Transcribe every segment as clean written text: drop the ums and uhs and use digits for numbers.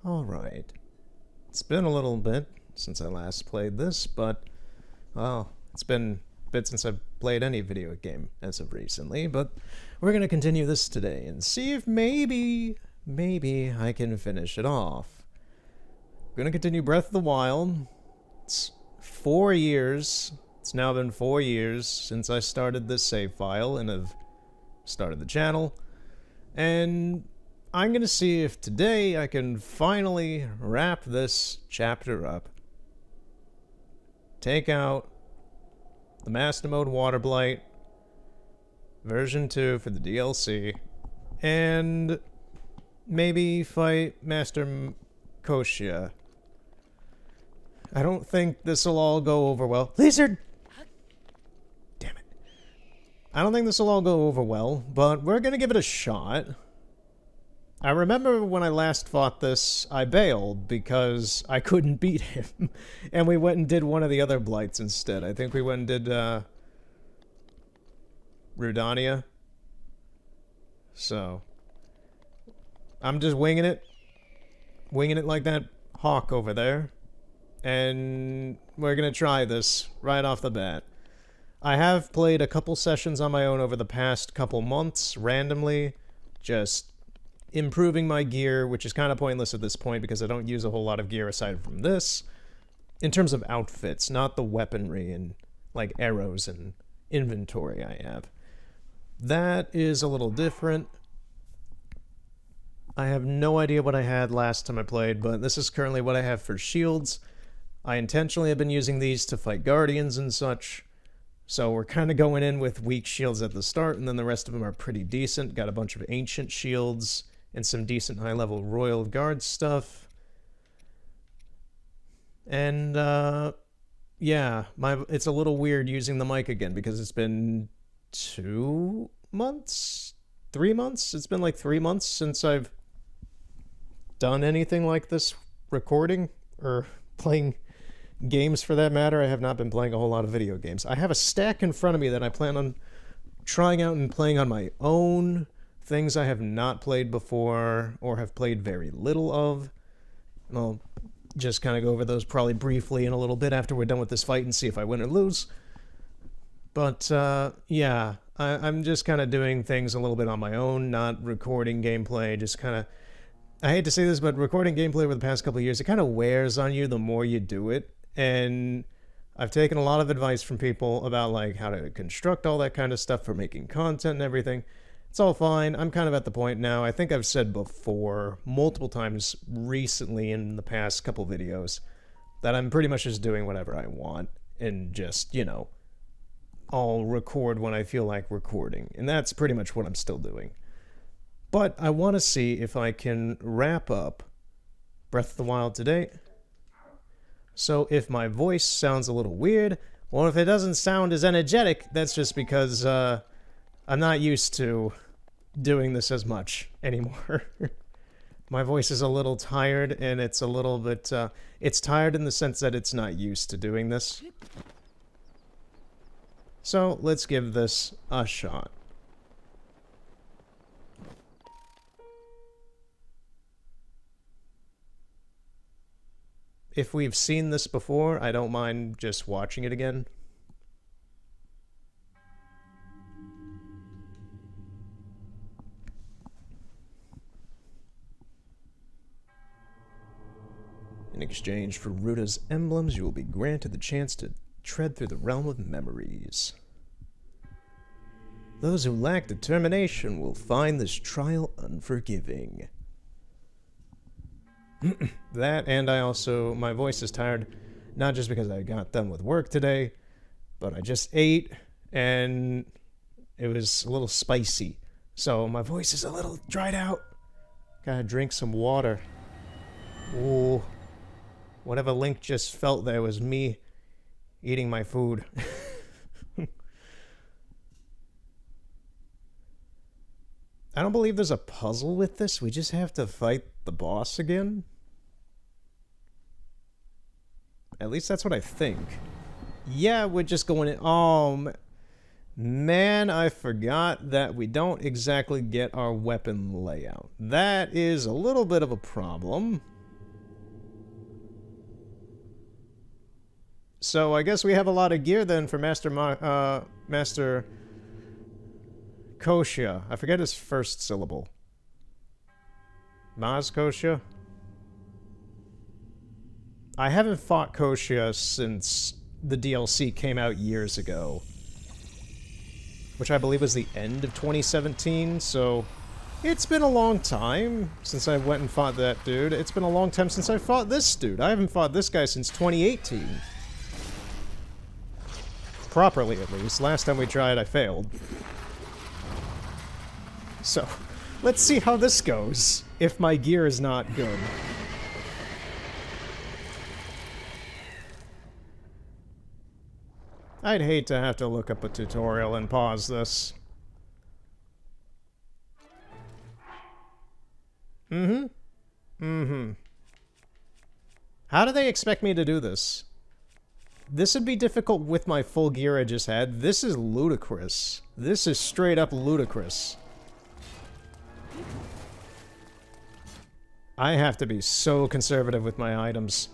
Alright. It's been a little bit since I last played this, but, well, it's been a bit since I've played any video game as of recently, but we're gonna continue this today and see if maybe I can finish it off. We're gonna continue Breath of the Wild. It's 4 years. It's now been 4 years since I started this save file and have started the channel. And I'm gonna see if today I can finally wrap this chapter up. Take out the Master Mode Water Blight, version 2 for the DLC, and maybe fight Master Koshia. I don't think this'll all go over well. Lizard! Damn it. I don't think this'll all go over well, but we're gonna give it a shot. I remember when I last fought this, I bailed because I couldn't beat him. And we went and did one of the other blights instead. I think we went and did, Rudania. So, I'm just winging it. Winging it like that hawk over there. And we're gonna try this right off the bat. I have played a couple sessions on my own over the past couple months, randomly, just improving my gear, which is kind of pointless at this point because I don't use a whole lot of gear aside from this. In terms of outfits, not the weaponry and, like, arrows and inventory I have. That is a little different. I have no idea what I had last time I played, but this is currently what I have for shields. I intentionally have been using these to fight guardians and such, so we're kind of going in with weak shields at the start, and then the rest of them are pretty decent. Got a bunch of ancient shields and some decent high-level Royal Guard stuff. And, yeah, it's a little weird using the mic again because it's been 2 months? 3 months? It's been like 3 months since I've done anything like this recording, or playing games for that matter. I have not been playing a whole lot of video games. I have a stack in front of me that I plan on trying out and playing on my own. Things I have not played before, or have played very little of. And I'll just kind of go over those probably briefly in a little bit after we're done with this fight and see if I win or lose. But, yeah, I'm just kind of doing things a little bit on my own, not recording gameplay, just kind of... I hate to say this, but recording gameplay over the past couple of years, it kind of wears on you the more you do it. And I've taken a lot of advice from people about, like, how to construct all that kind of stuff for making content and everything. It's all fine. I'm kind of at the point now, I think I've said before, multiple times recently in the past couple videos, that I'm pretty much just doing whatever I want, and just, you know, I'll record when I feel like recording. And that's pretty much what I'm still doing. But I want to see if I can wrap up Breath of the Wild today. So if my voice sounds a little weird, or if it doesn't sound as energetic, that's just because I'm not used to doing this as much anymore. My voice is a little tired, and it's a little bit... it's tired in the sense that it's not used to doing this. So let's give this a shot. If we've seen this before, I don't mind just watching it again. In exchange for Ruda's emblems, you will be granted the chance to tread through the realm of memories. Those who lack determination will find this trial unforgiving. That, and I also, my voice is tired, not just because I got done with work today, but I just ate, and it was a little spicy, so my voice is a little dried out. Gotta drink some water. Ooh, whatever Link just felt there was me eating my food. I don't believe there's a puzzle with this, we just have to fight the boss again. At least that's what I think. Yeah, we're just going in... Oh, man, I forgot that we don't exactly get our weapon layout. That is a little bit of a problem. So I guess we have a lot of gear then for Master Koshia. I forget his first syllable. Maz Koshia? I haven't fought Koshia since the DLC came out years ago. Which I believe was the end of 2017, so... It's been a long time since I went and fought that dude. It's been a long time since I fought this dude. I haven't fought this guy since 2018. Properly, at least. Last time we tried, I failed. So, let's see how this goes, if my gear is not good. I'd hate to have to look up a tutorial and pause this. How do they expect me to do this? This would be difficult with my full gear I just had. This is ludicrous. This is straight up ludicrous. I have to be so conservative with my items.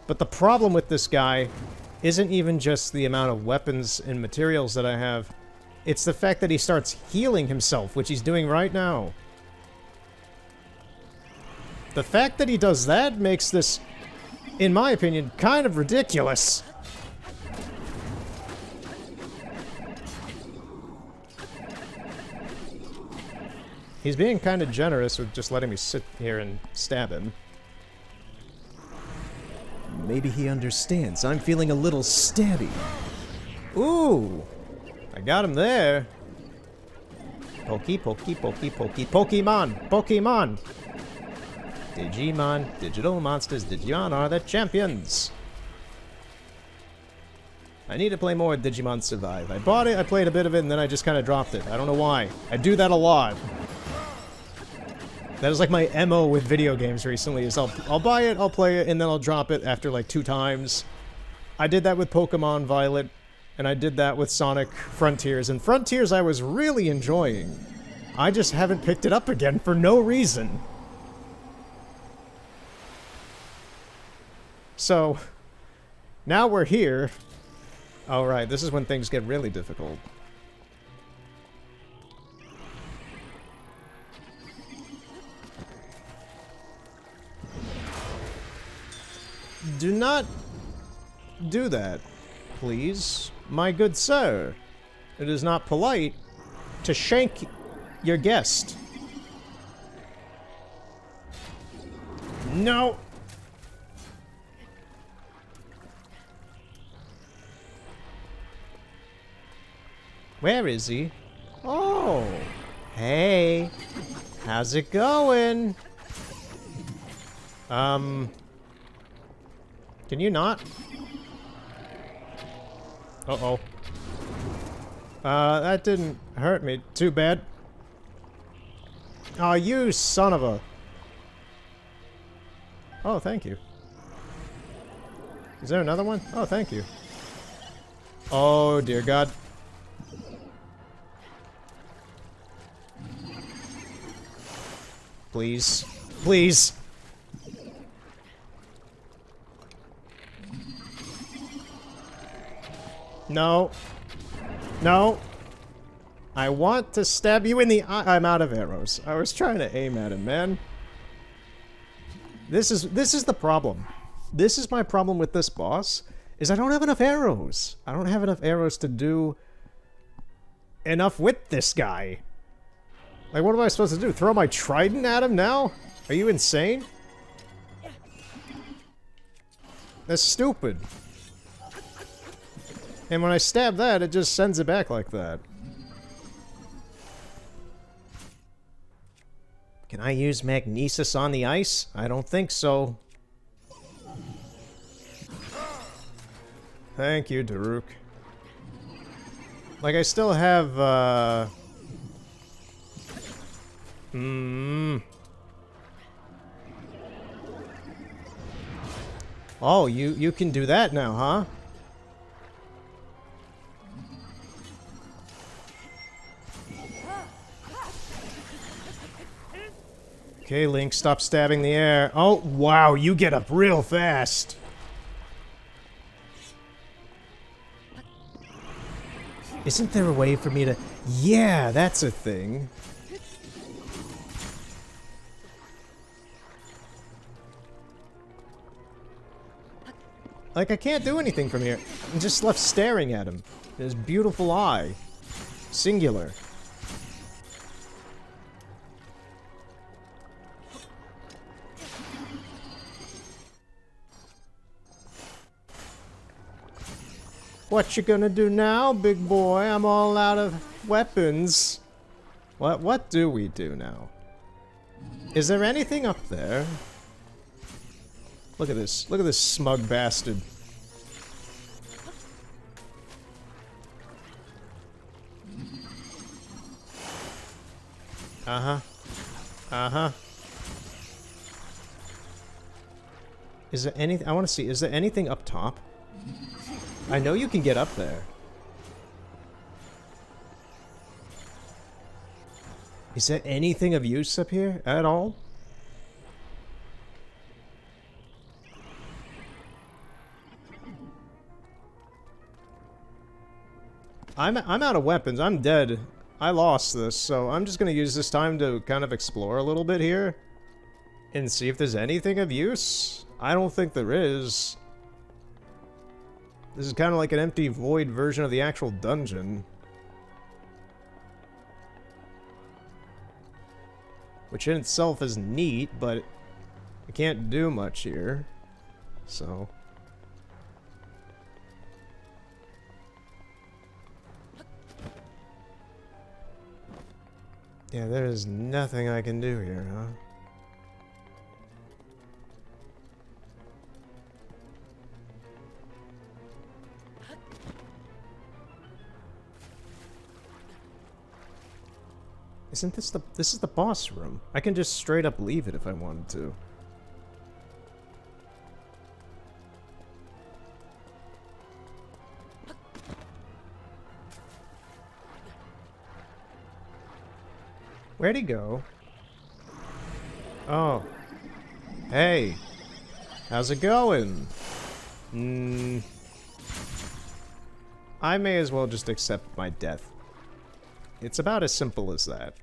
But the problem with this guy isn't even just the amount of weapons and materials that I have. It's the fact that he starts healing himself, which he's doing right now. The fact that he does that makes this, in my opinion, kind of ridiculous. He's being kind of generous with just letting me sit here and stab him. Maybe he understands. I'm feeling a little stabby. Ooh! I got him there. Pokey, pokey, pokey, pokey. Pokemon! Pokemon! Digimon, digital monsters, Digimon are the champions! I need to play more Digimon Survive. I bought it, I played a bit of it, and then I just kind of dropped it. I don't know why. I do that a lot. That is like my MO with video games recently, is I'll buy it, I'll play it, and then I'll drop it after like 2 times. I did that with Pokemon Violet, and I did that with Sonic Frontiers, and Frontiers I was really enjoying. I just haven't picked it up again for no reason. So, now we're here. Alright, this is when things get really difficult. Do not do that, please, my good sir. It is not polite to shank your guest. No! Where is he? Oh! Hey! How's it going? Can you not? Uh-oh. That didn't hurt me too bad. Oh, you son of a... Oh, thank you. Is there another one? Oh, thank you. Oh, dear God. Please. Please. No. No. I want to stab you in the eye. I'm out of arrows. I was trying to aim at him, man. This is the problem. This is my problem with this boss, is I don't have enough arrows. I don't have enough arrows to do enough with this guy. Like, what am I supposed to do? Throw my trident at him now? Are you insane? That's stupid. And when I stab that, it just sends it back like that. Can I use magnesis on the ice? I don't think so. Thank you, Daruk. Like, I still have, Oh, you can do that now, huh? Okay, Link, stop stabbing the air. Oh, wow, you get up real fast. Isn't there a way for me to... Yeah, that's a thing. Like, I can't do anything from here. I'm just left staring at him. His beautiful eye. Singular. What you gonna do now, big boy? I'm all out of weapons. What do we do now? Is there anything up there? Look at this. Look at this smug bastard. Uh-huh. Uh-huh. Is there anything... I want to see. Is there anything up top? I know you can get up there. Is there anything of use up here at all? I'm out of weapons. I'm dead. I lost this, so I'm just gonna use this time to kind of explore a little bit here and see if there's anything of use. I don't think there is. This is kind of like an empty void version of the actual dungeon. Which in itself is neat, but I can't do much here. So... yeah, there is nothing I can do here, huh? Isn't this this is the boss room? I can just straight up leave it if I wanted to. Where'd he go? Oh. Hey. How's it going? I may as well just accept my death. It's about as simple as that.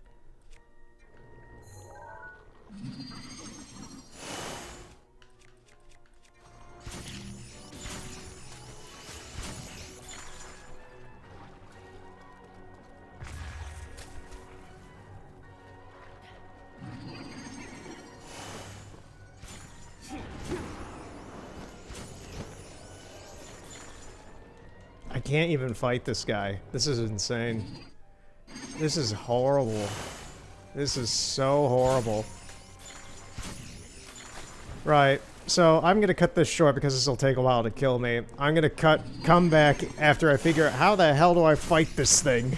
I can't even fight this guy. This is insane. This is horrible. This is so horrible. Right, so I'm gonna cut this short because this will take a while to kill me. I'm gonna come back after I figure out how the hell do I fight this thing.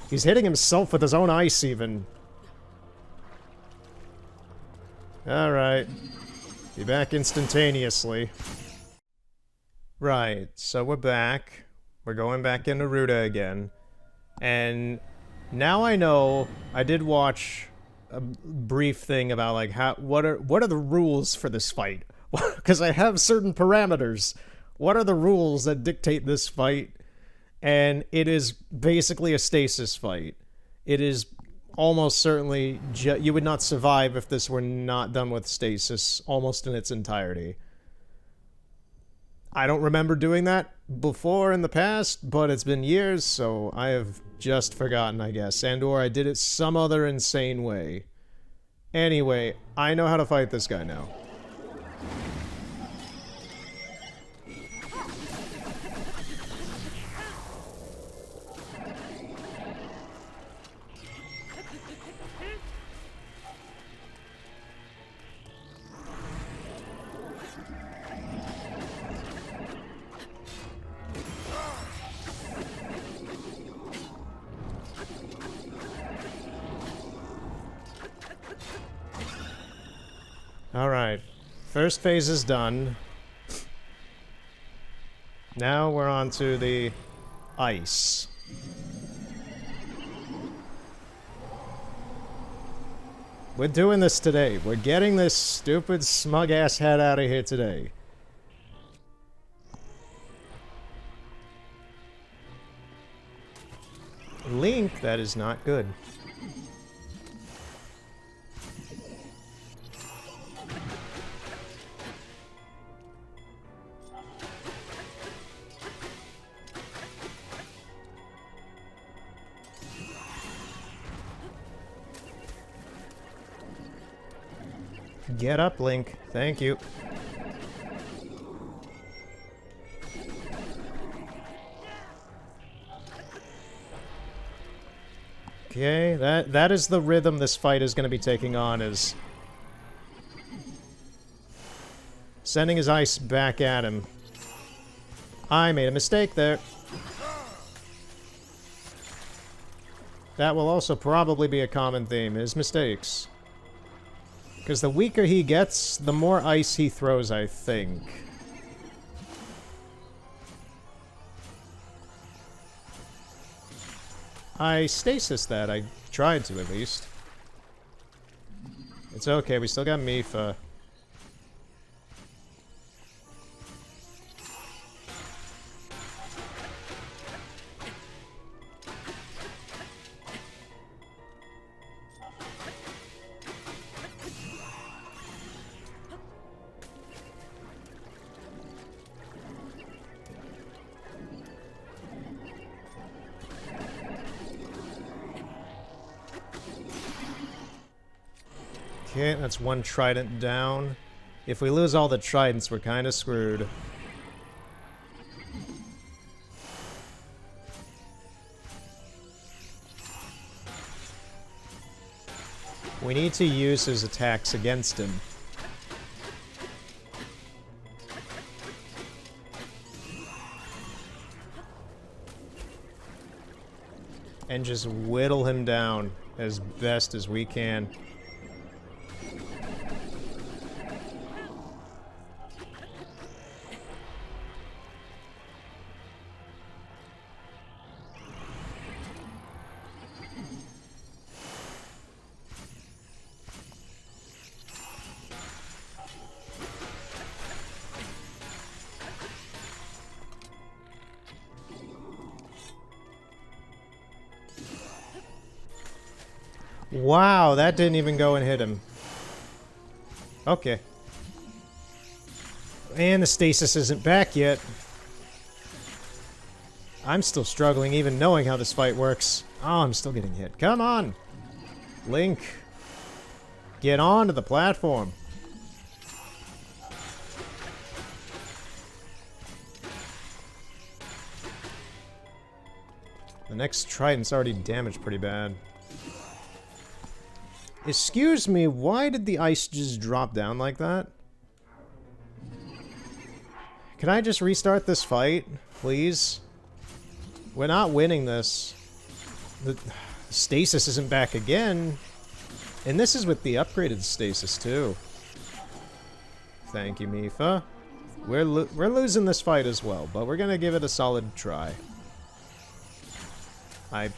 He's hitting himself with his own ice even. Alright. Be back instantaneously. Right, so we're back. We're going back into Ruta again. And now I know I did watch a brief thing about like what are the rules for this fight? Because I have certain parameters. What are the rules that dictate this fight? And it is basically a stasis fight. It is almost certainly you would not survive if this were not done with stasis almost in its entirety. I don't remember doing that before in the past, but it's been years, so I have just forgotten, I guess. And/or I did it some other insane way. Anyway, I know how to fight this guy now. Alright, first phase is done. Now we're on to the ice. We're doing this today. We're getting this stupid smug-ass head out of here today. Link, that is not good. Get up, Link. Thank you. Okay, that is the rhythm this fight is going to be taking on, is sending his ice back at him. I made a mistake there. That will also probably be a common theme, his mistakes. Because the weaker he gets, the more ice he throws, I think. I stasis that. I tried to, at least. It's okay, we still got Mipha. Okay, that's one trident down. If we lose all the tridents, we're kind of screwed. We need to use his attacks against him. And just whittle him down as best as we can. Wow, that didn't even go and hit him. Okay. And the stasis isn't back yet. I'm still struggling even knowing how this fight works. Oh, I'm still getting hit. Come on! Link. Get onto the platform. The next trident's already damaged pretty bad. Excuse me, why did the ice just drop down like that? Can I just restart this fight, please? We're not winning this. The stasis isn't back again. And this is with the upgraded stasis, too. Thank you, Mipha. We're losing this fight as well, but we're gonna give it a solid try. Right.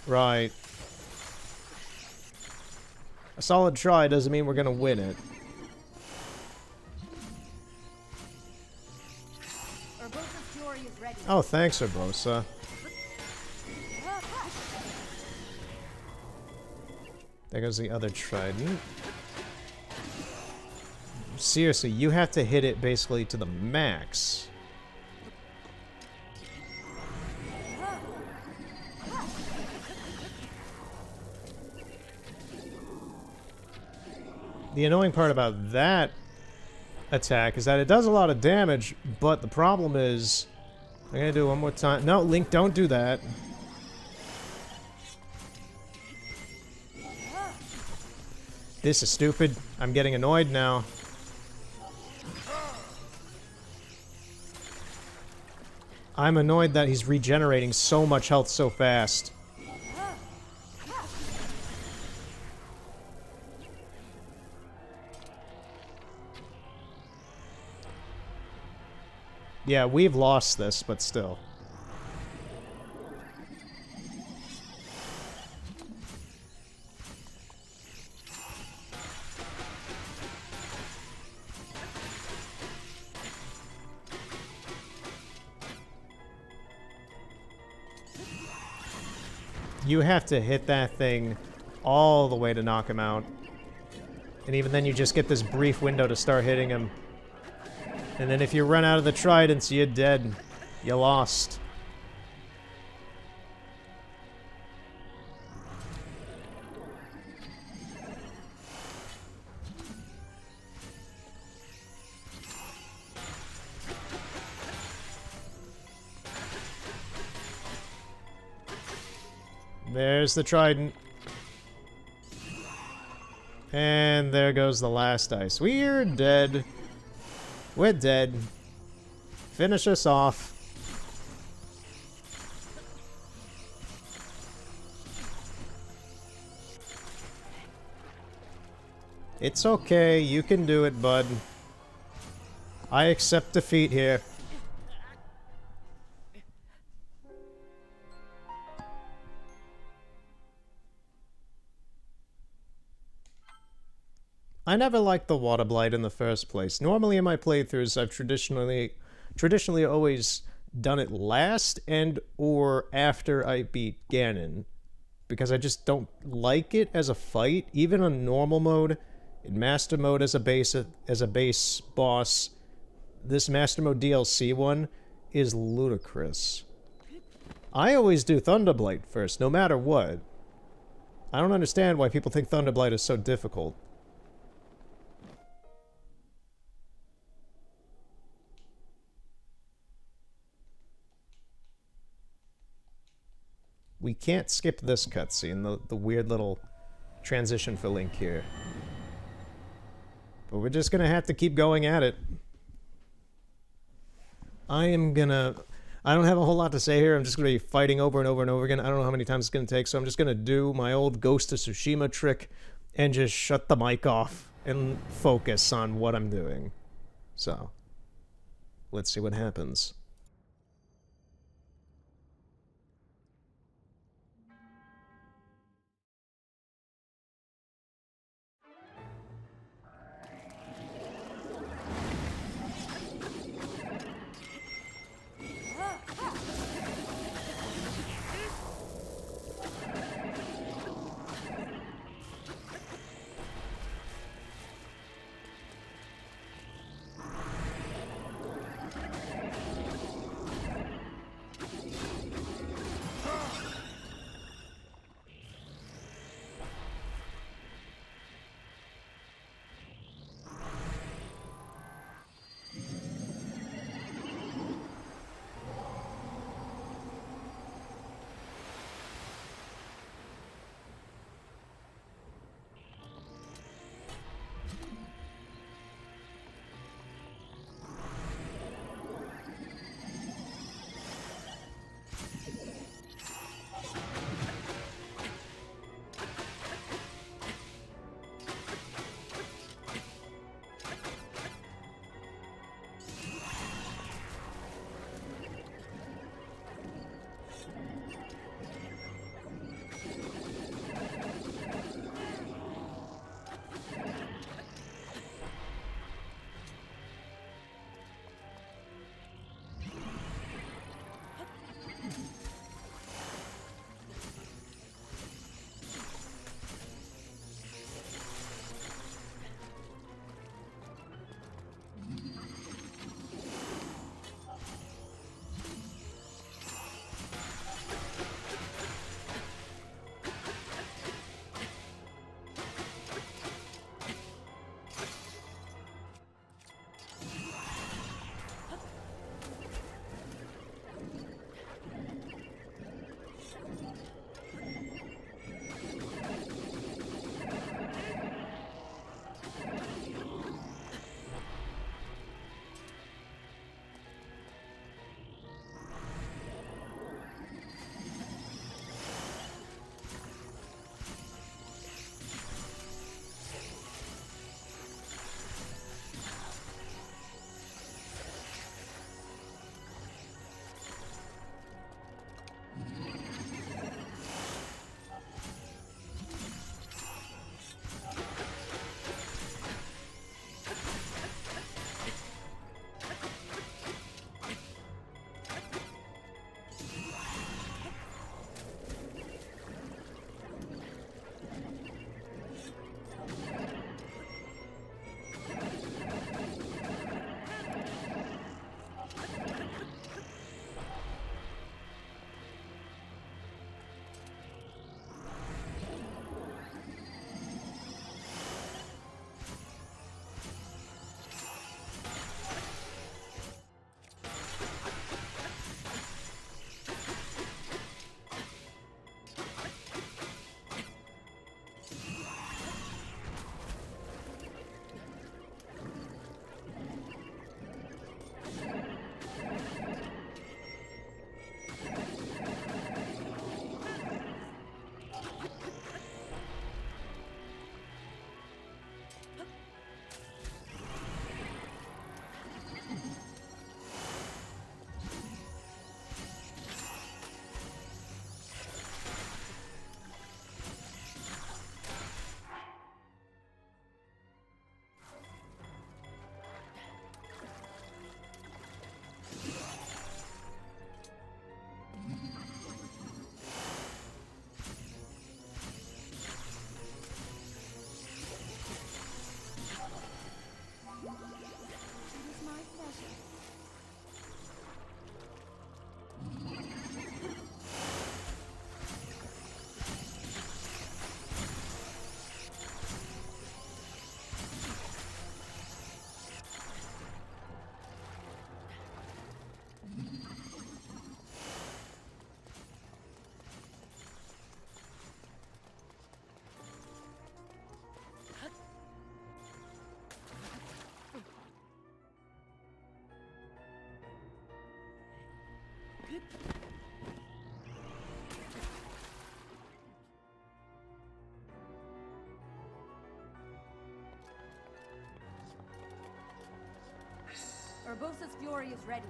Right. A solid try doesn't mean we're gonna win it. Oh, thanks, Urbosa. There goes the other trident. Seriously, you have to hit it basically to the max. The annoying part about that attack is that it does a lot of damage, but the problem is... I'm gonna do it one more time. No, Link, don't do that. This is stupid. I'm getting annoyed now. I'm annoyed that he's regenerating so much health so fast. Yeah, we've lost this, but still. You have to hit that thing all the way to knock him out. And even then you just get this brief window to start hitting him. And then if you run out of the tridents, you're dead. You lost. There's the trident. And there goes the last dice. We're dead. We're dead. Finish us off. It's okay. You can do it, bud. I accept defeat here. I never liked the Water Blight in the first place. Normally in my playthroughs, I've traditionally always done it last and or after I beat Ganon. Because I just don't like it as a fight, even on normal mode. In Master Mode as a base boss, this Master Mode DLC one is ludicrous. I always do Thunderblight first, no matter what. I don't understand why people think Thunderblight is so difficult. We can't skip this cutscene, the weird little transition for Link here. But we're just gonna have to keep going at it. I don't have a whole lot to say here. I'm just gonna be fighting over and over and over again. I don't know how many times it's gonna take, so I'm just gonna do my old Ghost of Tsushima trick and just shut the mic off and focus on what I'm doing. So, let's see what happens. Urbosa's fury is ready.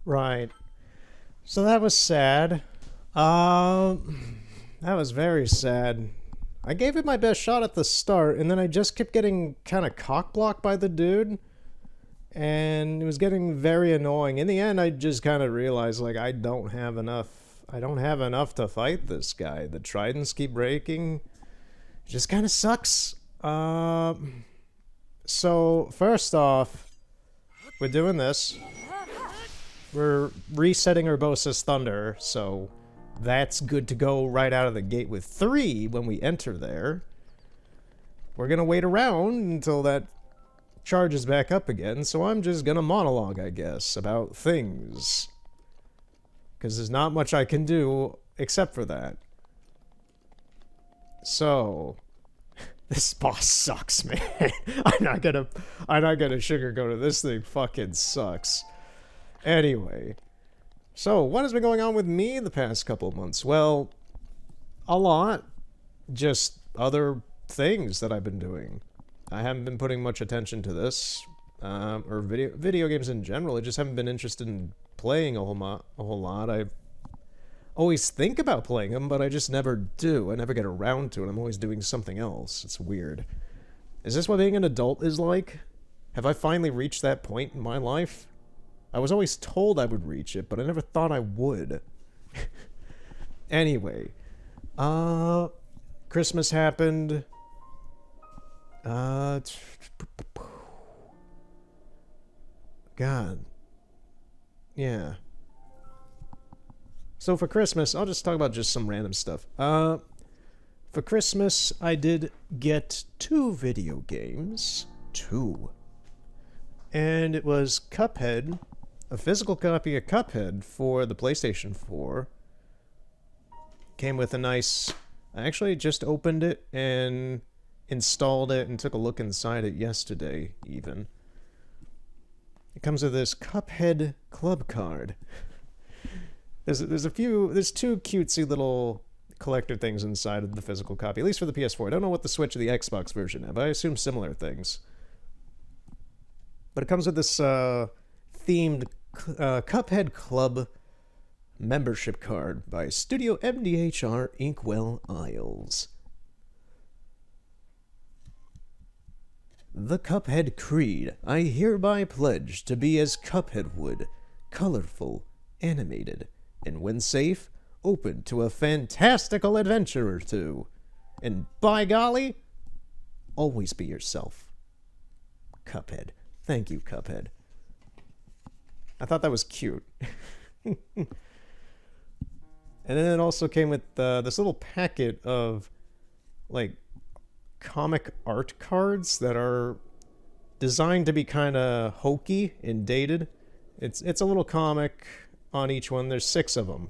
Right. So that was sad. That was very sad. I gave it my best shot at the start, and then I just kept getting kind of cock-blocked by the dude. And it was getting very annoying. In the end, I just kind of realized, like, I don't have enough to fight this guy. The tridents keep breaking. It just kind of sucks. So, first off, we're doing this. We're resetting Urbosa's Thunder, so that's good to go right out of the gate with 3 when we enter there. We're gonna wait around until that charges back up again, so I'm just gonna monologue, I guess, about things. Because there's not much I can do except for that. So, this boss sucks, man. I'm not gonna sugarcoat it. This thing fucking sucks. Anyway, so what has been going on with me the past couple of months? Well, a lot. Just other things that I've been doing. I haven't been putting much attention to this, or video games in general. I just haven't been interested in playing a whole lot. I always think about playing them, but I just never do. I never get around to it. I'm always doing something else. It's weird. Is this what being an adult is like? Have I finally reached that point in my life? I was always told I would reach it, but I never thought I would. Anyway, Christmas happened. God. Yeah. So for Christmas, I'll just talk about just some random stuff. For Christmas, I did get 2 video games. 2. And it was Cuphead, a physical copy of Cuphead for the PlayStation 4. Came with a nice... I actually just opened it and installed it and took a look inside it yesterday, even. It comes with this Cuphead club card. There's 2 cutesy little collector things inside of the physical copy, at least for the PS4. I don't know what the Switch or the Xbox version have, but I assume similar things. But it comes with this themed Cuphead Club membership card by Studio MDHR Inkwell Isles. The Cuphead Creed. I hereby pledge to be as Cuphead would, colorful, animated, and when safe, open to a fantastical adventure or two. And by golly, always be yourself. Cuphead. Thank you, Cuphead. I thought that was cute. And then it also came with this little packet of, like, comic art cards that are designed to be kind of hokey and dated. It's a little comic on each one. There's 6 of them.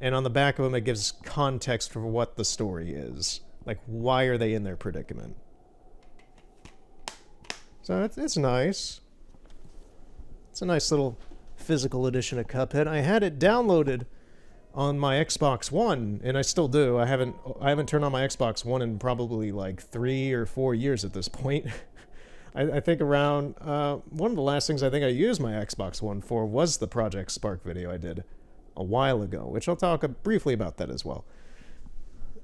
And on the back of them, it gives context for what the story is. Like, why are they in their predicament? So it's nice. It's a nice little physical edition of Cuphead. I had it downloaded on my Xbox One, and I still do. I haven't turned on my Xbox One in probably like 3 or 4 years at this point. I think around one of the last things I think I used my Xbox One for was the Project Spark video I did a while ago, which I'll talk briefly about that as well.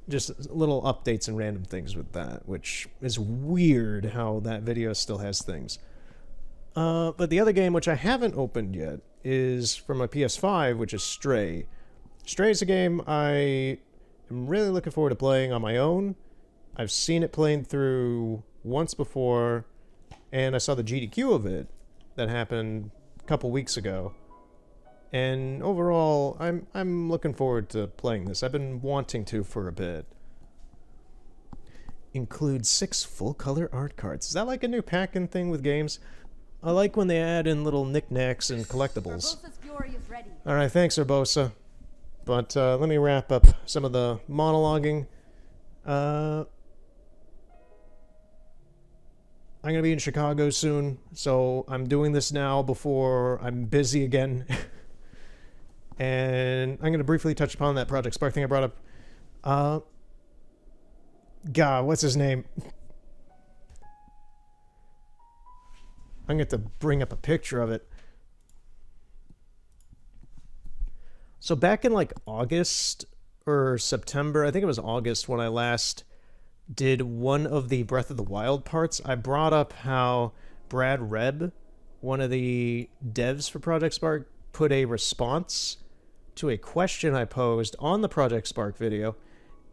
Just little updates and random things with that, which is weird how that video still has things. But the other game, which I haven't opened yet, is from my PS5, which is Stray. Stray is a game I am really looking forward to playing on my own. I've seen it playing through once before, and I saw the GDQ of it that happened a couple weeks ago. And overall, I'm looking forward to playing this. I've been wanting to for a bit. Include 6 full-color art cards. Is that like a new packing thing with games? I like when they add in little knickknacks and collectibles. Urbosa's fury is ready. Alright, thanks, Urbosa. But let me wrap up some of the monologuing. I'm going to be in Chicago soon, so I'm doing this now before I'm busy again. And I'm going to briefly touch upon that Project Spark thing I brought up. God, what's his name? I'm going to have to bring up a picture of it. So back in like August or September, I think it was August when I last did one of the Breath of the Wild parts, I brought up how Brad Reb, one of the devs for Project Spark, put a response to a question I posed on the Project Spark video,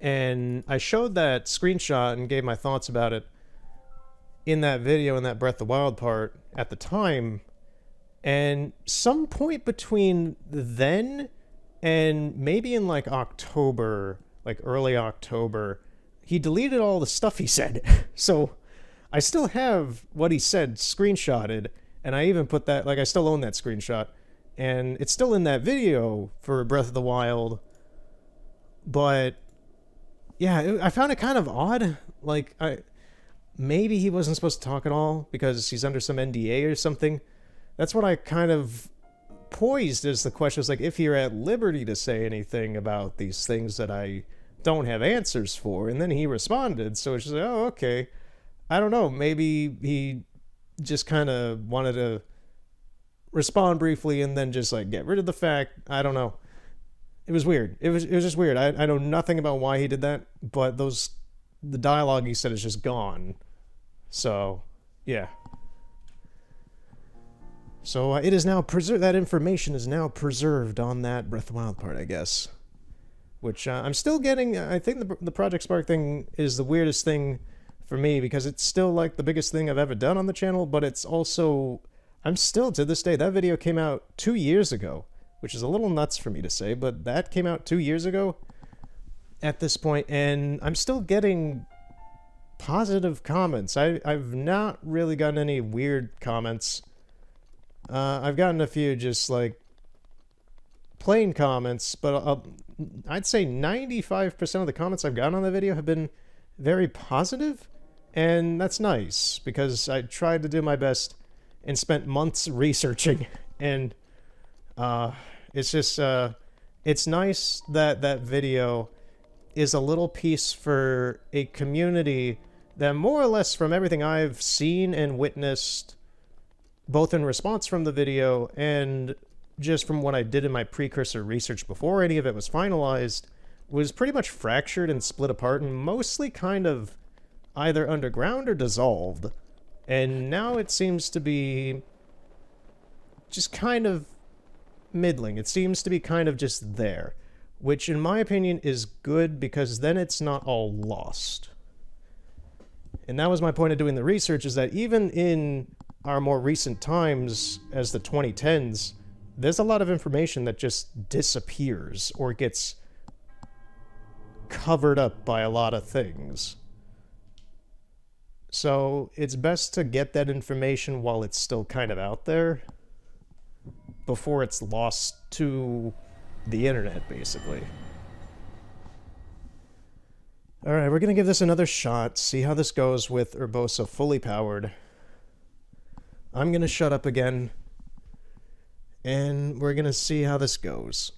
and I showed that screenshot and gave my thoughts about it in that video, in that Breath of the Wild part at the time. And some point between then and maybe in like October, like early October, he deleted all the stuff he said. So I still have what he said screenshotted, and I even put that, like, I still own that screenshot, and it's still in that video for Breath of the Wild. But yeah, I found it kind of odd. Like, maybe he wasn't supposed to talk at all because he's under some NDA or something. That's what I kind of poised as the question, was like, if you're at liberty to say anything about these things that I don't have answers for. And then he responded, so it's just like, oh, okay. I don't know, maybe he just kind of wanted to respond briefly and then just like get rid of the fact. I don't know. It was weird. It was just weird. I know nothing about why he did that, but the dialogue he said is just gone. So, yeah. So it is now preserved. That information is now preserved on that Breath of the Wild part, I guess. Which I'm still getting. I think the Project Spark thing is the weirdest thing for me because it's still like the biggest thing I've ever done on the channel, but it's also, I'm still to this day, that video came out 2 years ago, which is a little nuts for me to say, but that came out 2 years ago at this point, and I'm still getting positive comments. I've not really gotten any weird comments. I've gotten a few just like plain comments, but I'd say 95% of the comments I've gotten on the video have been very positive, and that's nice because I tried to do my best and spent months researching, and it's just it's nice that that video is a little piece for a community that more or less, from everything I've seen and witnessed, both in response from the video and just from what I did in my precursor research before any of it was finalized, was pretty much fractured and split apart and mostly kind of either underground or dissolved. And now it seems to be just kind of middling. It seems to be kind of just there, which in my opinion is good because then it's not all lost. And that was my point of doing the research, is that even in our more recent times as the 2010s, there's a lot of information that just disappears or gets covered up by a lot of things. So it's best to get that information while it's still kind of out there before it's lost to the internet, basically. Alright, we're gonna give this another shot, see how this goes with Urbosa fully powered. I'm gonna shut up again, and we're gonna see how this goes.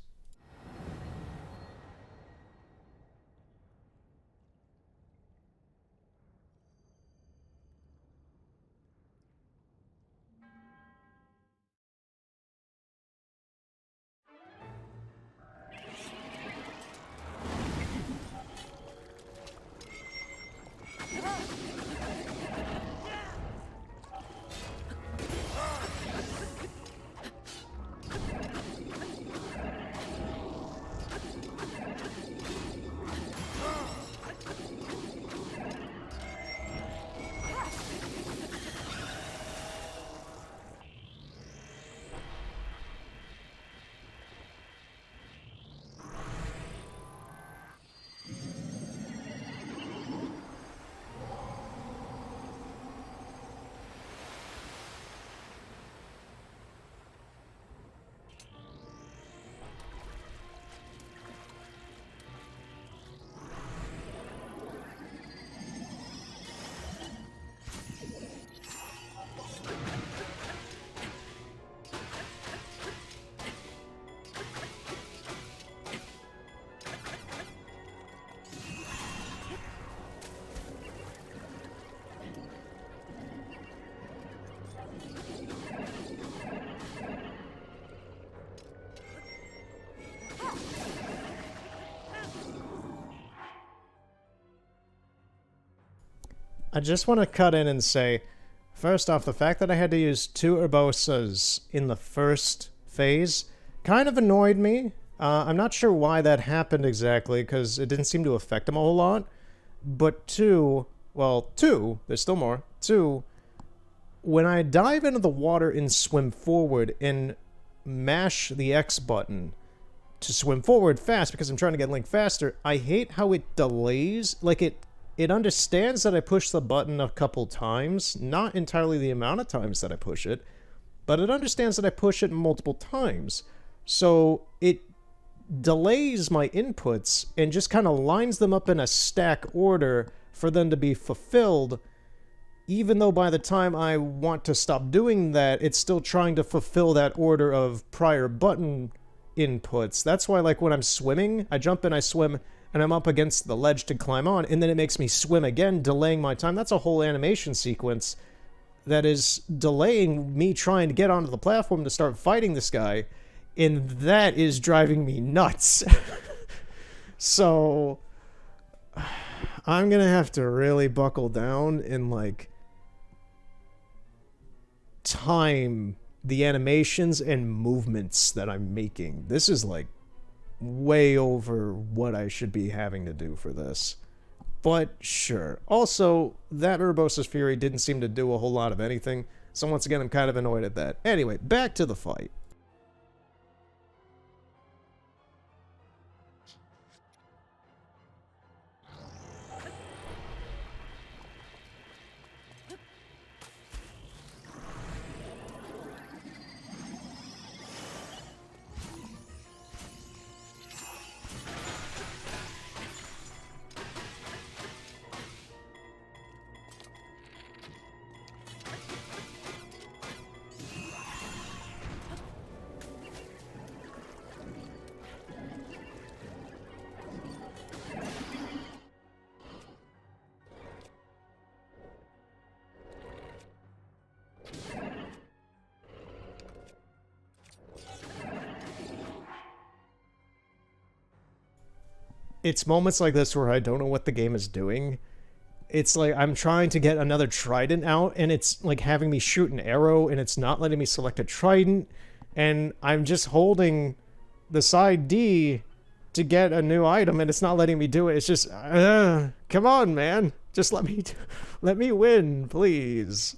I just want to cut in and say, first off, the fact that I had to use 2 Urbosas in the first phase kind of annoyed me. I'm not sure why that happened exactly, because it didn't seem to affect him a whole lot. But 2, there's still more. 2, when I dive into the water and swim forward and mash the X button to swim forward fast because I'm trying to get Link faster, I hate how it delays. Like, it understands that I push the button a couple times, not entirely the amount of times that I push it, but it understands that I push it multiple times. So it delays my inputs and just kind of lines them up in a stack order for them to be fulfilled, even though by the time I want to stop doing that, it's still trying to fulfill that order of prior button inputs. That's why, like, when I'm swimming, I jump in, I swim, and I'm up against the ledge to climb on, and then it makes me swim again, delaying my time. That's a whole animation sequence that is delaying me trying to get onto the platform to start fighting this guy, and that is driving me nuts. So I'm gonna have to really buckle down and, like, time the animations and movements that I'm making. This is, like, way over what I should be having to do for this. But sure. Also, that Urbosa's Fury didn't seem to do a whole lot of anything, so once again, I'm kind of annoyed at that. Anyway, back to the fight. It's moments like this where I don't know what the game is doing. It's like I'm trying to get another trident out, and it's like having me shoot an arrow, and it's not letting me select a trident, and I'm just holding the side D to get a new item, and it's not letting me do it. It's just, come on, man. Just let me win, please.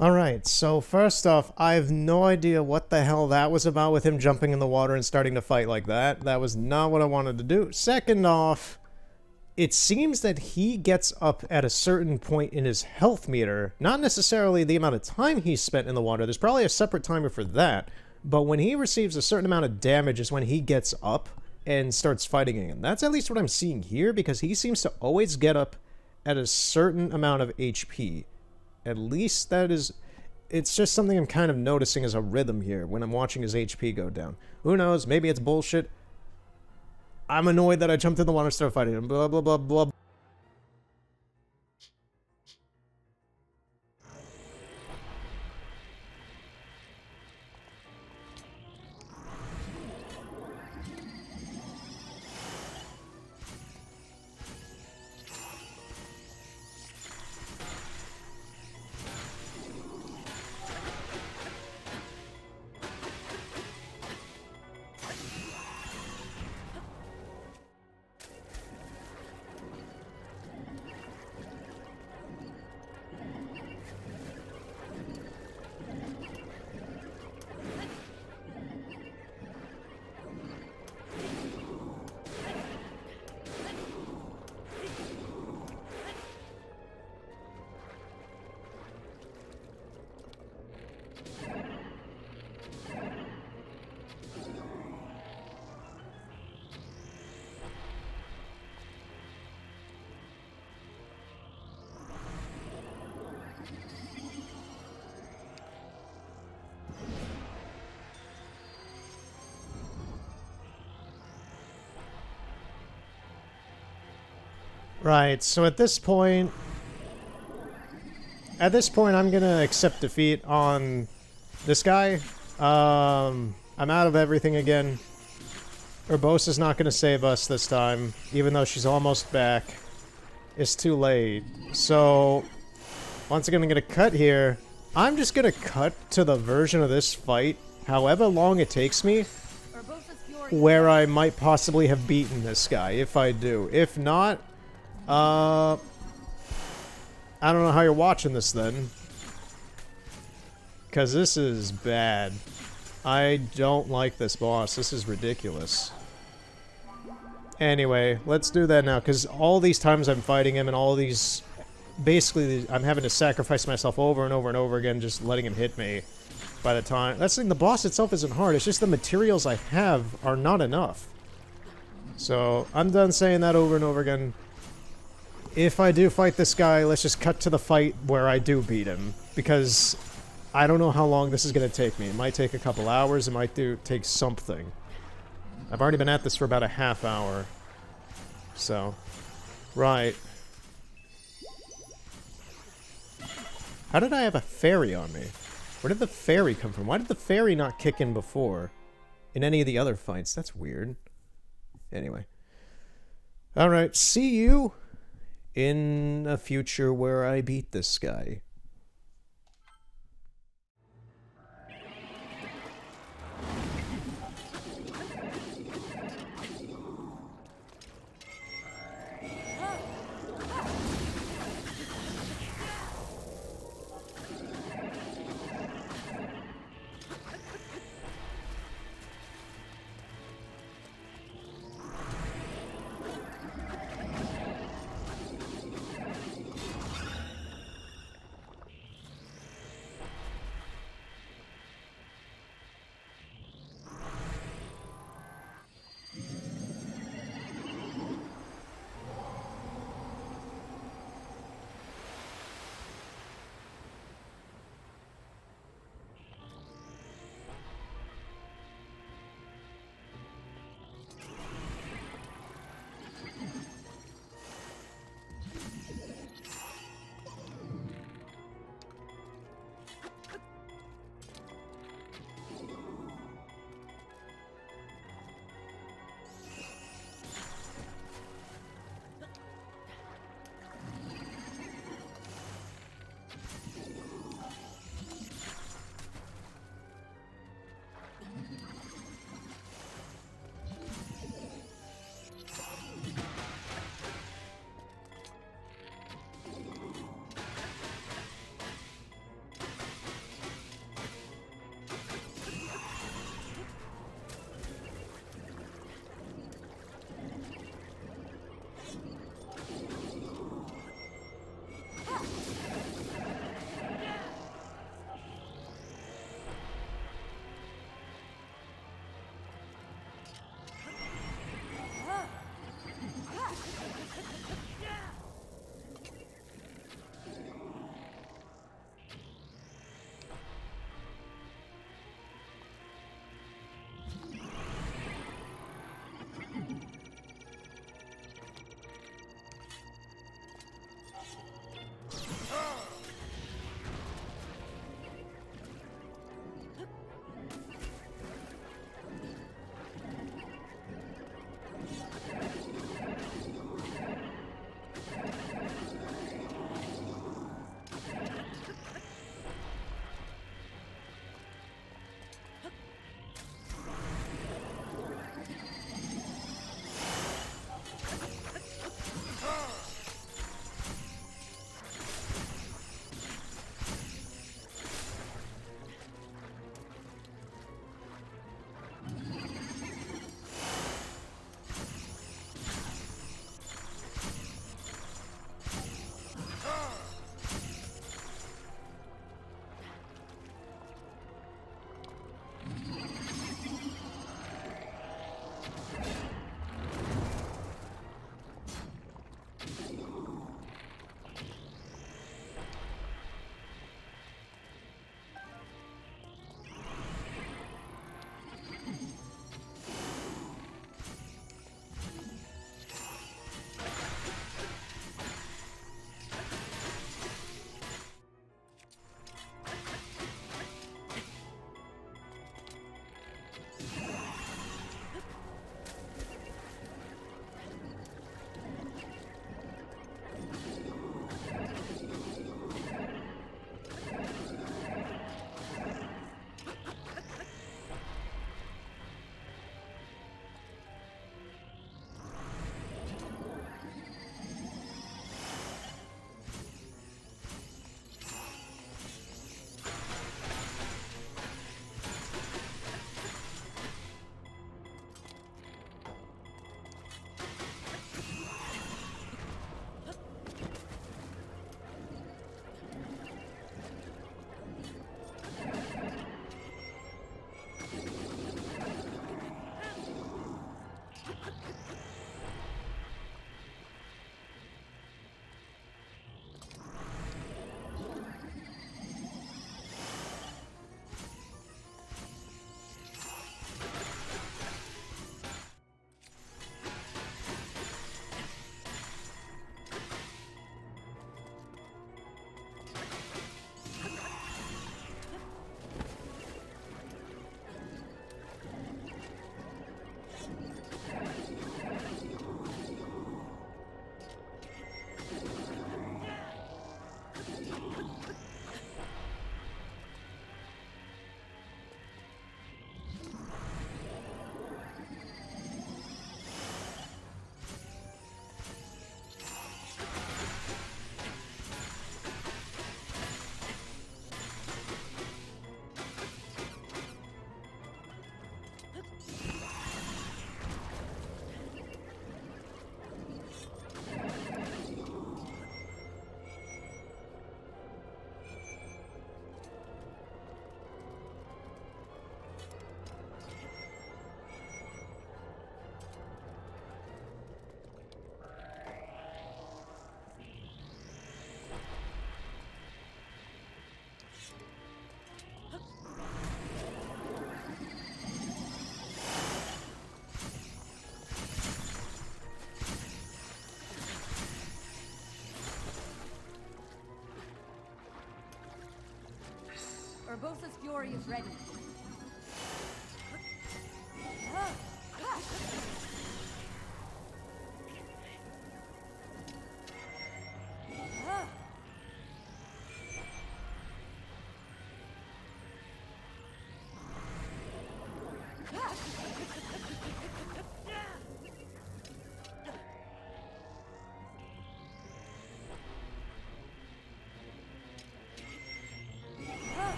Alright, so first off, I have no idea what the hell that was about with him jumping in the water and starting to fight like that. That was not what I wanted to do. Second off, it seems that he gets up at a certain point in his health meter, not necessarily the amount of time he spent in the water. There's probably a separate timer for that. But when he receives a certain amount of damage is when he gets up and starts fighting again. That's at least what I'm seeing here, because he seems to always get up at a certain amount of HP. At least that is... It's just something I'm kind of noticing as a rhythm here when I'm watching his HP go down. Who knows? Maybe it's bullshit. I'm annoyed that I jumped in the water and started fighting him. Blah, blah, blah, blah. Right, so at this point, I'm gonna accept defeat on this guy. I'm out of everything again. Urbosa's not gonna save us this time, even though she's almost back. It's too late. So, once again, I'm gonna cut here. I'm just gonna cut to the version of this fight, however long it takes me, where I might possibly have beaten this guy, if I do. If not, I don't know how you're watching this then. Because this is bad. I don't like this boss. This is ridiculous. Anyway, let's do that now, because all these times I'm fighting him and all these... Basically, I'm having to sacrifice myself over and over and over again, just letting him hit me by the time... That's the thing, the boss itself isn't hard, it's just the materials I have are not enough. So, I'm done saying that over and over again. If I do fight this guy, let's just cut to the fight where I do beat him, because I don't know how long this is going to take me. It might take a couple hours, it might take something. I've already been at this for about a half hour. So, right. How did I have a fairy on me? Where did the fairy come from? Why did the fairy not kick in before? In any of the other fights? That's weird. Anyway. Alright, see you in a future where I beat this guy. Urbosa's fury is ready.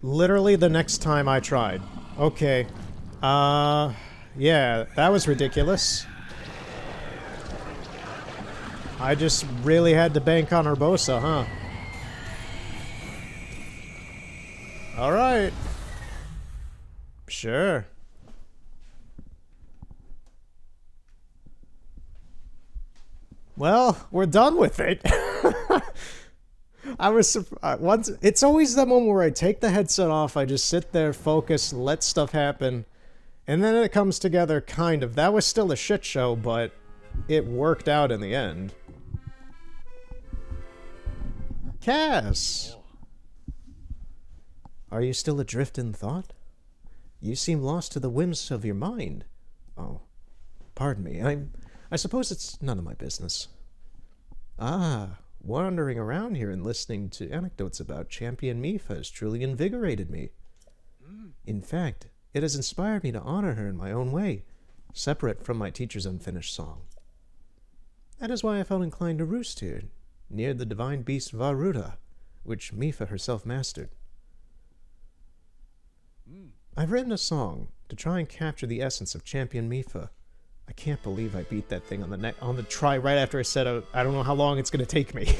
Literally the next time I tried. Okay. Yeah, that was ridiculous. I just really had to bank on Urbosa, huh? Alright. Sure. Well, we're done with it. I was once. It's always that moment where I take the headset off. I just sit there, focus, let stuff happen, and then it comes together. Kind of. That was still a shit show, but it worked out in the end. Cass, are you still adrift in thought? You seem lost to the whims of your mind. Oh, pardon me. I suppose it's none of my business. Ah. Wandering around here and listening to anecdotes about Champion Mifa has truly invigorated me. In fact, it has inspired me to honor her in my own way, separate from my teacher's unfinished song. That is why I felt inclined to roost here, near the divine beast Varuta, which Mifa herself mastered. I've written a song to try and capture the essence of Champion Mifa. I can't believe I beat that thing on the try right after I said I don't know how long it's going to take me.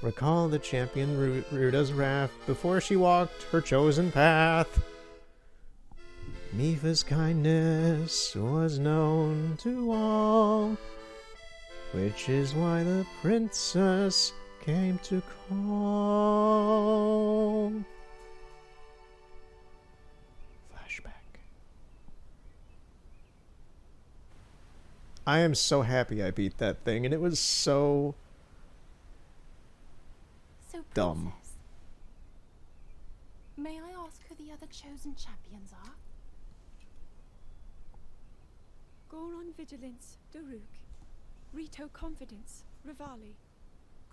Recall the champion Ruta's wrath before she walked her chosen path. Mifa's kindness was known to all, which is why the princess came to call. I am so happy I beat that thing, and it was so dumb. May I ask who the other chosen champions are? Goron Vigilance, Daruk. Rito Confidence, Rivali.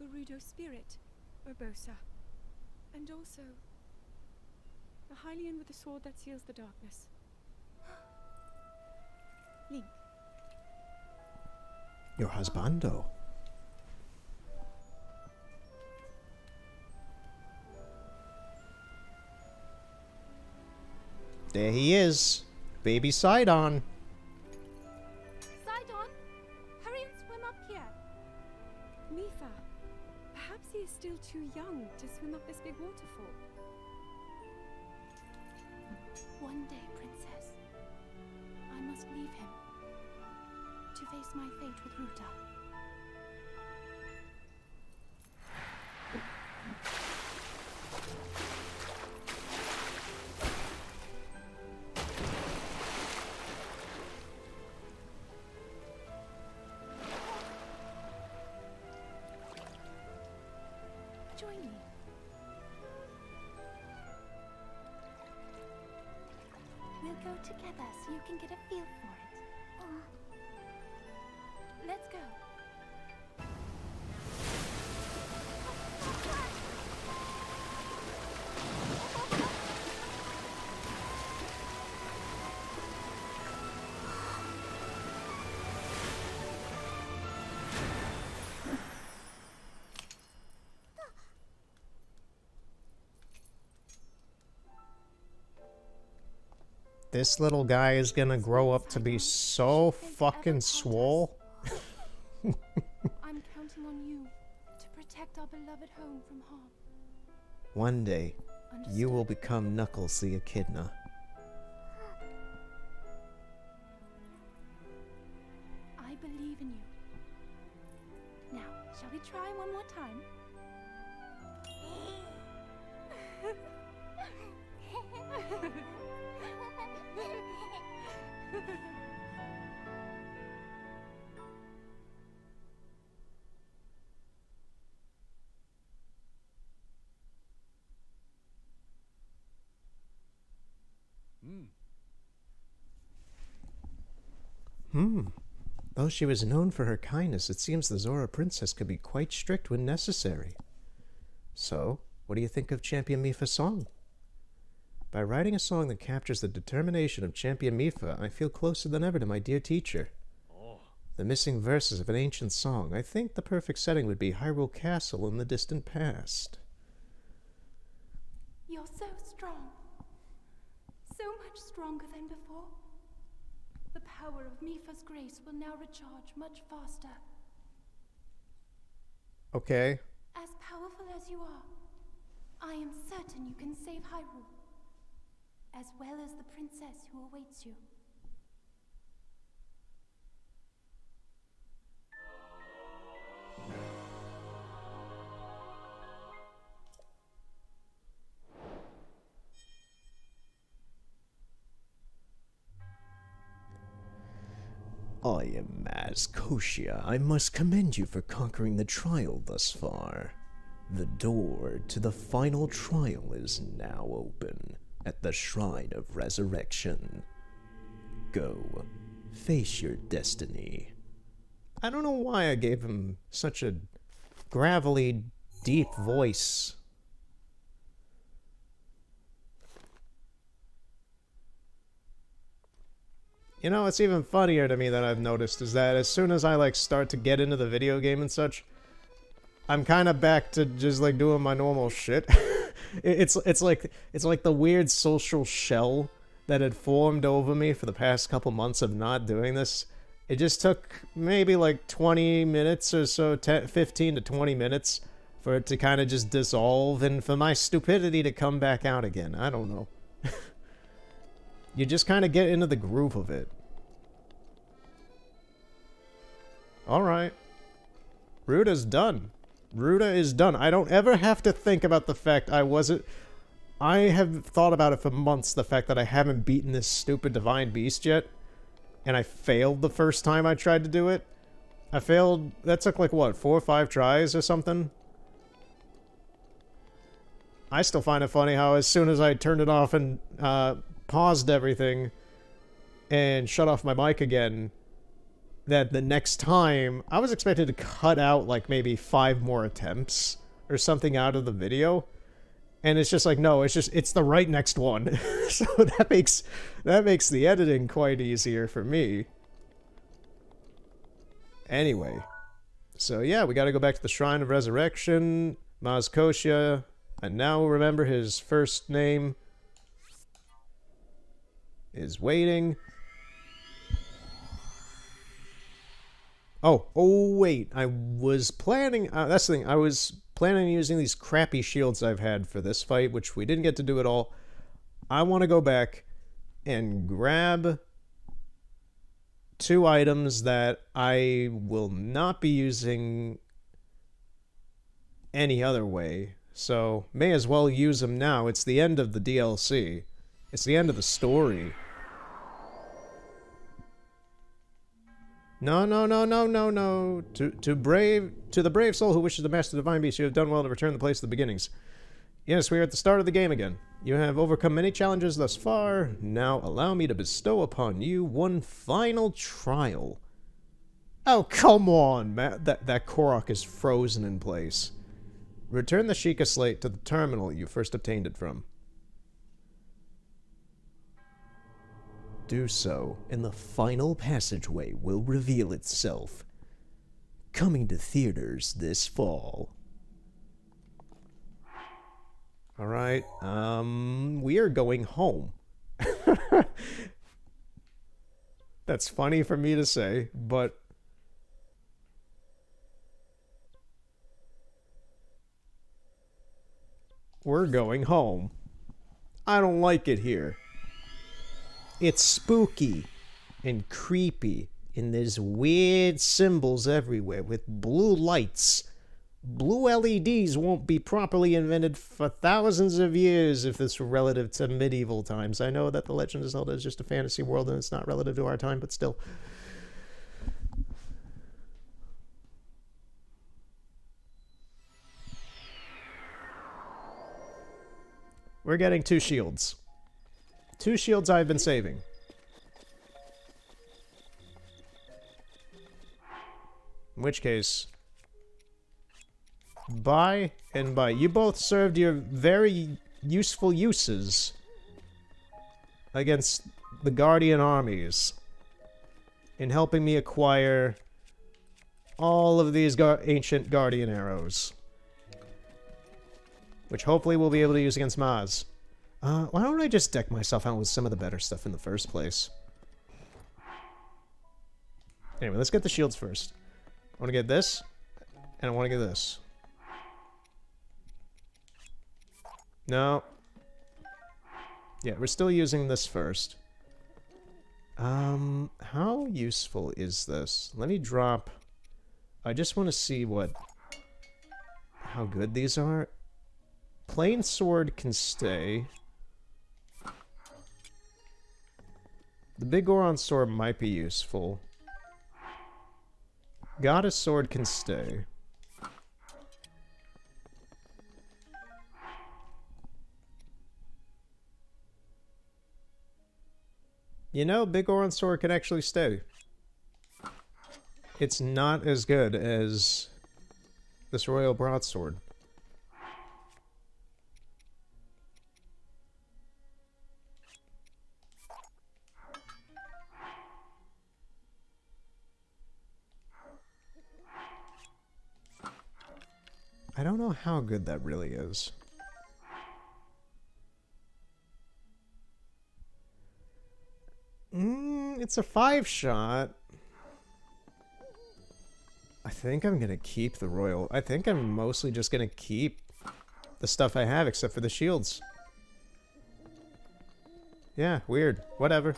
Gerudo Spirit, Urbosa. And also, a Hylian with a sword that seals the darkness. Link. Your husbando. There he is. Baby Sidon. Sidon! Hurry and swim up here! Mifa, perhaps he is still too young to swim up this big waterfall. One day, Princess, I must leave him to face my fate with Ruta. Join me. We'll go together so you can get a feel for it. Let's go. This little guy is gonna grow up to be so fucking swole. I'm counting on you to protect our beloved home from harm. One day, you will become Knuckles the Echidna. I believe in you. Now, shall we try one more time? Though she was known for her kindness, it seems the Zora princess could be quite strict when necessary. So, what do you think of Champion Mifa's song? By writing a song that captures the determination of Champion Mifa, I feel closer than ever to my dear teacher. The missing verses of an ancient song. I think the perfect setting would be Hyrule Castle in the distant past. You're so strong. So much stronger than before. The power of Mifa's grace will now recharge much faster. Okay. As powerful as you are, I am certain you can save Hyrule, as well as the princess who awaits you. I am Koshia. I must commend you for conquering the trial thus far. The door to the final trial is now open at the Shrine of Resurrection. Go, face your destiny. I don't know why I gave him such a gravelly, deep voice. You know, what's even funnier to me that I've noticed is that as soon as I, start to get into the video game and such, I'm kind of back to just, doing my normal shit. it's like the weird social shell that had formed over me for the past couple months of not doing this. It just took maybe, 20 minutes or so, 15 to 20 minutes for it to kind of just dissolve and for my stupidity to come back out again. I don't know. You just kind of get into the groove of it. Alright. Ruda's done. Ruda is done. I don't ever have to think about the fact I have thought about it for months, the fact that I haven't beaten this stupid Divine Beast yet. And I failed the first time I tried to do it. I failed, that took what, 4 or 5 tries or something? I still find it funny how as soon as I turned it off and, paused everything and shut off my mic again, that the next time I was expected to cut out maybe 5 more attempts or something out of the video, and it's just no, it's the right next one. So that makes the editing quite easier for me. Anyway, so yeah, we got to go back to the Shrine of Resurrection. Koshia, and now remember his first name is waiting. Oh, wait. I was planning... that's the thing. I was planning on using these crappy shields I've had for this fight, which we didn't get to do at all. I want to go back and grab 2 items that I will not be using any other way. So, may as well use them now. It's the end of the DLC. It's the end of the story. No. To the brave soul who wishes to master the Divine Beast, you have done well to return the place of the beginnings. Yes, we are at the start of the game again. You have overcome many challenges thus far. Now allow me to bestow upon you one final trial. Oh, come on, man. That Korok is frozen in place. Return the Sheikah Slate to the terminal you first obtained it from. Do so, and the final passageway will reveal itself. Coming to theaters this fall. Alright, we are going home. That's funny for me to say, but... we're going home. I don't like it here. It's spooky and creepy, and there's weird symbols everywhere with blue lights. Blue LEDs won't be properly invented for thousands of years if this were relative to medieval times. I know that The Legend of Zelda is just a fantasy world and it's not relative to our time, but still. We're getting 2 shields. 2 shields I've been saving. In which case, bye and bye. You both served your very useful uses against the Guardian armies in helping me acquire all of these ancient Guardian arrows. Which hopefully we'll be able to use against Maz. Why don't I just deck myself out with some of the better stuff in the first place? Anyway, let's get the shields first. I want to get this, and I want to get this. No. Yeah, we're still using this first. How useful is this? Let me drop... I just want to see how good these are. Plain sword can stay. The big Goron sword might be useful. Goddess sword can stay. You know, big Goron sword can actually stay. It's not as good as this royal broadsword. I don't know how good that really is. It's a 5-shot. I think I'm gonna keep the royal. I think I'm mostly just gonna keep the stuff I have except for the shields. Yeah, weird. Whatever.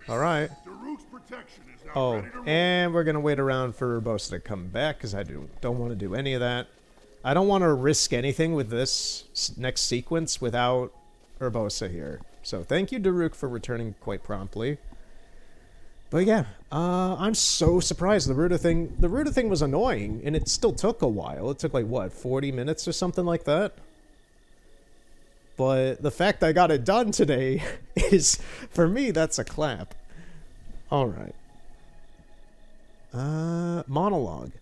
Alright. Oh, and we're gonna wait around for Urbosa to come back, because I don't want to do any of that. I don't want to risk anything with this next sequence without Urbosa here. So thank you, Daruk, for returning quite promptly. But yeah, I'm so surprised. The Ruta thing was annoying, and it still took a while. It took like, what, 40 minutes or something like that? But the fact I got it done today is, for me, that's a clap. Alright. Monologue.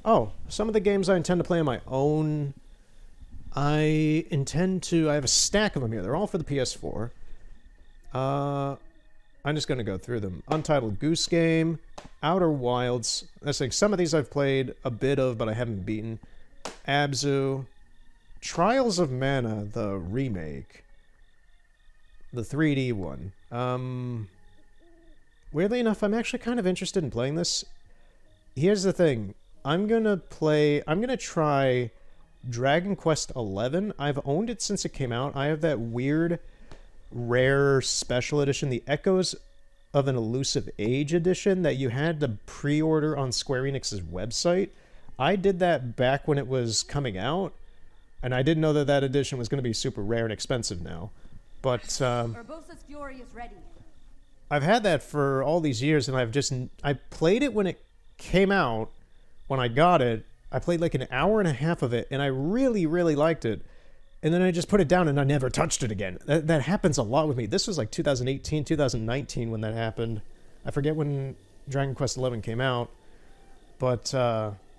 Oh, some of the games I intend to play on my own. I have a stack of them here. They're all for the PS4. I'm just gonna go through them. Untitled Goose Game, Outer Wilds. That's like some of these I've played a bit of, but I haven't beaten. Abzu, Trials of Mana, the remake, the 3D one. Weirdly enough, I'm actually kind of interested in playing this. Here's the thing: I'm gonna try Dragon Quest XI. I've owned it since it came out. I have that weird, rare special edition, the Echoes of an Elusive Age edition that you had to pre-order on Square Enix's website. I did that back when it was coming out, and I didn't know that that edition was going to be super rare and expensive now. But Urbosa's fury is ready. I've had that for all these years, and I played it when it came out. When I got it, I played like an hour and a half of it, and I really, really liked it. And then I just put it down, and I never touched it again. That happens a lot with me. This was like 2018, 2019 when that happened. I forget when Dragon Quest XI came out. But,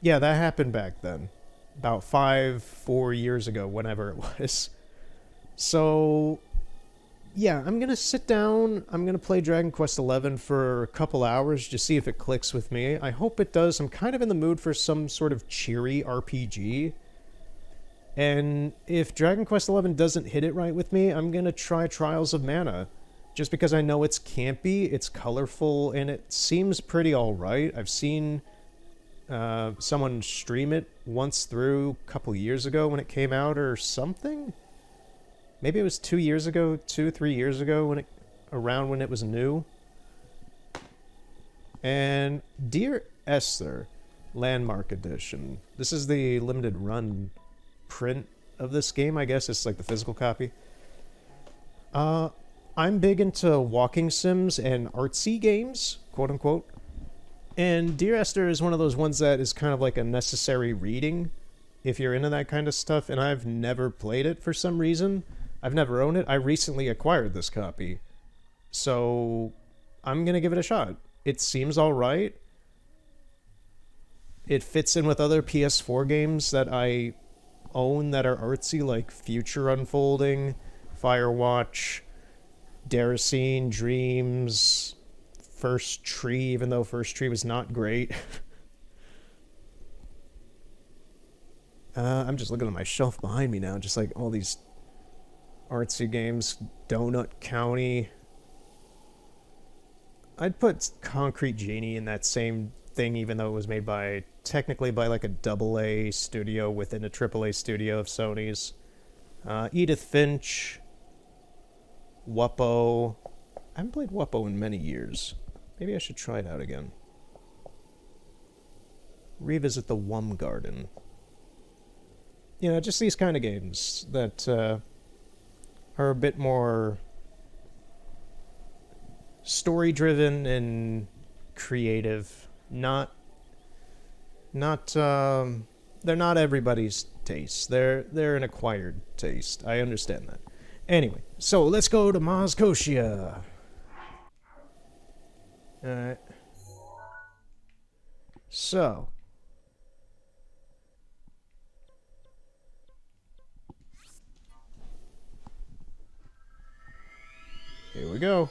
yeah, that happened back then. About 4 years ago, whenever it was. So, yeah, I'm going to sit down. I'm going to play Dragon Quest XI for a couple hours, just see if it clicks with me. I hope it does. I'm kind of in the mood for some sort of cheery RPG. And if Dragon Quest XI doesn't hit it right with me, I'm going to try Trials of Mana. Just because I know it's campy, it's colorful, and it seems pretty alright. I've seen someone stream it once through a couple years ago when it came out or something. Maybe it was 2 years ago, 3 years ago, around when it was new. And Dear Esther, Landmark Edition. This is the limited run print of this game, I guess. It's like the physical copy. I'm big into walking sims and artsy games, quote unquote. And Dear Esther is one of those ones that is kind of like a necessary reading if you're into that kind of stuff, and I've never played it for some reason. I've never owned it. I recently acquired this copy. So I'm gonna give it a shot. It seems alright. It fits in with other PS4 games that I own that are artsy, like Future Unfolding, Firewatch, Daracene, Dreams, First Tree, even though First Tree was not great. I'm just looking at my shelf behind me now, just like all these artsy games. Donut County. I'd put Concrete Genie in that same thing, even though it was made by, technically by like a AA studio within a AAA studio of Sony's. Edith Finch. Wuppo. I haven't played Wuppo in many years. Maybe I should try it out again. Revisit the Wum Garden. You know, just these kind of games that are a bit more story-driven and creative. They're not everybody's taste. They're an acquired taste. I understand that. Anyway, so let's go to Maz Koshia. Alright. So. Here we go.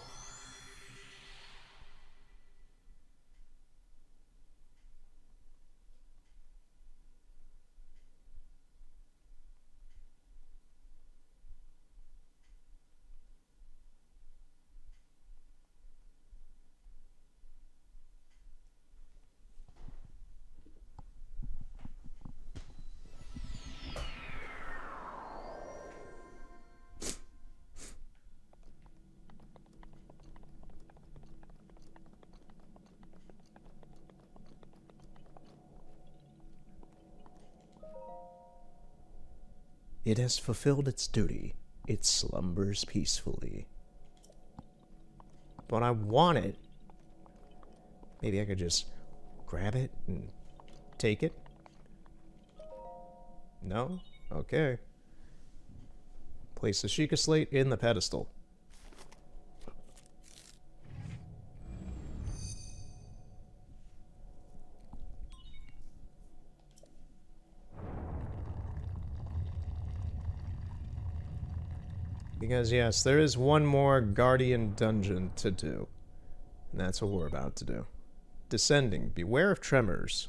It has fulfilled its duty. It slumbers peacefully. But I want it. Maybe I could just grab it and take it? No? Okay. Place the Sheikah Slate in the pedestal. Because, yes, there is one more Guardian dungeon to do. And that's what we're about to do. Descending. Beware of tremors.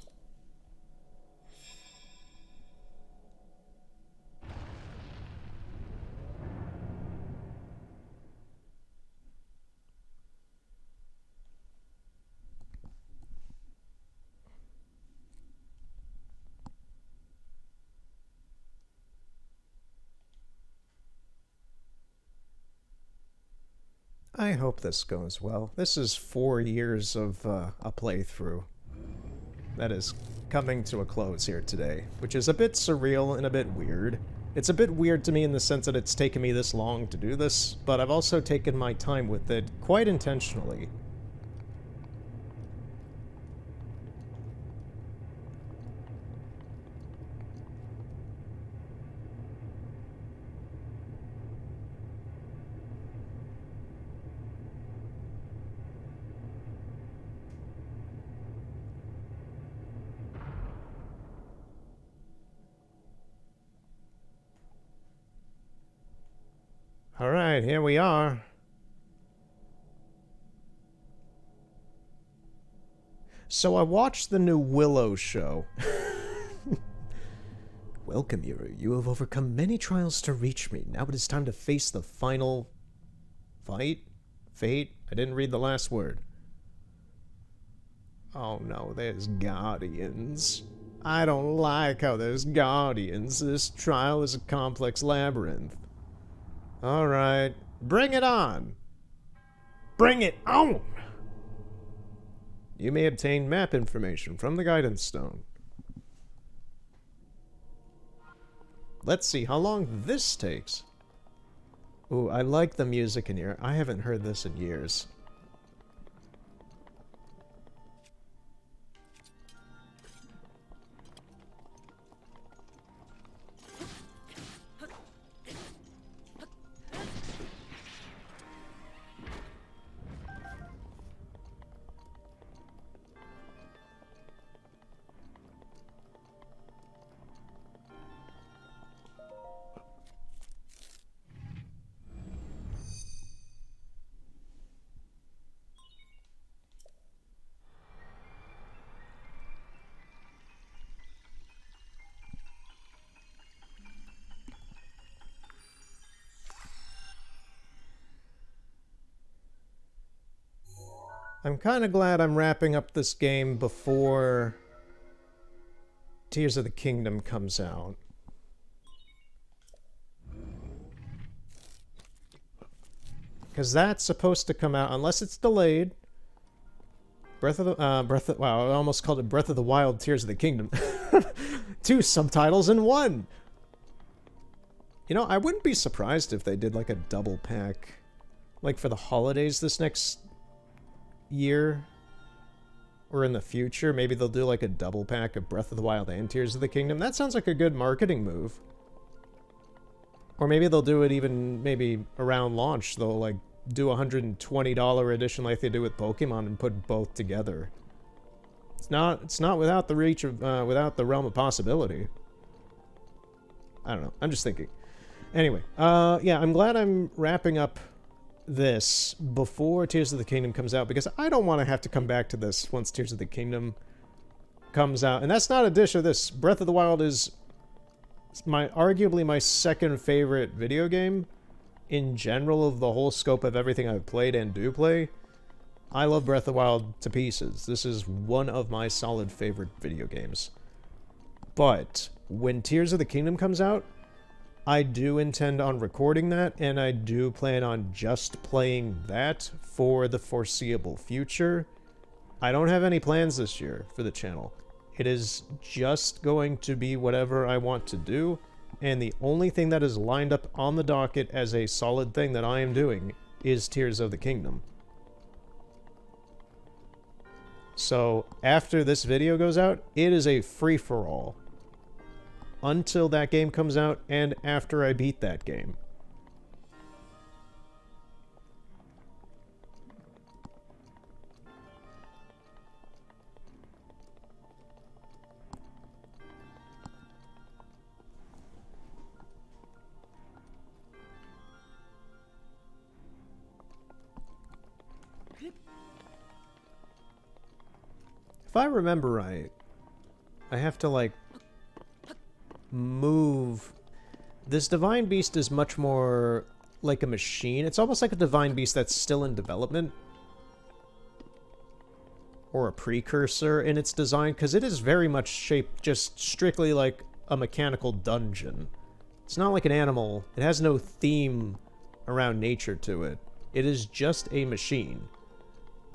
I hope this goes well. This is 4 years of a playthrough that is coming to a close here today, which is a bit surreal and a bit weird. It's a bit weird to me in the sense that it's taken me this long to do this, but I've also taken my time with it quite intentionally. Alright, here we are. So I watched the new Willow show. Welcome, Yuru. You have overcome many trials to reach me. Now it is time to face the final... fight? Fate? I didn't read the last word. Oh no, there's guardians. I don't like how there's guardians. This trial is a complex labyrinth. Alright, bring it on! Bring it on! You may obtain map information from the Guidance Stone. Let's see how long this takes. Ooh, I like the music in here. I haven't heard this in years. I'm kind of glad I'm wrapping up this game before Tears of the Kingdom comes out. Because that's supposed to come out, unless it's delayed. Wow, I almost called it Breath of the Wild, Tears of the Kingdom. 2 subtitles in 1! You know, I wouldn't be surprised if they did like a double pack, like for the holidays this next year, or in the future. Maybe they'll do like a double pack of Breath of the Wild and Tears of the Kingdom. That sounds like a good marketing move. Or maybe they'll do it even maybe around launch. They'll like do a $120 edition like they do with Pokemon and put both together. It's not without the reach of without the realm of possibility. I don't know. I'm just thinking. Anyway, yeah, I'm glad I'm wrapping up this before Tears of the Kingdom comes out, because I don't want to have to come back to this once Tears of the Kingdom comes out. And that's not a dish of this. Breath of the Wild is arguably my second favorite video game in general of the whole scope of everything I've played and do play. I love Breath of the Wild to pieces. This is one of my solid favorite video games. But when Tears of the Kingdom comes out, I do intend on recording that, and I do plan on just playing that for the foreseeable future. I don't have any plans this year for the channel. It is just going to be whatever I want to do, and the only thing that is lined up on the docket as a solid thing that I am doing is Tears of the Kingdom. So, after this video goes out, it is a free-for-all. Until that game comes out, and after I beat that game. If I remember right, I have to, like, move. This Divine Beast is much more like a machine. It's almost like a Divine Beast that's still in development. Or a precursor in its design, because it is very much shaped just strictly like a mechanical dungeon. It's not like an animal. It has no theme around nature to it. It is just a machine.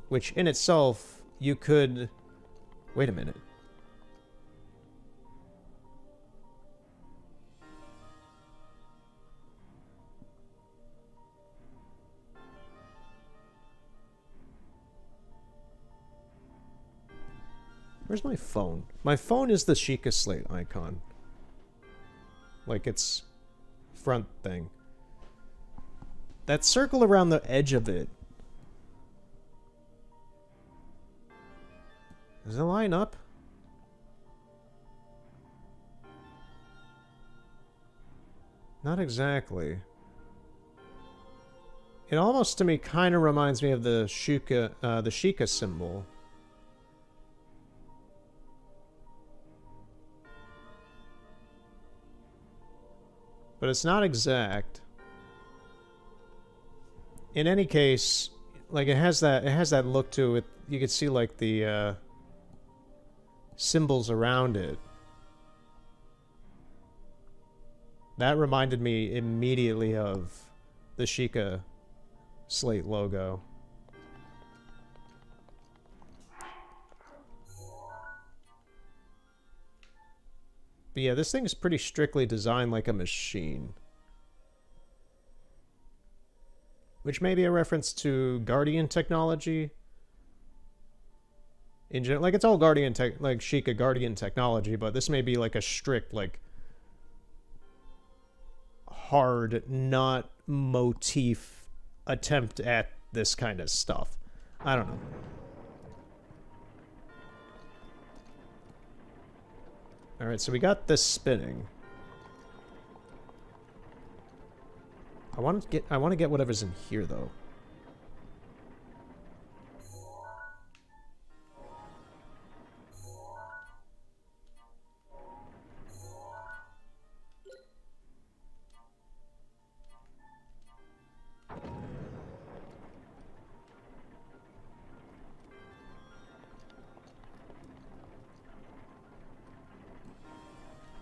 Which in itself, you could... Wait a minute. Where's my phone? My phone is the Sheikah Slate icon. Like its front thing. That circle around the edge of it. Does it line up? Not exactly. It almost to me kind of reminds me of the Sheikah symbol. But it's not exact. In any case, like it has that look to it. You can see like the symbols around it. That reminded me immediately of the Sheikah Slate logo. But yeah, this thing is pretty strictly designed like a machine. Which may be a reference to Guardian technology. In general, like it's all Guardian tech, like Sheikah Guardian technology, but this may be like a strict, like hard, not motif attempt at this kind of stuff. I don't know. Alright, so we got this spinning. I want to get whatever's in here though.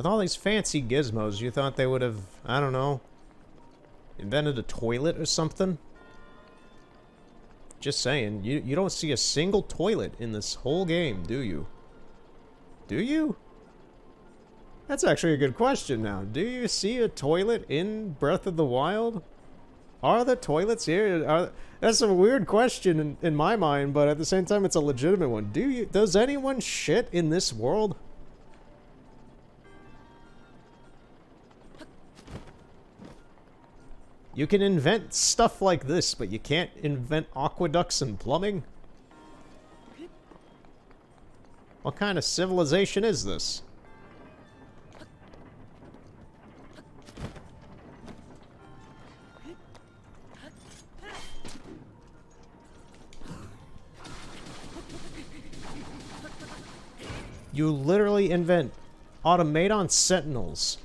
With all these fancy gizmos, you thought they would have, I don't know, invented a toilet or something? Just saying, you don't see a single toilet in this whole game, do you? Do you? That's actually a good question now. Do you see a toilet in Breath of the Wild? Are the toilets here? That's a weird question in my mind, but at the same time, it's a legitimate one. Does anyone shit in this world? You can invent stuff like this, but you can't invent aqueducts and plumbing? What kind of civilization is this? You literally invent automaton sentinels,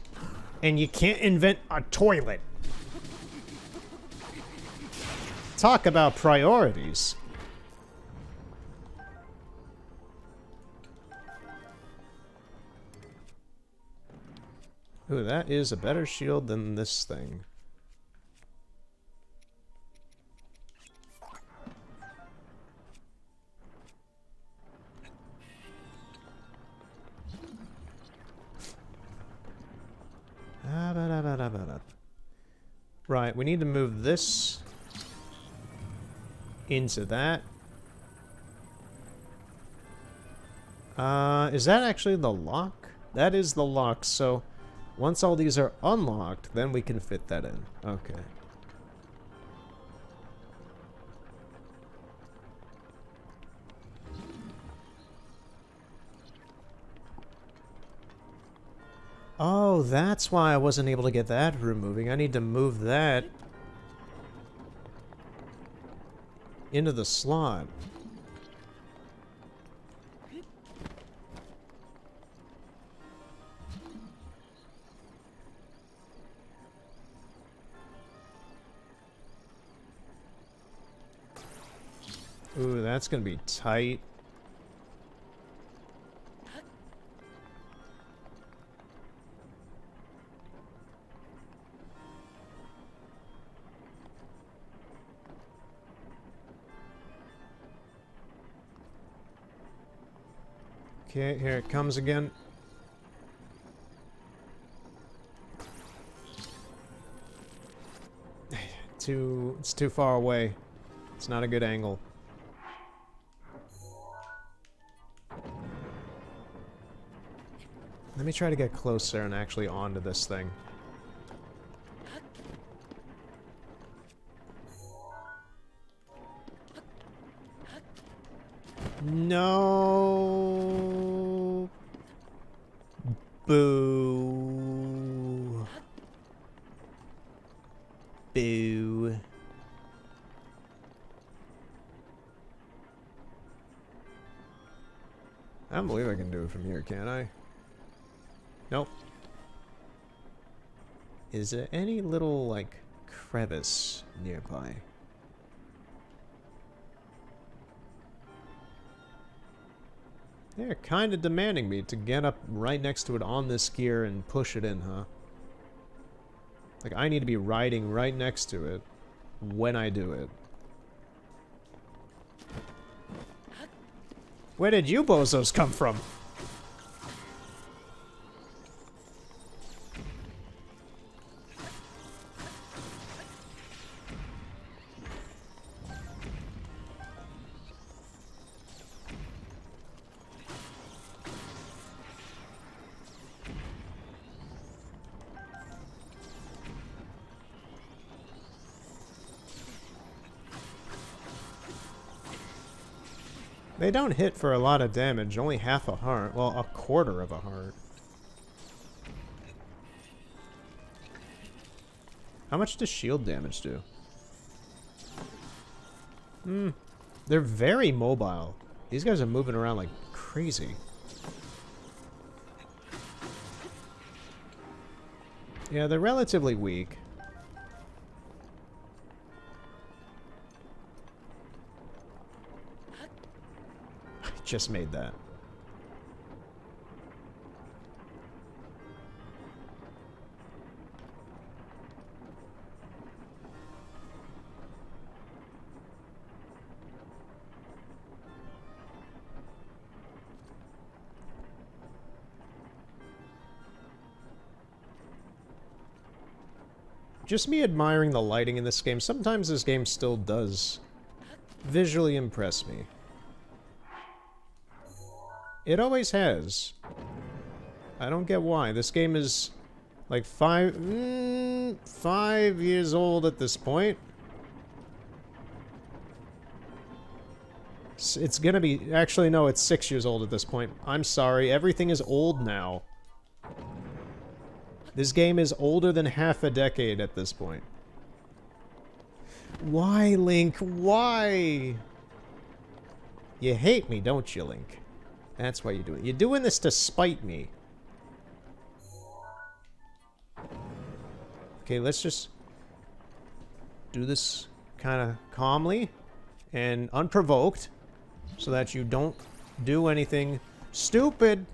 and you can't invent a toilet. Talk about priorities. Ooh, that is a better shield than this thing. Right, we need to move this into that. Is that actually the lock? That is the lock, so once all these are unlocked, then we can fit that in. Okay. Oh, that's why I wasn't able to get that room moving. I need to move that into the slot. Ooh, that's gonna be tight. Okay, here it comes again. It's too far away. It's not a good angle. Let me try to get closer and actually onto this thing. No. Boo. Boo. I don't believe I can do it from here, can I? Nope. Is there any little, like, crevice nearby? They're kind of demanding me to get up right next to it on this gear and push it in, huh? Like, I need to be riding right next to it when I do it. Where did you bozos come from? They don't hit for a lot of damage, only half a heart. Well, a quarter of a heart. How much does shield damage do? They're very mobile. These guys are moving around like crazy. Yeah, they're relatively weak. Just made that. just me admiring the lighting in this game. Sometimes this game still does visually impress me. It always has. I don't get why. This game is like 5 years old at this point. It's gonna be... Actually, no, it's 6 years old at this point. I'm sorry. Everything is old now. This game is older than half a decade at this point. Why, Link? Why? You hate me, don't you, Link? That's why you do it. You're doing this to spite me. Okay, let's just do this kind of calmly and unprovoked so that you don't do anything stupid.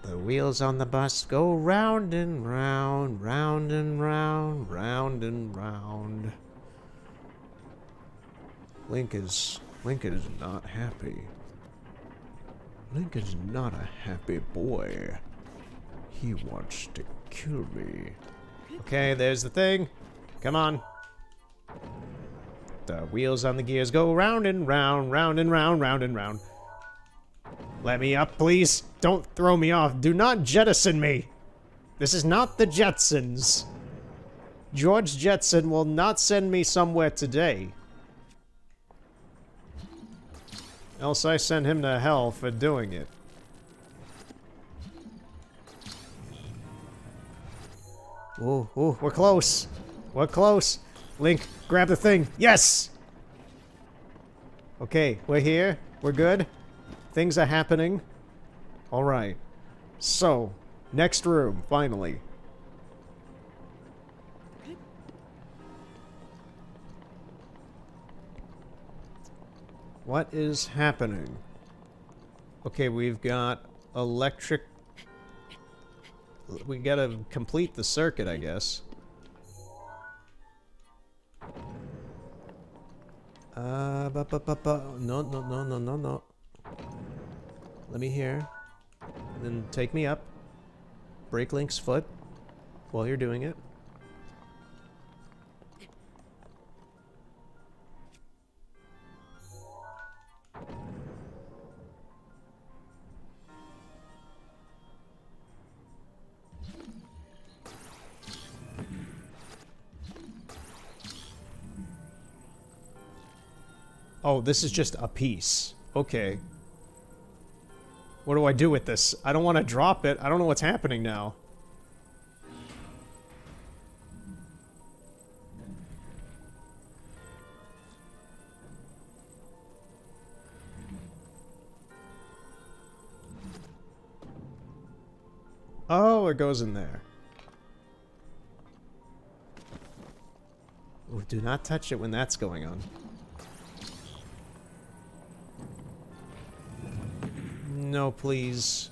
The wheels on the bus go round and round, round and round, round and round. Link is not happy. Link is not a happy boy. He wants to kill me. Okay, there's the thing. Come on. The wheels on the gears go round and round, round and round, round and round. Let me up, please. Don't throw me off. Do not jettison me. This is not the Jetsons. George Jetson will not send me somewhere today. Else I send him to hell for doing it. Ooh, ooh, we're close. We're close. Link, grab the thing. Yes! Okay, we're here. We're good. Things are happening. Alright. So, next room, finally. What is happening? Okay, we've got electric... We gotta complete the circuit, I guess. No. Let me hear. Then take me up. Break Link's foot while you're doing it. Oh, this is just a piece. Okay. What do I do with this? I don't want to drop it. I don't know what's happening now. Oh, it goes in there. Ooh, do not touch it when that's going on. No, please.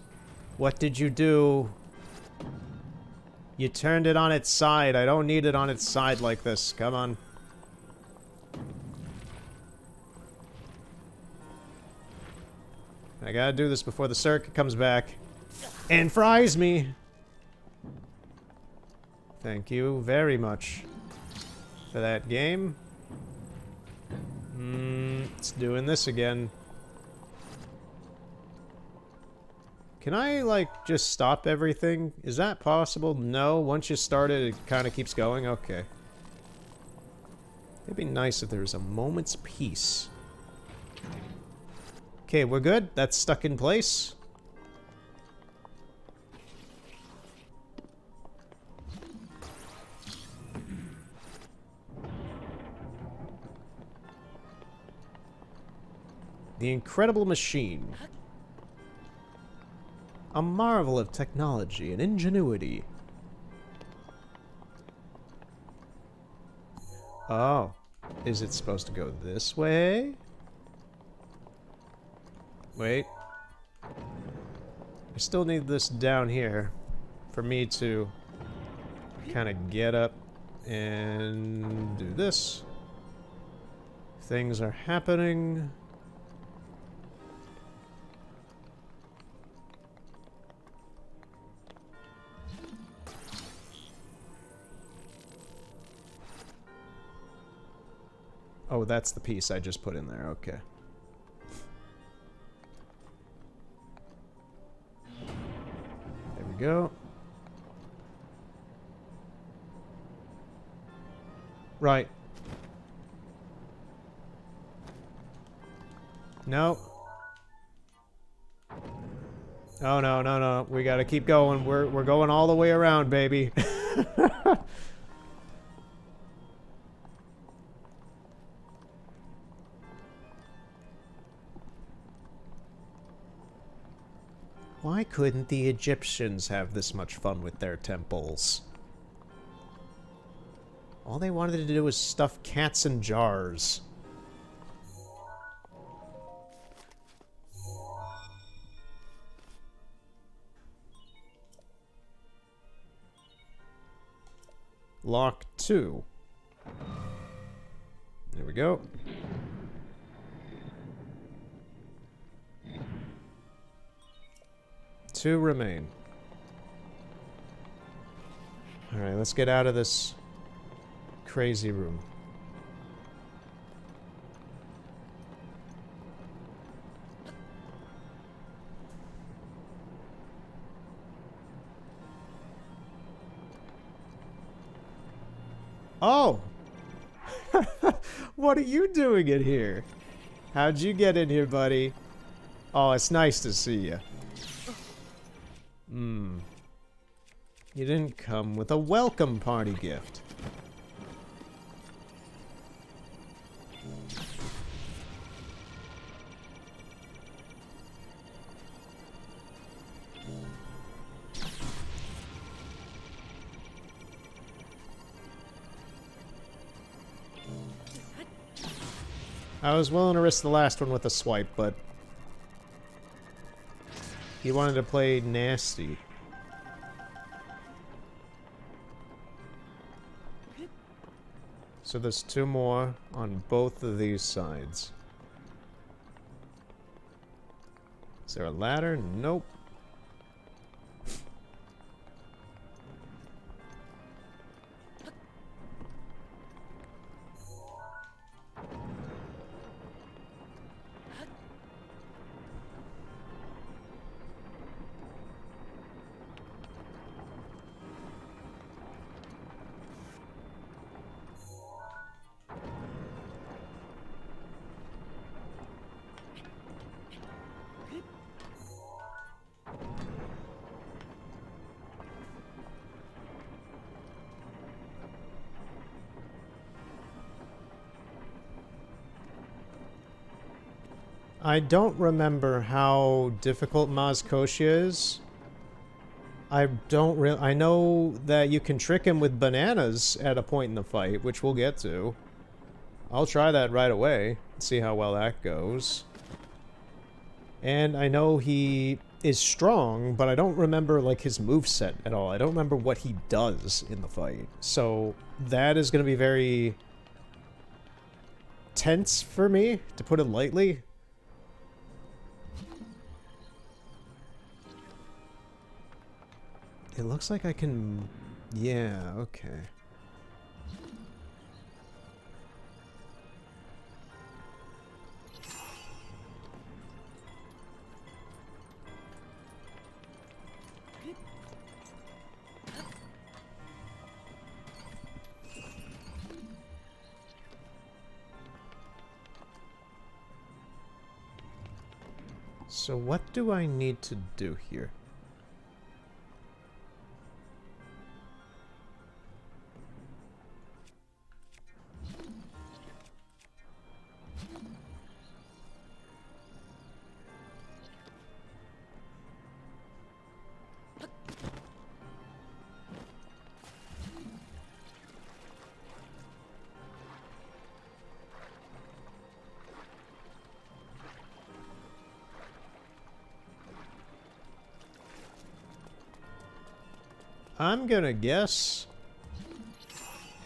What did you do? You turned it on its side. I don't need it on its side like this. Come on. I gotta do this before the circuit comes back and fries me. Thank you very much for that game. It's doing this again. Can I, like, just stop everything? Is that possible? No. Once you start it, it kind of keeps going? Okay. It'd be nice if there was a moment's peace. Okay, we're good. That's stuck in place. The Incredible Machine. A marvel of technology and ingenuity. Oh. Is it supposed to go this way? Wait. I still need this down here for me to kind of get up and do this. Things are happening. Oh, that's the piece I just put in there. Okay. There we go. Right. No. Oh, no, no, no. We gotta keep going. We're going all the way around, baby. Why couldn't the Egyptians have this much fun with their temples? All they wanted to do was stuff cats in jars. Lock 2. There we go. Two remain. Alright, let's get out of this crazy room. Oh! What are you doing in here? How'd you get in here, buddy? Oh, it's nice to see you. You didn't come with a welcome party gift. I was willing to risk the last one with a swipe, but he wanted to play nasty. So there's two more on both of these sides. Is there a ladder? Nope. I don't remember how difficult Maz Koshia is. I know that you can trick him with bananas at a point in the fight, which we'll get to. I'll try that right away, see how well that goes. And I know he is strong, but I don't remember, like, his moveset at all. I don't remember what he does in the fight. So that is going to be very tense for me, to put it lightly. It looks like I can... Yeah, okay. So what do I need to do here? I'm gonna guess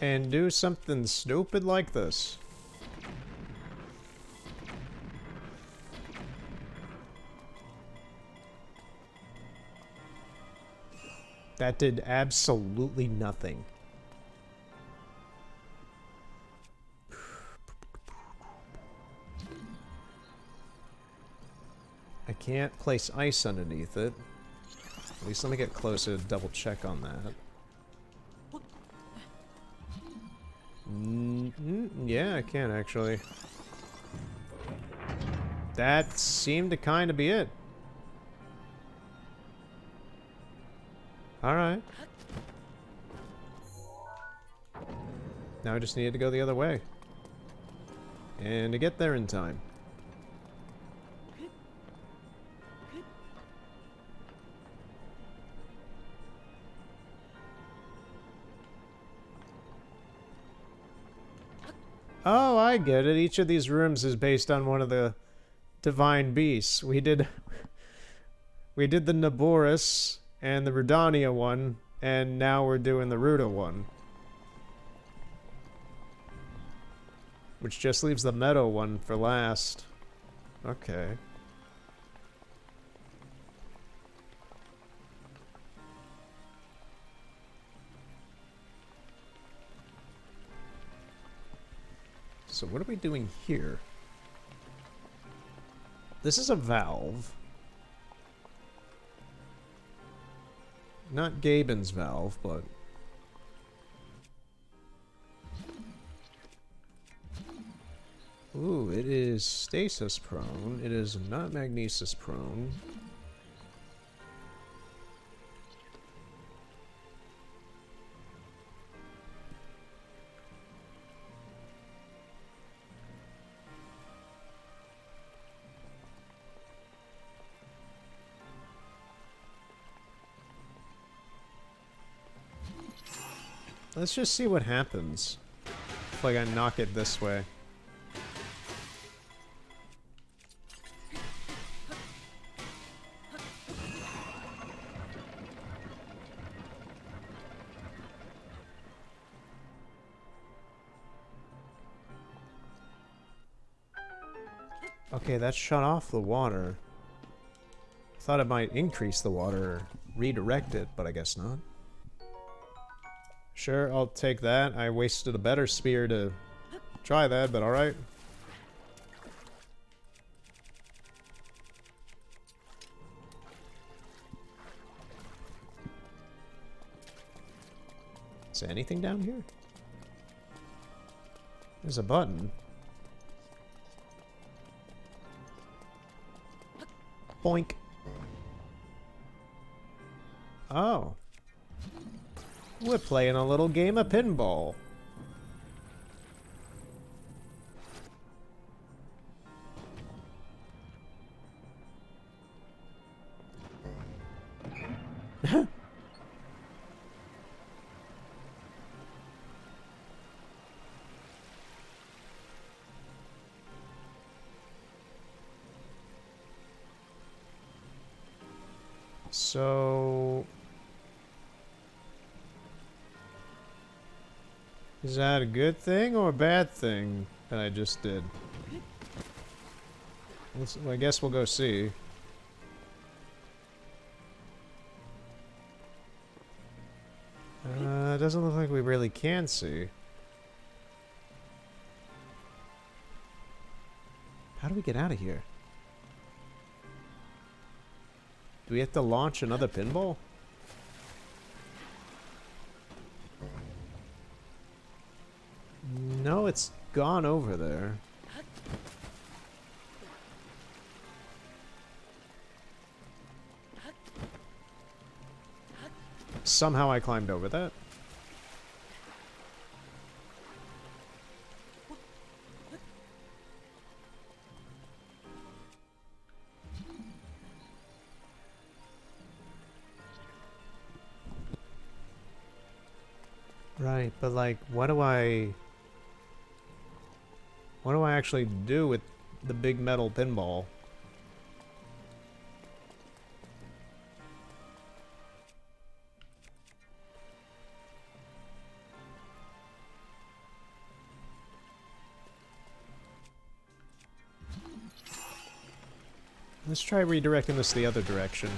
and do something stupid like this. That did absolutely nothing. I can't place ice underneath it. At least let me get closer to double check on that. Yeah, I can actually. That seemed to kind of be it. Alright. Now I just needed to go the other way. And to get there in time. Oh, I get it. Each of these rooms is based on one of the divine beasts. We did the Naboris and the Rudania one, and now we're doing the Ruda one. Which just leaves the Meadow one for last. Okay. So what are we doing here? This is a valve. Not Gaben's valve, but... Ooh, it is stasis prone. It is not magnesis prone. Let's just see what happens if I knock it this way. Okay, that shut off the water. Thought it might increase the water, redirect it, but I guess not. Sure, I'll take that. I wasted a better spear to try that, but alright. Is there anything down here? There's a button. Boink. Oh. We're playing a little game of pinball. So... is that a good thing or a bad thing that I just did? Well, I guess we'll go see. It doesn't look like we really can see. How do we get out of here? Do we have to launch another pinball? No, it's gone over there. Somehow I climbed over that. Right, but like, what do I actually do with the big metal pinball? Let's try redirecting this the other direction.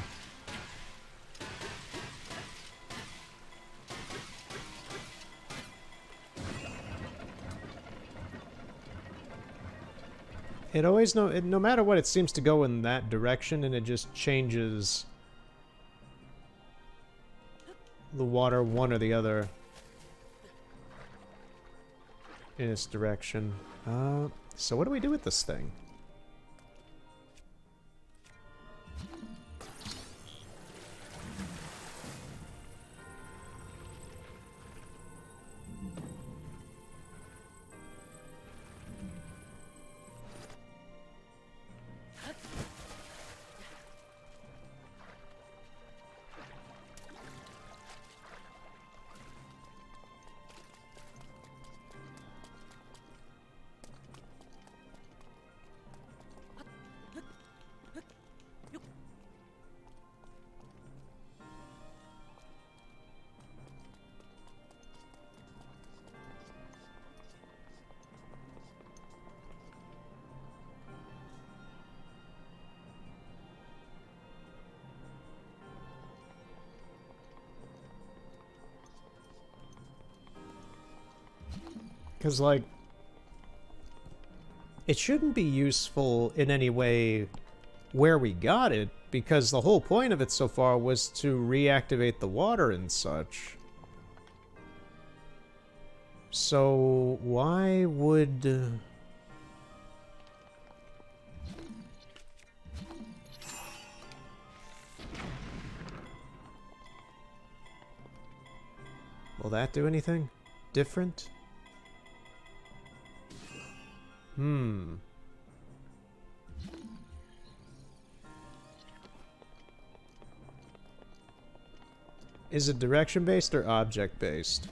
It always no matter what, it seems to go in that direction, and it just changes the water one or the other in its direction. So what do we do with this thing? Because, like, it shouldn't be useful in any way where we got it, because the whole point of it so far was to reactivate the water and such. So, why would... Will that do anything different? Is it direction-based or object-based?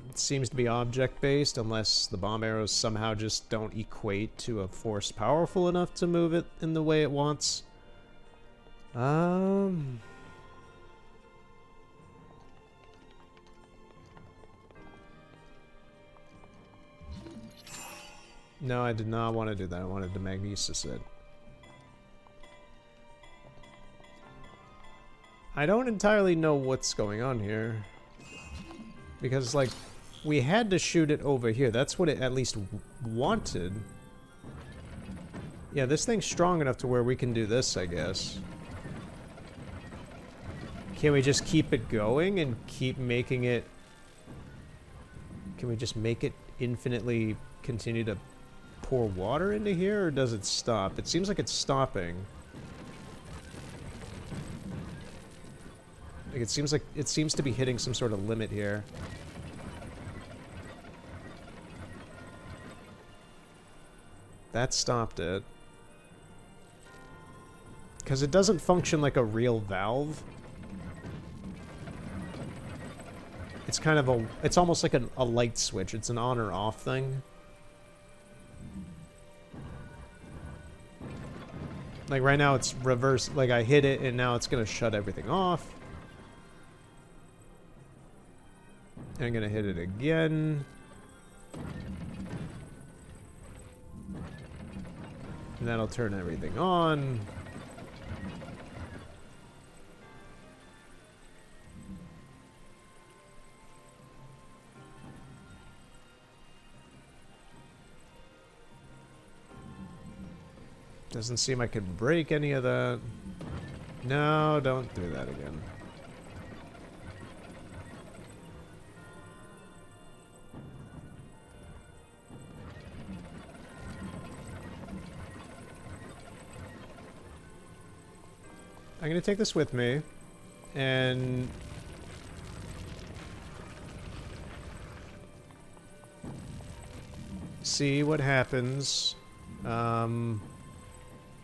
It seems to be object-based, unless the bomb arrows somehow just don't equate to a force powerful enough to move it in the way it wants. No, I did not want to do that. I wanted to magnesis it. I don't entirely know what's going on here. Because, like, we had to shoot it over here. That's what it at least wanted. Yeah, this thing's strong enough to where we can do this, I guess. Can we just keep it going and keep making it... Can we just make it infinitely continue to pour water into here, or does it stop? It seems like it's stopping. Like, it seems to be hitting some sort of limit here. That stopped it. Because it doesn't function like a real valve. It's kind of a... It's almost like a light switch. It's an on or off thing. Like, right now it's reverse. Like, I hit it, and now it's going to shut everything off. And I'm going to hit it again. And that'll turn everything on. Doesn't seem I could break any of that. No, don't do that again. I'm gonna take this with me, and see what happens.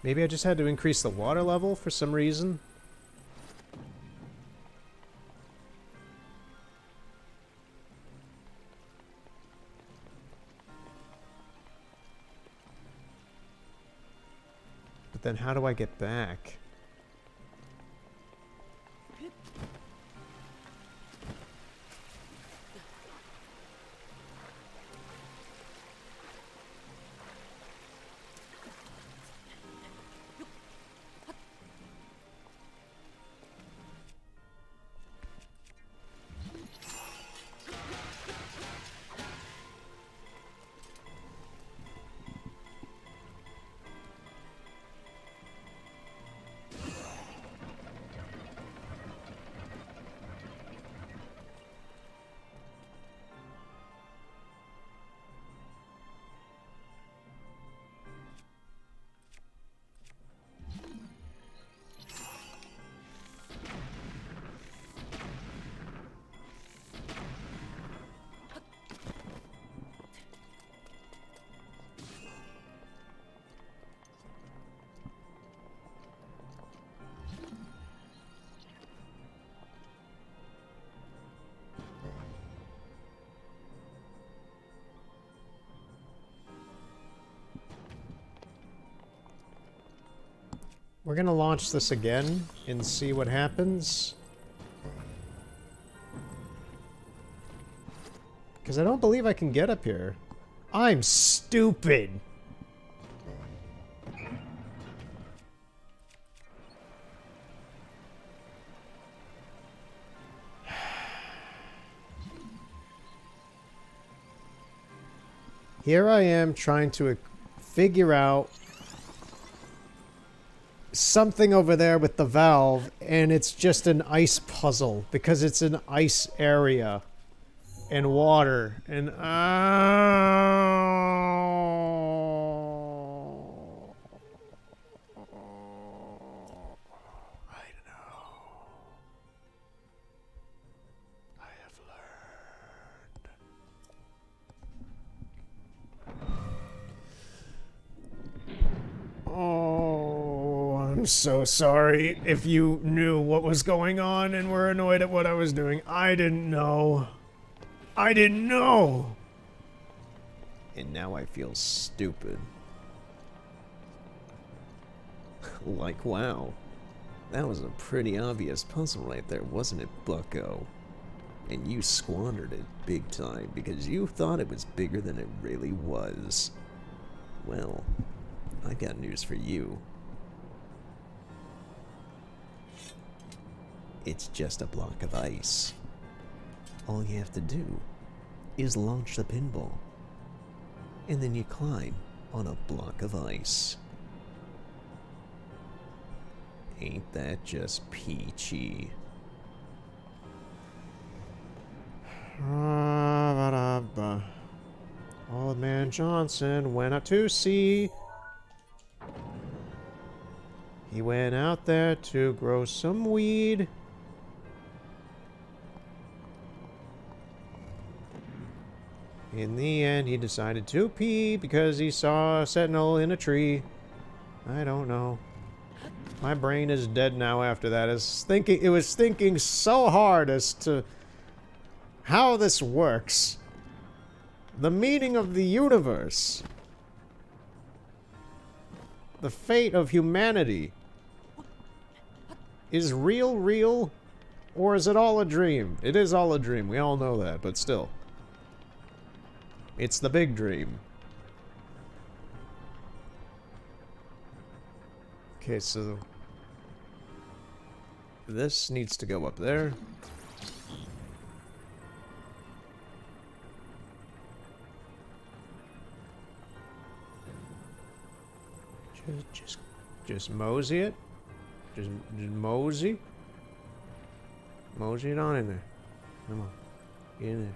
Maybe I just had to increase the water level for some reason. But then how do I get back? We're gonna launch this again and see what happens. Because I don't believe I can get up here. I'm stupid! Here I am trying to figure out something over there with the valve, and it's just an ice puzzle because it's an ice area and water and I know. I have learned. Oh, I'm so sorry if you knew what was going on and were annoyed at what I was doing. I didn't know. I didn't know! And now I feel stupid. Like, wow. That was a pretty obvious puzzle right there, wasn't it, bucko? And you squandered it big time because you thought it was bigger than it really was. Well, I got news for you. It's just a block of ice. All you have to do is launch the pinball, and then you climb on a block of ice. Ain't that just peachy? Old Man Johnson went out to sea. He went out there to grow some weed. In the end, he decided to pee because he saw a sentinel in a tree. I don't know. My brain is dead now after that. It was thinking so hard as to how this works. The meaning of the universe. The fate of humanity. Is real? Or is it all a dream? It is all a dream. We all know that, but still. It's the big dream. Okay, so this needs to go up there. Just mosey it. Just mosey. Mosey it on in there. Come on. Get in there.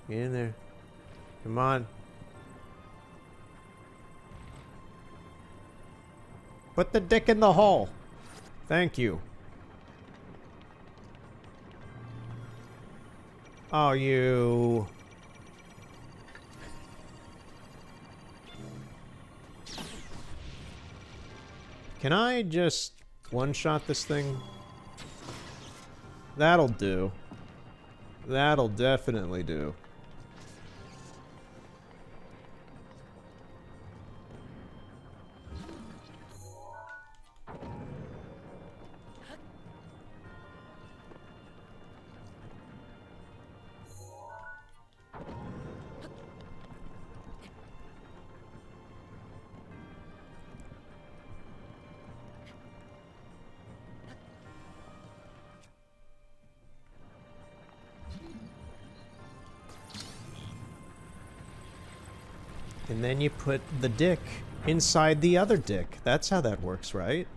Get in there. Come on. Put the dick in the hole. Thank you. Oh, you. Can I just one-shot this thing? That'll do. That'll definitely do. And then you put the dick inside the other dick. That's how that works, right?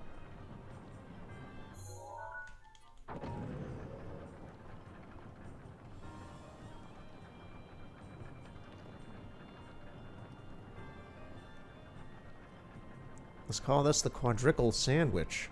Let's call this the quadricle sandwich.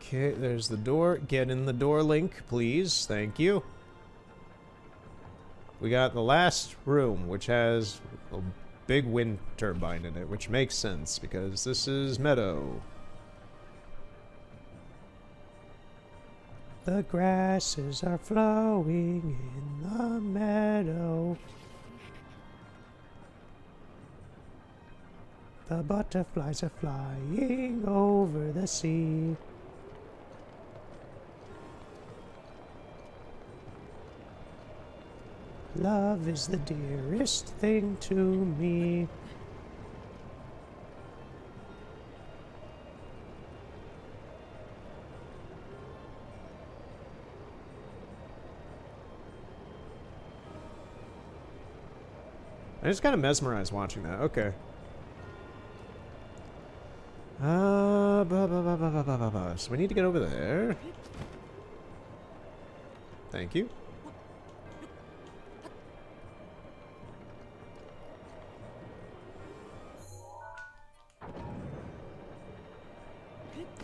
Okay, there's the door. Get in the door, Link, please. Thank you. We got the last room, which has a big wind turbine in it, which makes sense, because this is Meadow. The grasses are flowing in the meadow. The butterflies are flying over the sea. Love is the dearest thing to me. I just got mesmerized watching that. Okay. So we need to get over there. Thank you.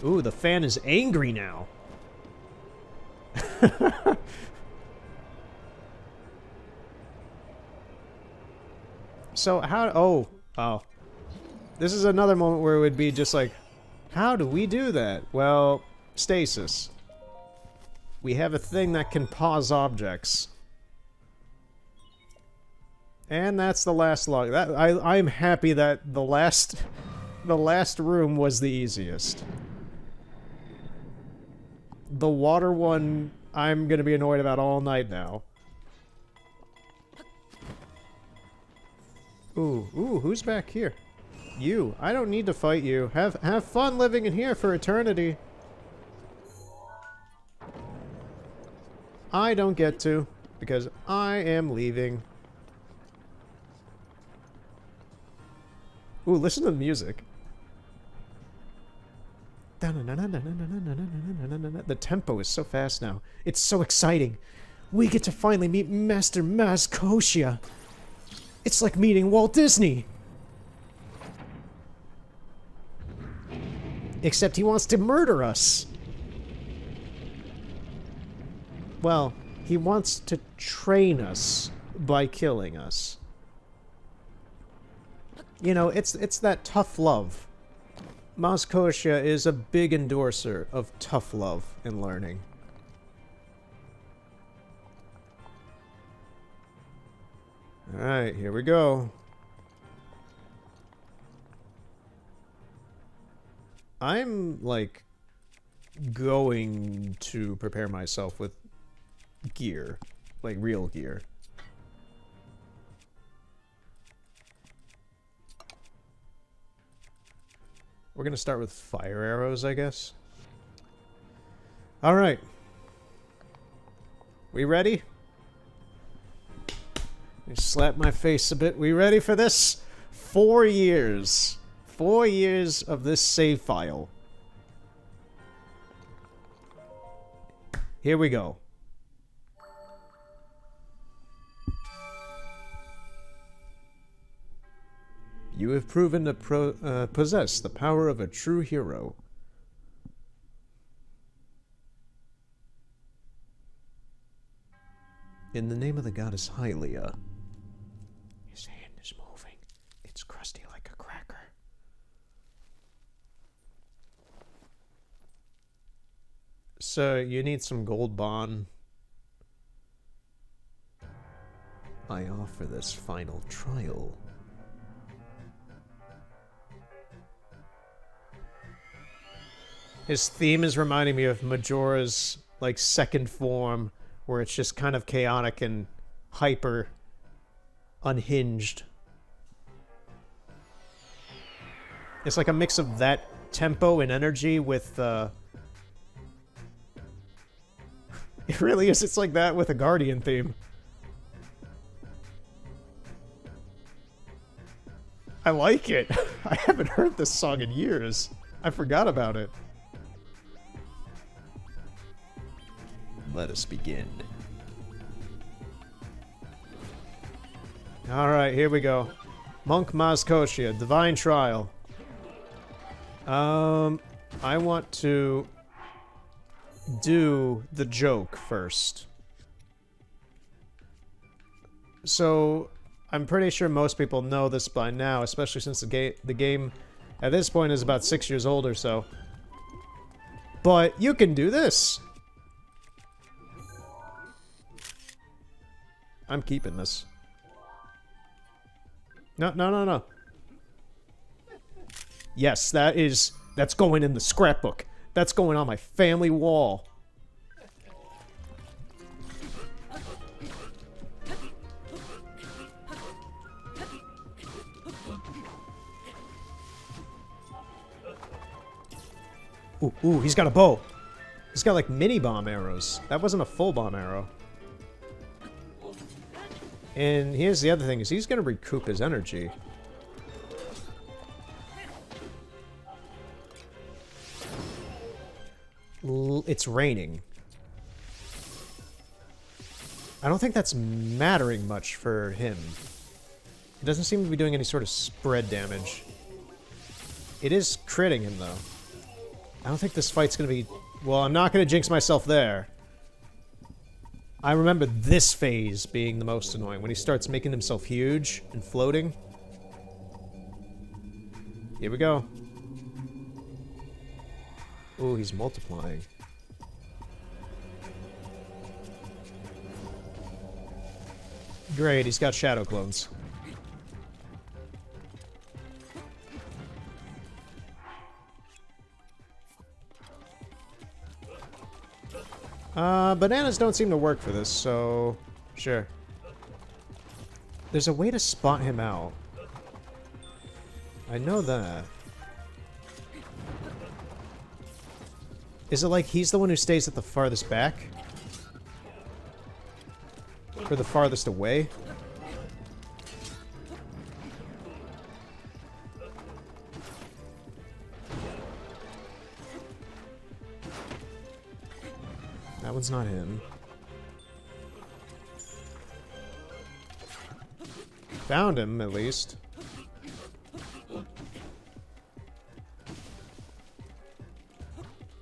Ooh, the fan is angry now. So how... Oh. This is another moment where it would be just like, how do we do that? Well, stasis. We have a thing that can pause objects. And that's the last log. I'm happy that the last room was the easiest. The water one, I'm gonna be annoyed about all night now. Ooh, who's back here? You. I don't need to fight you. Have fun living in here for eternity. I don't get to, because I am leaving. Ooh, listen to the music. The tempo is so fast now. It's so exciting. We get to finally meet Master Mazcotia. It's like meeting Walt Disney. Except he wants to murder us. Well, he wants to train us by killing us. You know, it's that tough love. Mazcotia is a big endorser of tough love and learning. Alright, here we go. I'm, like, going to prepare myself with gear. Like, real gear. We're gonna start with fire arrows, I guess. Alright. We ready? Slap my face a bit. We ready for this? 4 years. 4 years of this save file. Here we go. You have proven to possess the power of a true hero. In the name of the goddess Hylia. His hand is moving. It's crusty like a cracker. So, you need some gold bond. I offer this final trial. His theme is reminding me of Majora's, like, second form, where it's just kind of chaotic and hyper unhinged. It's like a mix of that tempo and energy with, It really is. It's like that with a Guardian theme. I like it. I haven't heard this song in years. I forgot about it. Let us begin. Alright, here we go. Monk Mazcotia, Divine Trial. I want to do the joke first. So, I'm pretty sure most people know this by now, especially since the game at this point is about 6 years old or so. But you can do this. I'm keeping this. No, no, no, no. Yes, that's going in the scrapbook. That's going on my family wall. Ooh, ooh, he's got a bow. He's got like mini bomb arrows. That wasn't a full bomb arrow. And here's the other thing, is he's gonna recoup his energy. It's raining. I don't think that's mattering much for him. It doesn't seem to be doing any sort of spread damage. It is critting him, though. I don't think this fight's gonna be... Well, I'm not gonna jinx myself there. I remember this phase being the most annoying, when he starts making himself huge and floating. Here we go. Ooh, he's multiplying. Great, he's got shadow clones. Bananas don't seem to work for this, so... Sure. There's a way to spot him out. I know that. Is it like he's the one who stays at the farthest back? Or the farthest away? That one's not him. Found him, at least.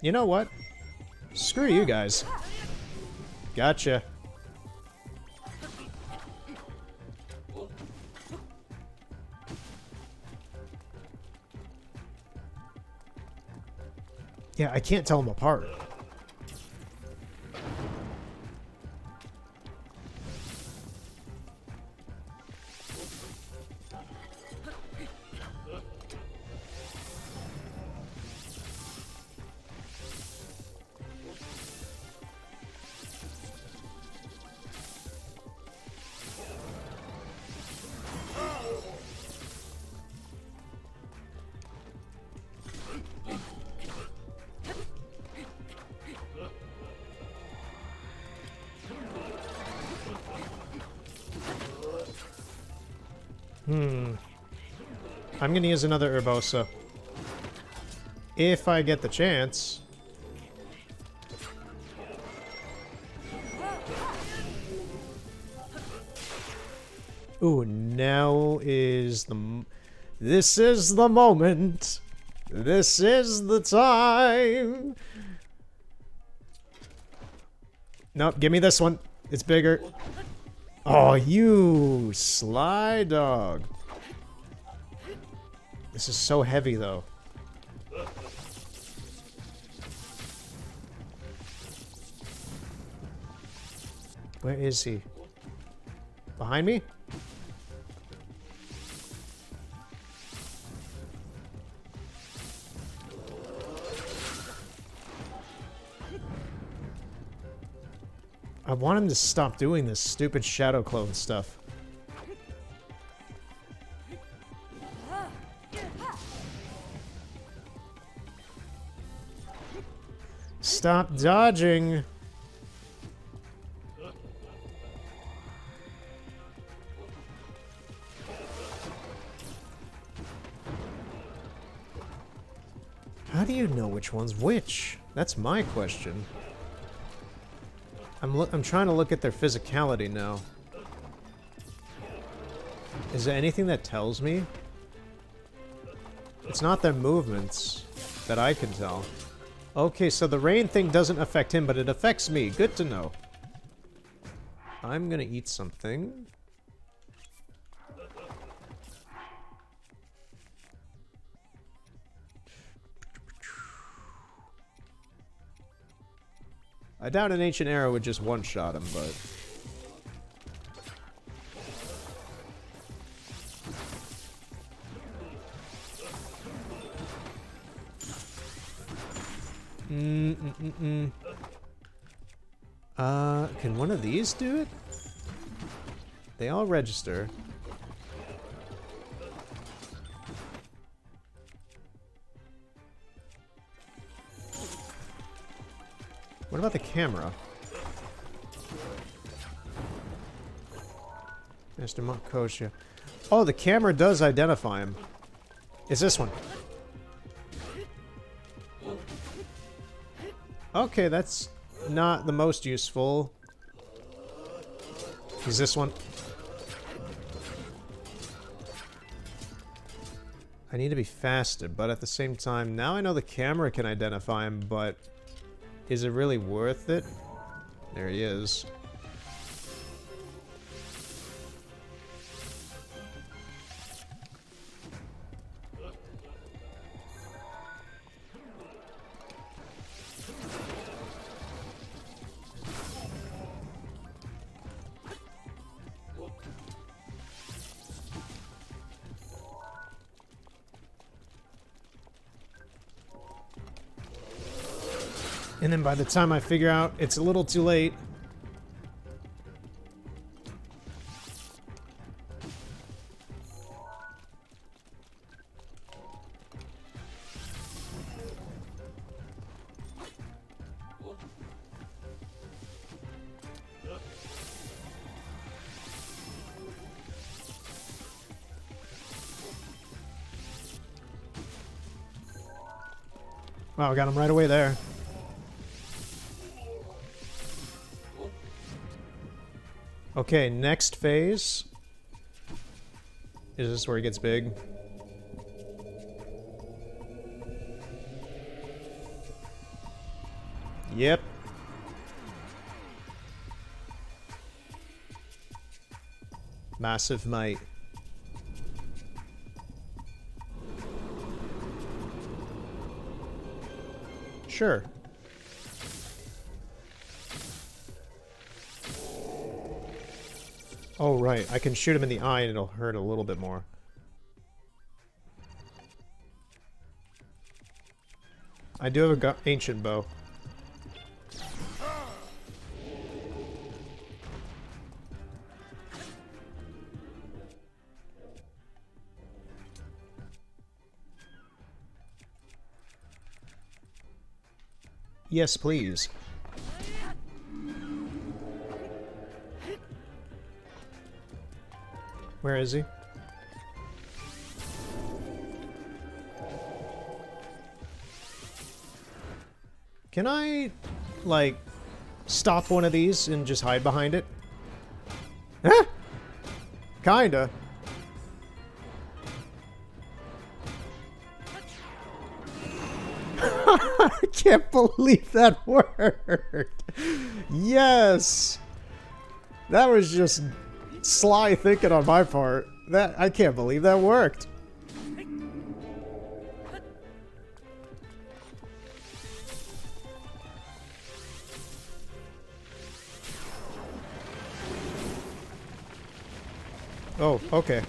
You know what? Screw you guys. Gotcha. Yeah, I can't tell them apart. I'm gonna use another Urbosa. If I get the chance. Ooh, now is the... This is the moment. This is the time. Nope, give me this one. It's bigger. Oh, you sly dog. This is so heavy, though. Where is he? Behind me? I want him to stop doing this stupid shadow clone stuff. Stop dodging. How do you know which one's which? That's my question. I'm trying to look at their physicality now. Is there anything that tells me? It's not their movements that I can tell. Okay, so the rain thing doesn't affect him, but it affects me. Good to know. I'm gonna eat something. I doubt an ancient arrow would just one-shot him, but... Can one of these do it? They all register. What about the camera? Mr. Makosha. Oh, the camera does identify him. It's this one. Okay, that's not the most useful. Use this one. I need to be faster, but at the same time, now I know the camera can identify him, but is it really worth it? There he is. And then by the time I figure out it's a little too late. Wow, I got him right away there. Okay, next phase. Is this where it gets big? Yep. Massive might. Sure. Oh, right. I can shoot him in the eye and it'll hurt a little bit more. I do have a ancient bow. Yes, please. Where is he? Can I, like, stop one of these and just hide behind it? Huh? Kinda. I can't believe that worked. Yes. That was just sly thinking on my part. I can't believe that worked. Oh, okay.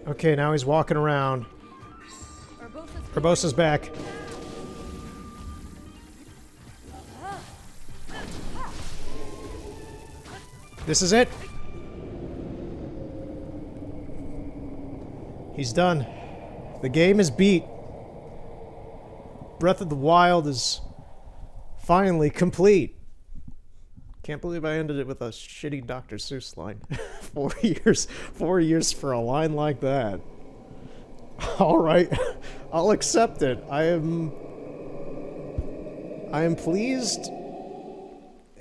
Okay, now he's walking around. Urbosa's back. This is it. He's done. The game is beat. Breath of the Wild is finally complete. Can't believe I ended it with a shitty Dr. Seuss line. 4 years. 4 years for a line like that. Alright. I'll accept it. I am pleased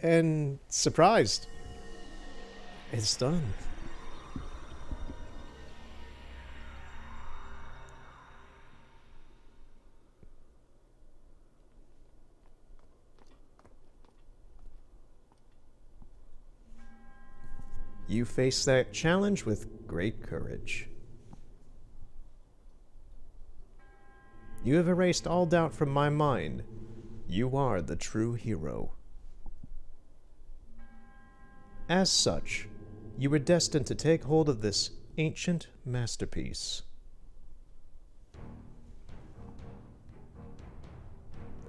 and surprised. It's done. You face that challenge with great courage. You have erased all doubt from my mind. You are the true hero. As such, you were destined to take hold of this ancient masterpiece.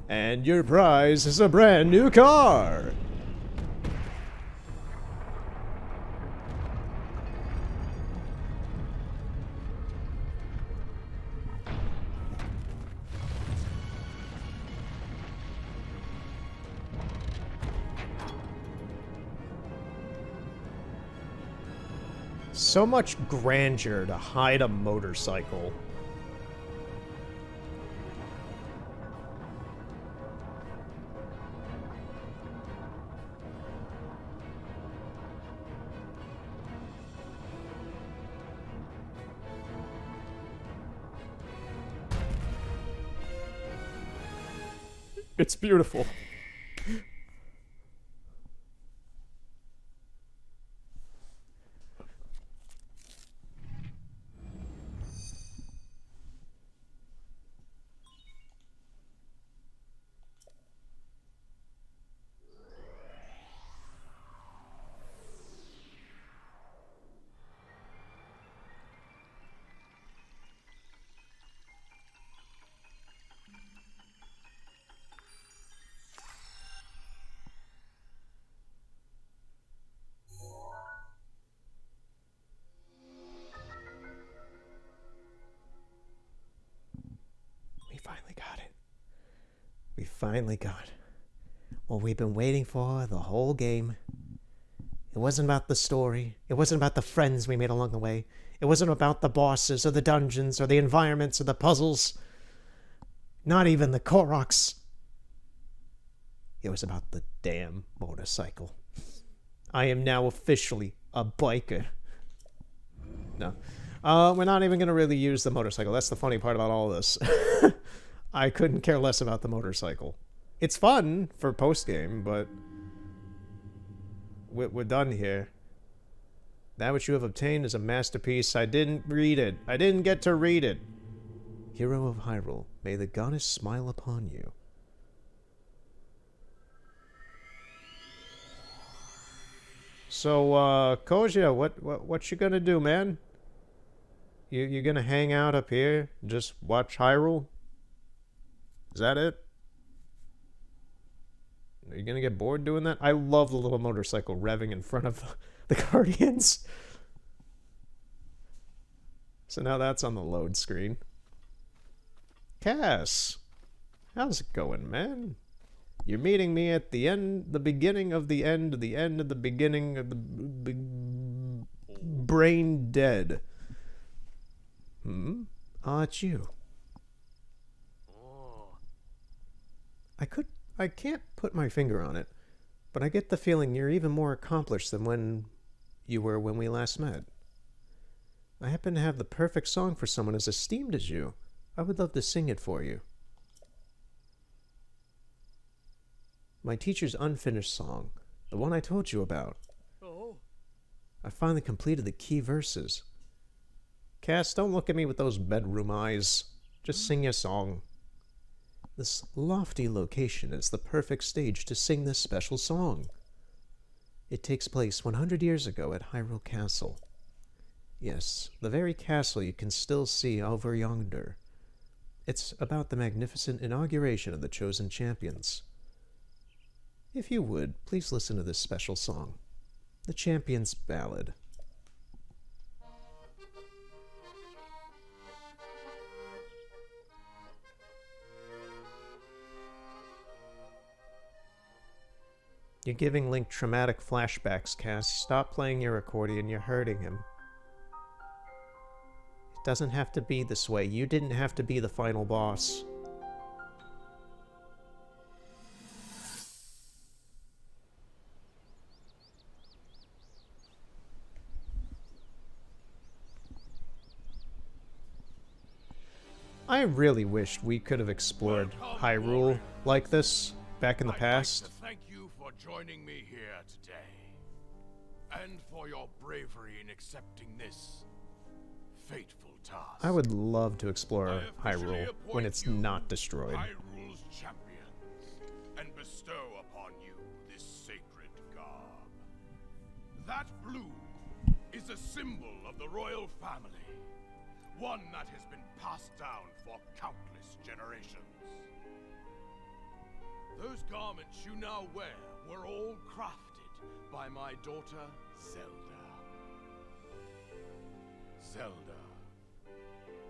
And your prize is a brand new car! So much grandeur to hide a motorcycle. It's beautiful. We finally got it. We finally got what we've been waiting for the whole game. It wasn't about the story. It wasn't about the friends we made along the way. It wasn't about the bosses or the dungeons or the environments or the puzzles. Not even the Koroks. It was about the damn motorcycle. I am now officially a biker. No. We're not even going to really use the motorcycle. That's the funny part about all this. I couldn't care less about the motorcycle. It's fun for post-game, but we're done here. That which you have obtained is a masterpiece. I didn't read it. I didn't get to read it. Hero of Hyrule, may the goddess smile upon you. So, Koja, what you gonna do, man? You gonna hang out up here, just watch Hyrule? Is that it? Are you gonna get bored doing that? I love the little motorcycle revving in front of the Guardians. So now that's on the load screen. Cass, how's it going, man? You're meeting me at the end, the beginning of the end, the end of the beginning of the brain dead. It's you. I can't put my finger on it, but I get the feeling you're even more accomplished than when you were when we last met. I happen to have the perfect song for someone as esteemed as you. I would love to sing it for you. My teacher's unfinished song, the one I told you about. Oh. I finally completed the key verses. Cass, don't look at me with those bedroom eyes. Just sing your song. This lofty location is the perfect stage to sing this special song. It takes place 100 years ago at Hyrule Castle. Yes, the very castle you can still see over yonder. It's about the magnificent inauguration of the chosen champions. If you would, please listen to this special song, the Champion's Ballad. You're giving Link traumatic flashbacks, Cass. Stop playing your accordion, you're hurting him. It doesn't have to be this way. You didn't have to be the final boss. I really wished we could have explored Hyrule like this back in the past. I'd like to thank you for joining me here today, and for your bravery in accepting this fateful task. I would love to explore I officially Hyrule appoint when it's you not destroyed. Hyrule's champions, and bestow upon you this sacred garb. That blue is a symbol of the royal family, one that has been passed down for countless generations. Those garments you now wear were all crafted by my daughter, Zelda. Zelda,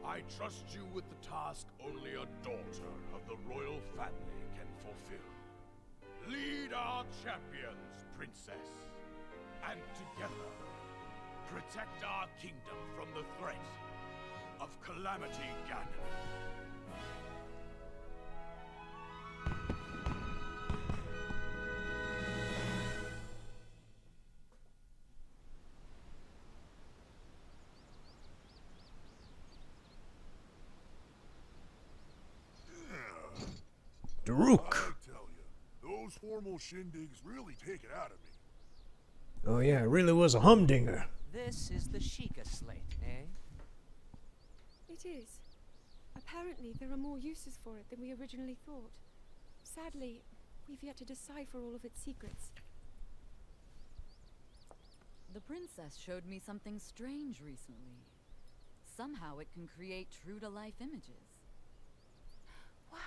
I trust you with the task only a daughter of the royal family can fulfill. Lead our champions, princess, and together, protect our kingdom from the threat of Calamity Ganon. Daruk! I tell you, those formal shindigs really take it out of me. Oh yeah, it really was a humdinger. This is the Sheikah slate, eh? It is. Apparently, there are more uses for it than we originally thought. Sadly, we've yet to decipher all of its secrets. The princess showed me something strange recently. Somehow it can create true-to-life images. Wow.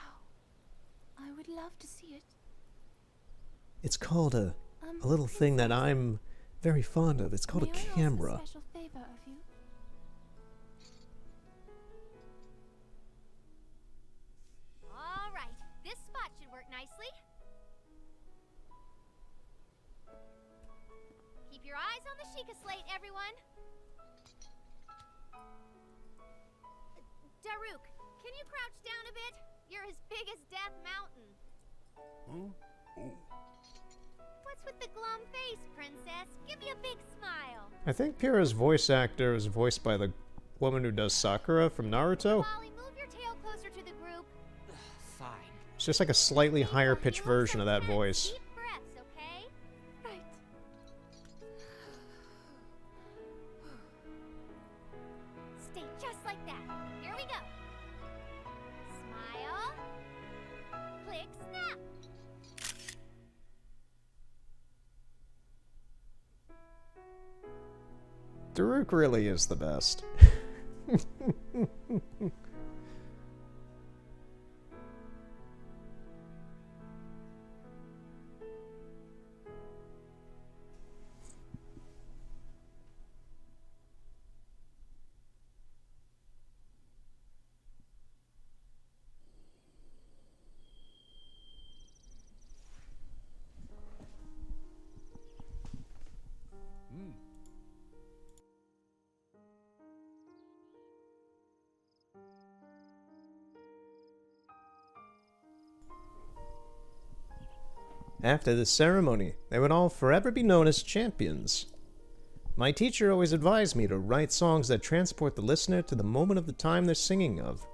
I would love to see it. It's called a little thing that I'm very fond of. It's called May a I ask camera. a special favor of you? All right, this spot should work nicely. Keep your eyes on the Sheikah slate, everyone. Daruk, can you crouch down a bit? You're as big as Death Mountain. Huh? Oh. What's with the glum face, princess? Give me a big smile. I think Pyrrha's voice actor is voiced by the woman who does Sakura from Naruto. Wally, move your tail closer to the group. Fine. It's just like a slightly higher People, pitched you version of also that catch voice. Deep breaths, okay? Right. Stay just like that. Here we go. Smile. Click, snap. Daruk really is the best. After this ceremony, they would all forever be known as champions. My teacher always advised me to write songs that transport the listener to the moment of the time they're singing of.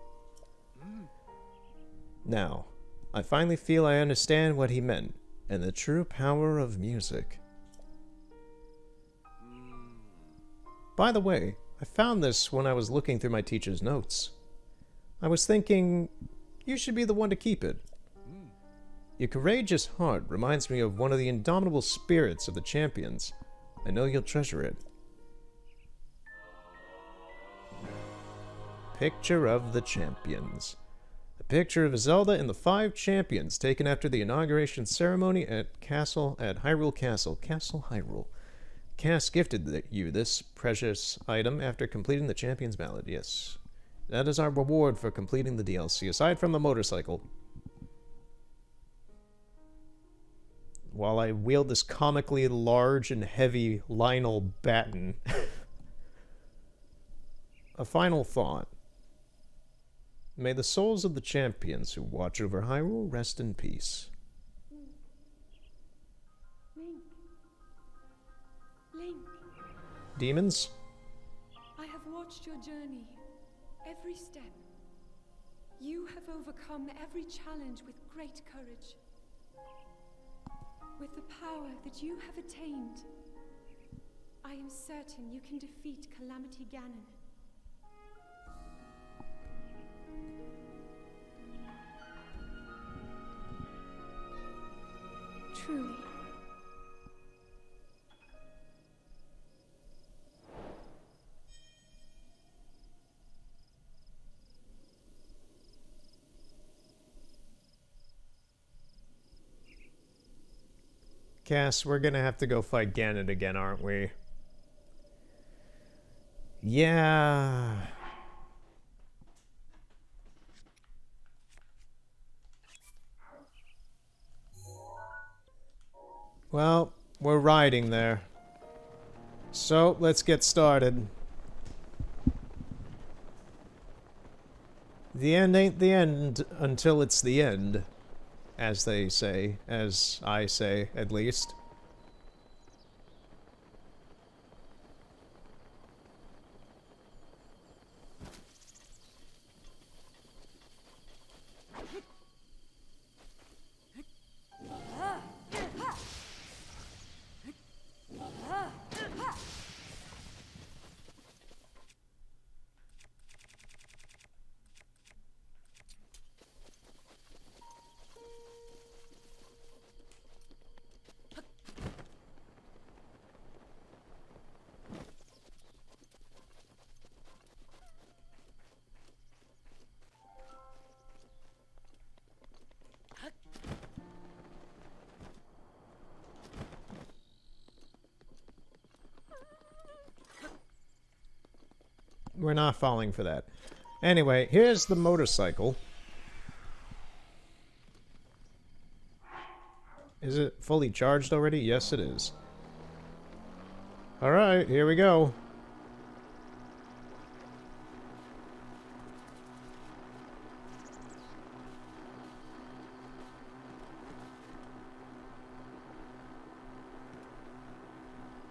Now, I finally feel I understand what he meant, and the true power of music. By the way, I found this when I was looking through my teacher's notes. I was thinking, you should be the one to keep it. Your courageous heart reminds me of one of the indomitable spirits of the champions. I know you'll treasure it. Picture of the champions. A picture of Zelda and the 5 champions taken after the inauguration ceremony at Hyrule Castle. Castle Hyrule. Cass gifted you this precious item after completing the Champions Ballad. Yes. That is our reward for completing the DLC, aside from the motorcycle. While I wield this comically large and heavy Lionel baton. A final thought. May the souls of the champions who watch over Hyrule rest in peace. Link, Demons? I have watched your journey, every step. You have overcome every challenge with great courage. With the power that you have attained, I am certain you can defeat Calamity Ganon. truly. Cass, we're gonna have to go fight Ganon again, aren't we? Yeah. Well, we're riding there. So, let's get started. The end ain't the end until it's the end, as they say, as I say, at least. We're not falling for that. Anyway, here's the motorcycle. Is it fully charged already? Yes, it is. Alright, here we go.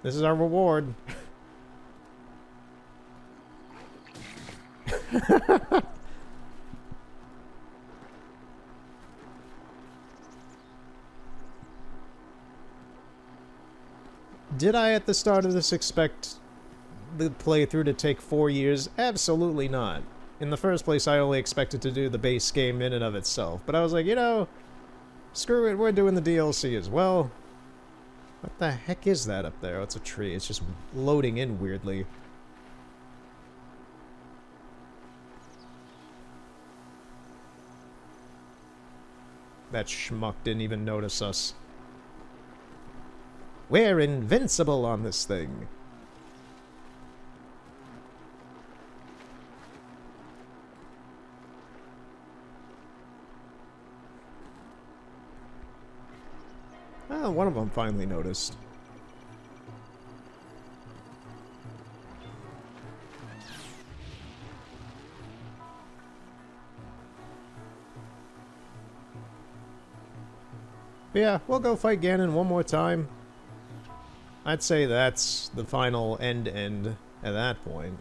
This is our reward. Did I at the start of this expect the playthrough to take 4 years? Absolutely not. In the first place, I only expected to do the base game in and of itself. But I was like, you know, screw it, we're doing the DLC as well. What the heck is that up there? Oh, it's a tree. It's just loading in weirdly. That schmuck didn't even notice us. We're invincible on this thing. Oh, one of them finally noticed. But yeah, we'll go fight Ganon one more time. I'd say that's the final end at that point.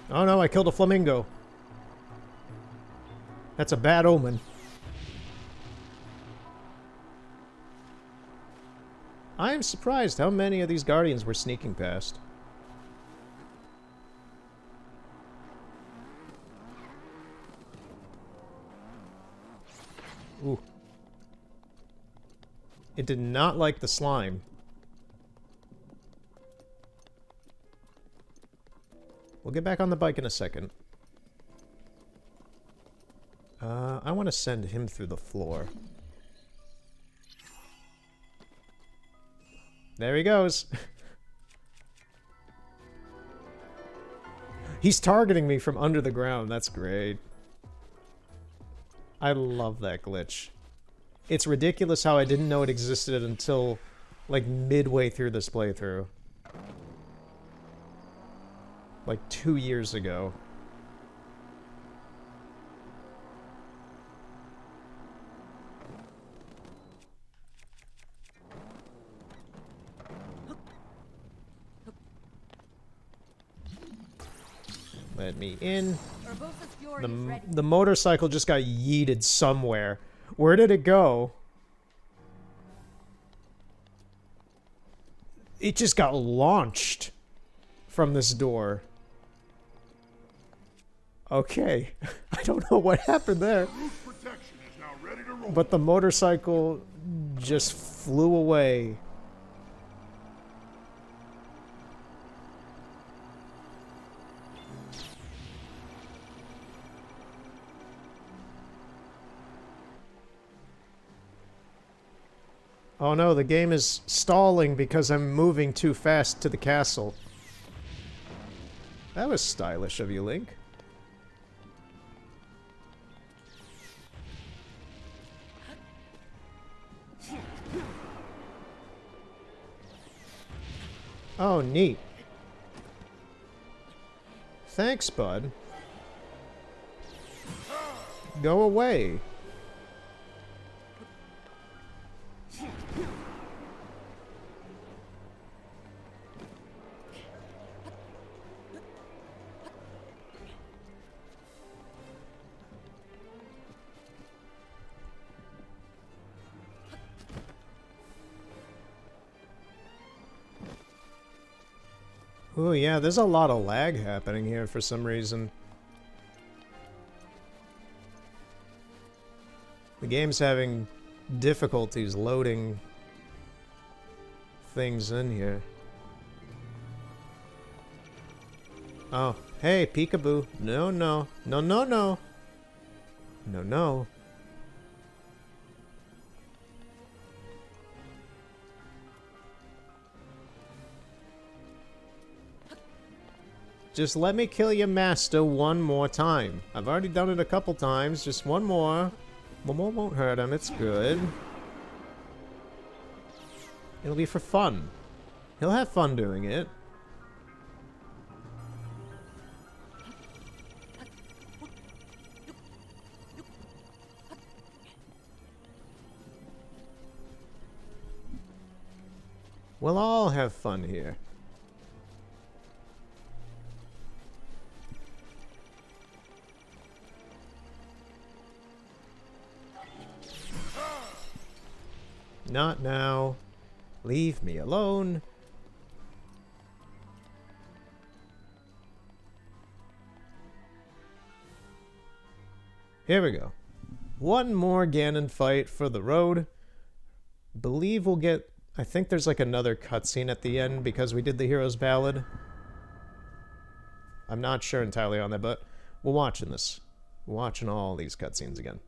Oh no, I killed a flamingo. That's a bad omen. I am surprised how many of these guardians were sneaking past. Ooh. It did not like the slime. We'll get back on the bike in a second. I want to send him through the floor. There he goes. He's targeting me from under the ground. That's great. I love that glitch. It's ridiculous how I didn't know it existed until, like, midway through this playthrough. Like, 2 years ago. Let me in. Urbosa's fury is ready. The motorcycle just got yeeted somewhere. Where did it go? It just got launched from this door. Okay. I don't know what happened there. Roof protection is now ready to roll. But the motorcycle just flew away. Oh no, the game is stalling because I'm moving too fast to the castle. That was stylish of you, Link. Oh, neat. Thanks, bud. Go away. Oh yeah, there's a lot of lag happening here for some reason. The game's having difficulties loading things in here. Oh, hey, peekaboo. No, no. No, no, no. No, no. Just let me kill your master one more time. I've already done it a couple times. Just one more. One more won't hurt him. It's good. It'll be for fun. He'll have fun doing it. We'll all have fun here. Not now. Leave me alone. Here we go. One more Ganon fight for the road. Believe we'll get... I think there's like another cutscene at the end because we did the Hero's Ballad. I'm not sure entirely on that, but we're watching this. We're watching all these cutscenes again.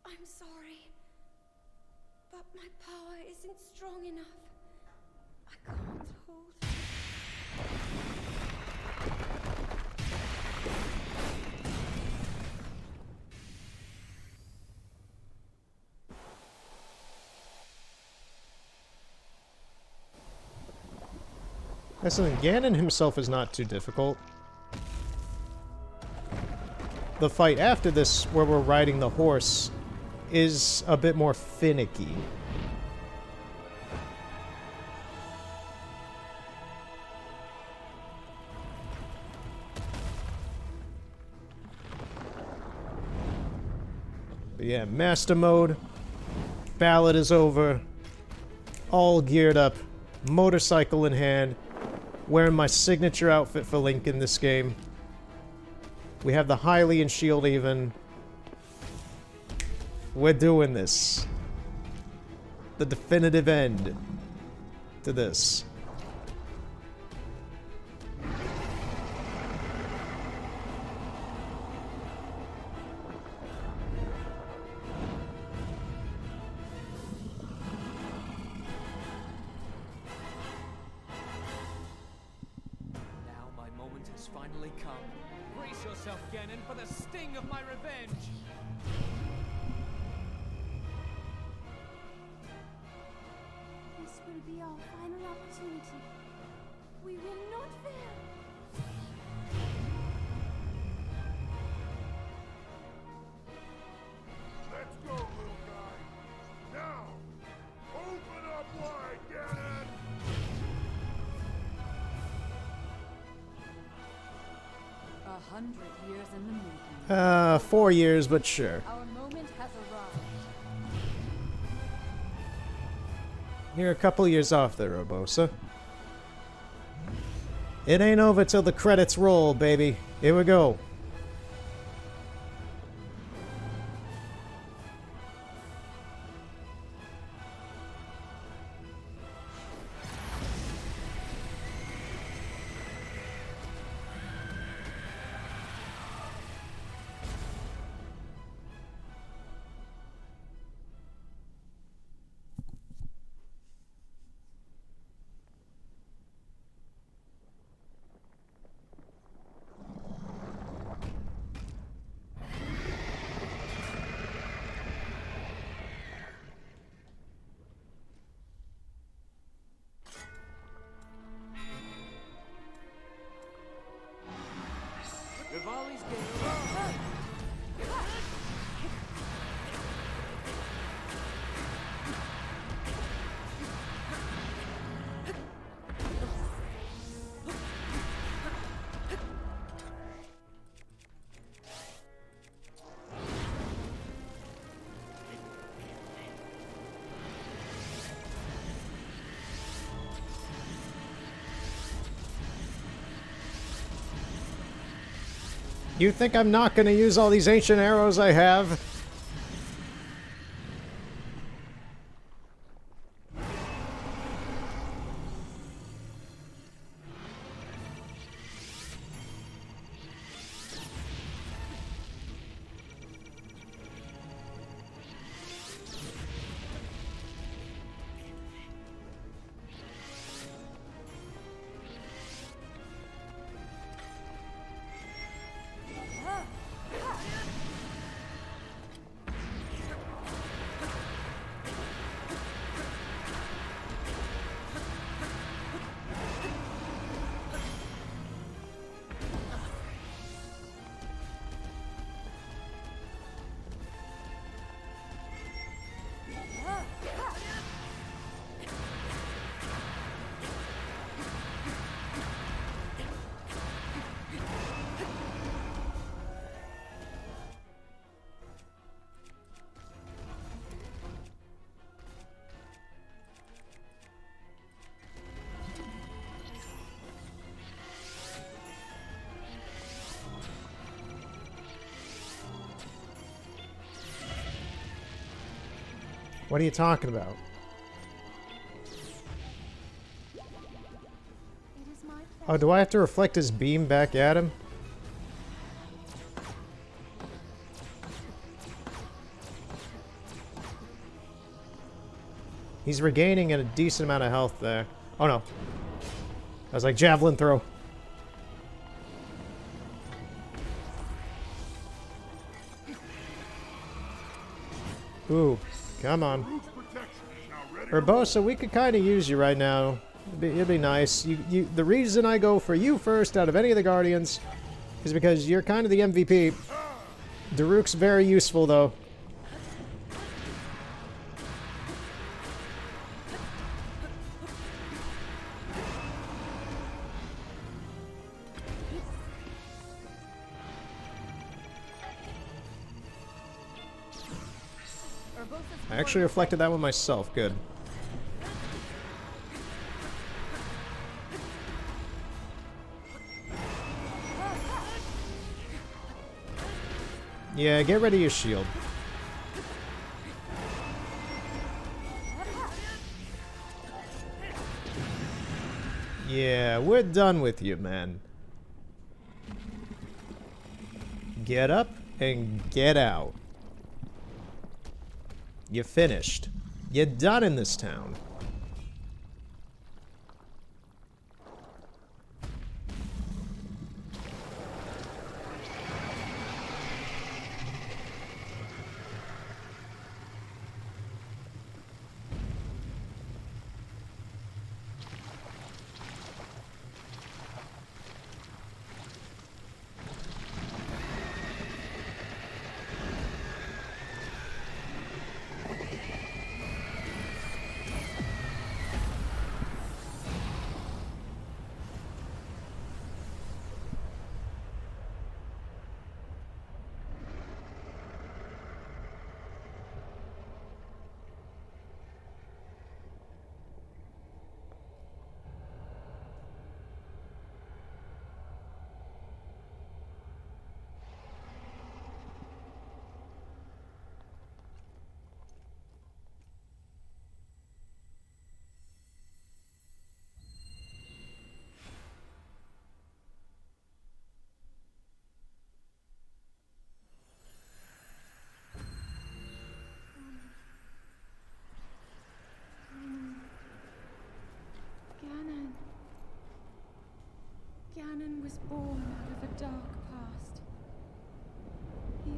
I'm sorry, but my power isn't strong enough. I can't hold. Listen, Ganon himself is not too difficult. The fight after this, where we're riding the horse, is a bit more finicky. But yeah, Master Mode. Ballad is over. All geared up. Motorcycle in hand. Wearing my signature outfit for Link in this game. We have the Hylian shield even. We're doing this. The definitive end to this. Now my moment has finally come. Brace yourself, Ganon, for the sting of my revenge! This will be our final opportunity. We will not fail. Let's go, little guy. Now, open up 100 years in the making. 4 years, but sure. Our moment has arrived. You're a couple years off there, Urbosa. It ain't over till the credits roll, baby. Here we go. Rivali's gale. You think I'm not gonna use all these ancient arrows I have? What are you talking about? It is my pleasure. Oh, do I have to reflect his beam back at him? He's regaining a decent amount of health there. Oh no. I was like, javelin throw. Ooh, come on. Root's protection is now ready. Urbosa, we could kind of use you right now. It'd be nice. The reason I go for you first out of any of the Guardians is because you're kind of the MVP. Daruk's very useful, though. I actually reflected that one myself. Good. Yeah, get rid of your shield. Yeah, we're done with you, man. Get up and get out. You're finished. You're done in this town.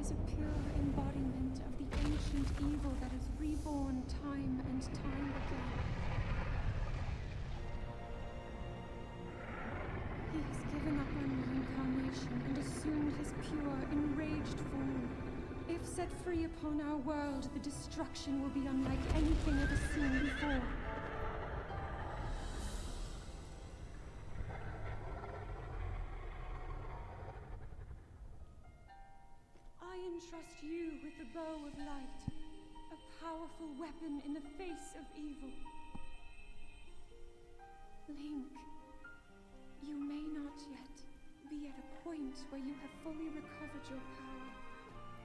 is a pure embodiment of the ancient evil that is reborn time and time again. He has given up on reincarnation and assumed his pure, enraged form. If set free upon our world, the destruction will be unlike anything ever seen before. I entrust you with the bow of light, a powerful weapon in the face of evil. Link, you may not yet be at a point where you have fully recovered your power,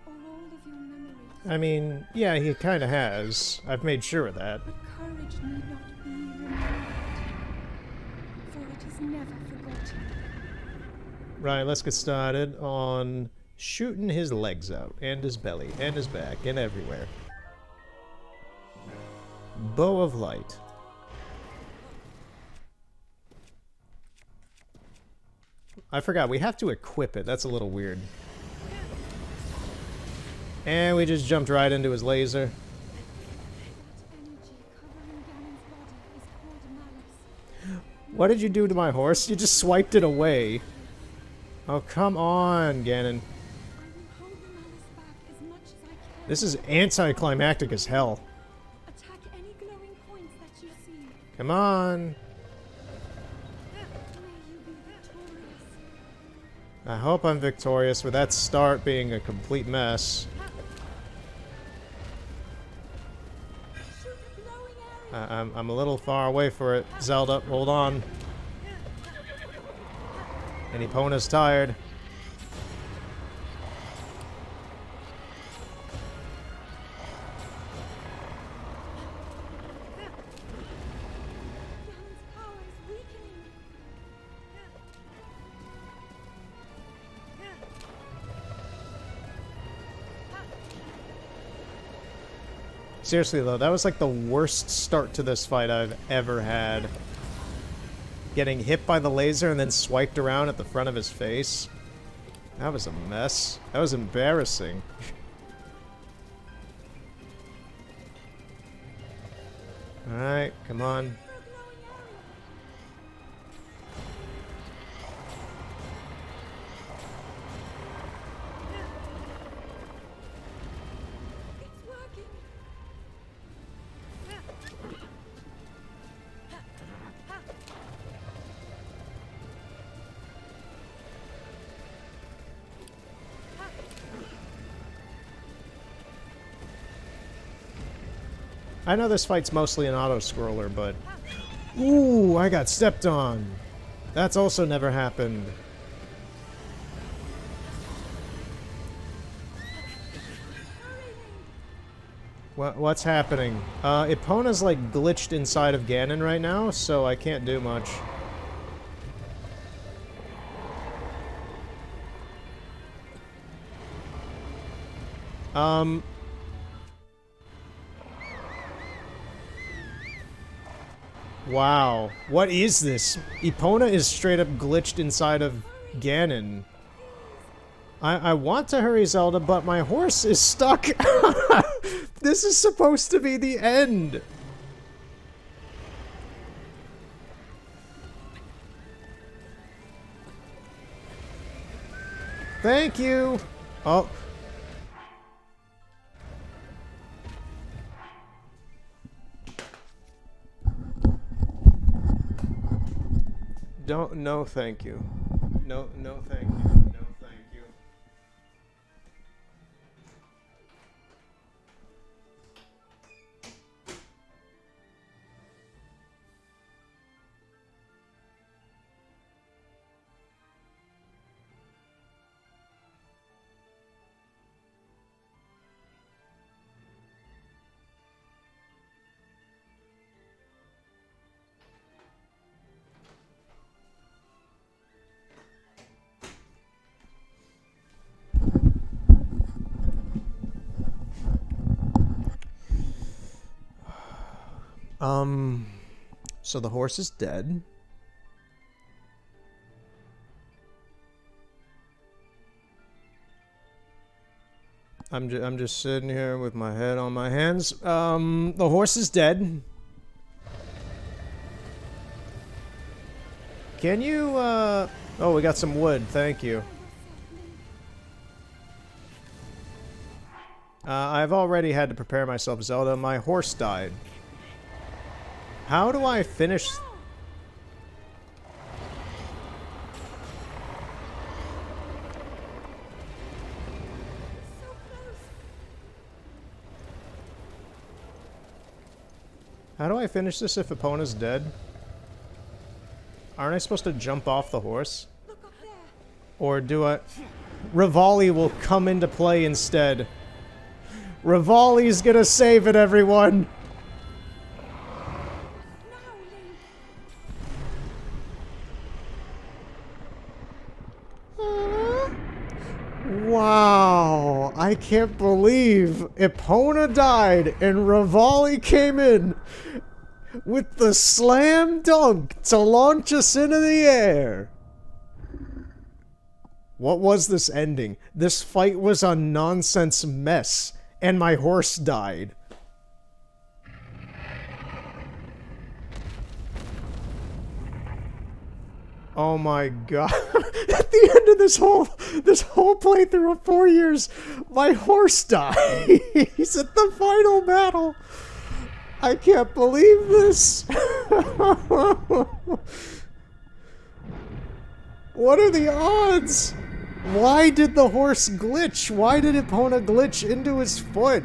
or all of your memories. I mean, yeah, he kind of has. I've made sure of that. But courage need not be remembered, for it is never forgotten. Right, let's get started on shooting his legs out, and his belly, and his back, and everywhere. Bow of light. I forgot, we have to equip it. That's a little weird. And we just jumped right into his laser. That energy covering Ganon's body is called malice. What did you do to my horse? You just swiped it away. Oh, come on, Ganon. I will hold the malice back as much as I can. This is anticlimactic as hell. Attack any glowing points that you see. Come on. May you be victorious. I hope I'm victorious with that start being a complete mess. Shoot a glowing area. I'm a little far away for it. Zelda, hold on. And Epona's tired. Ganon's power is weakening. Seriously though, that was like the worst start to this fight I've ever had. Getting hit by the laser and then swiped around at the front of his face. That was a mess. That was embarrassing. Alright, come on. It's working. I know this fight's mostly an auto-scroller, but... Ooh, I got stepped on! That's also never happened. What's happening? Epona's like glitched inside of Ganon right now, so I can't do much. Wow. What is this? Epona is straight up glitched inside of Ganon. I want to hurry, Zelda, but my horse is stuck. This is supposed to be the end. Thank you. Oh. Don't, no thank you. No, no thank you. No thank you. So the horse is dead. I'm just sitting here with my head on my hands. The horse is dead. Can you, oh, we got some wood. Thank you. I've already had to prepare myself, Zelda. My horse died. How do I finish... How do I finish this if Epona's dead? Aren't I supposed to jump off the horse? Or do I... Rivali will come into play instead. Rivali's gonna save it, everyone! Wow, I can't believe Epona died and Rivali came in with the slam dunk to launch us into the air. What was this ending? This fight was a nonsense mess, and my horse died. Oh my god. At the end of this whole playthrough of 4 years, my horse dies at the final battle. I can't believe this. What are the odds? Why did the horse glitch? Why did Epona glitch into his foot?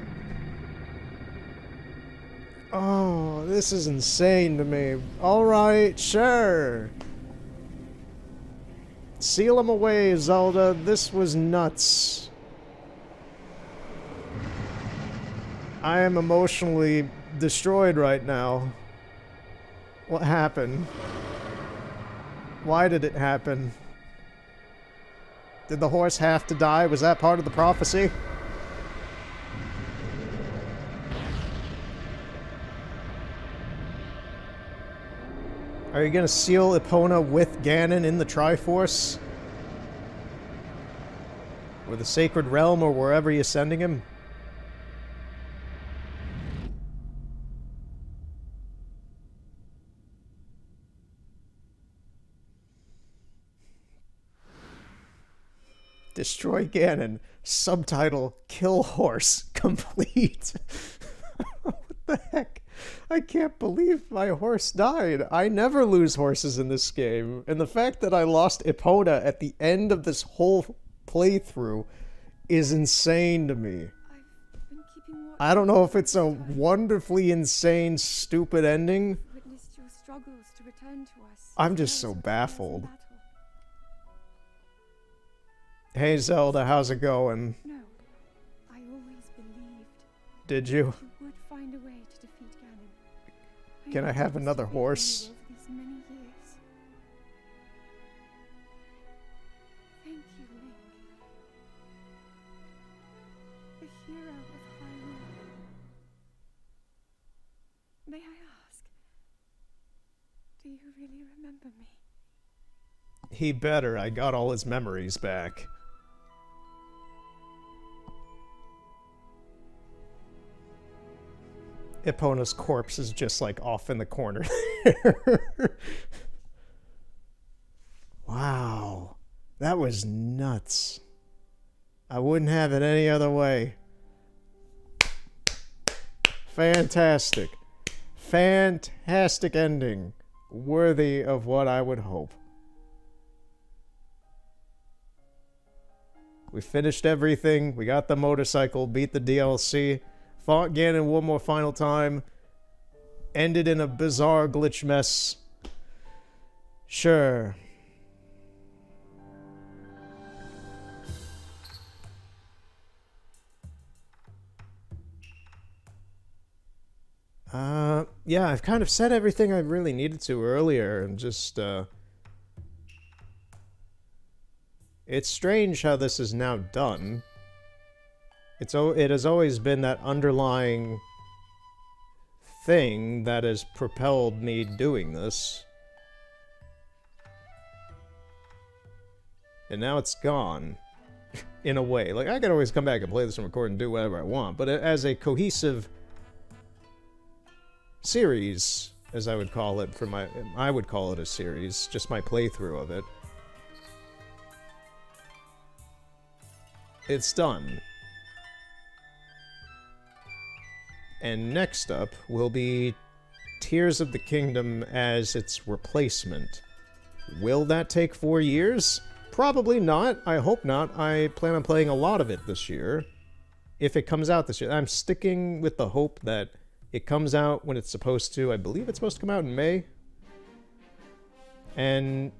Oh, this is insane to me. Alright, sure. Seal him away, Zelda. This was nuts. I am emotionally destroyed right now. What happened? Why did it happen? Did the horse have to die? Was that part of the prophecy? Are you gonna seal Epona with Ganon in the Triforce? Or the Sacred Realm, or wherever you're sending him? Destroy Ganon. Subtitle, Kill Horse. Complete. What the heck? I can't believe my horse died. I never lose horses in this game. And the fact that I lost Epona at the end of this whole playthrough is insane to me. I don't know if it's a wonderfully insane, stupid ending. Witnessed your struggles to return to us. I'm just so baffled. Hey Zelda, how's it going? No, I always believed Did you? you would find a way to defeat Ganon. Can I have another Over horse? these many years. Thank you, Link. The hero of Hyrule. May I ask, do you really remember me? He better. I got all his memories back. Epona's corpse is just like off in the corner there. Wow. That was nuts. I wouldn't have it any other way. Fantastic. Fantastic ending. Worthy of what I would hope. We finished everything. We got the motorcycle, beat the DLC, fought Ganon one more final time, ended in a bizarre glitch mess. Sure. Yeah, I've kind of said everything I really needed to earlier, and just, it's strange how this is now done. It has always been that underlying thing that has propelled me doing this. And now it's gone. in a way. Like, I could always come back and play this and record and do whatever I want, but as a cohesive series, as I would call it, I would call it a series, just my playthrough of it. It's done. And next up will be Tears of the Kingdom as its replacement. Will that take 4 years? Probably not. I hope not. I plan on playing a lot of it this year. If it comes out this year. I'm sticking with the hope that it comes out when it's supposed to. I believe it's supposed to come out in May. And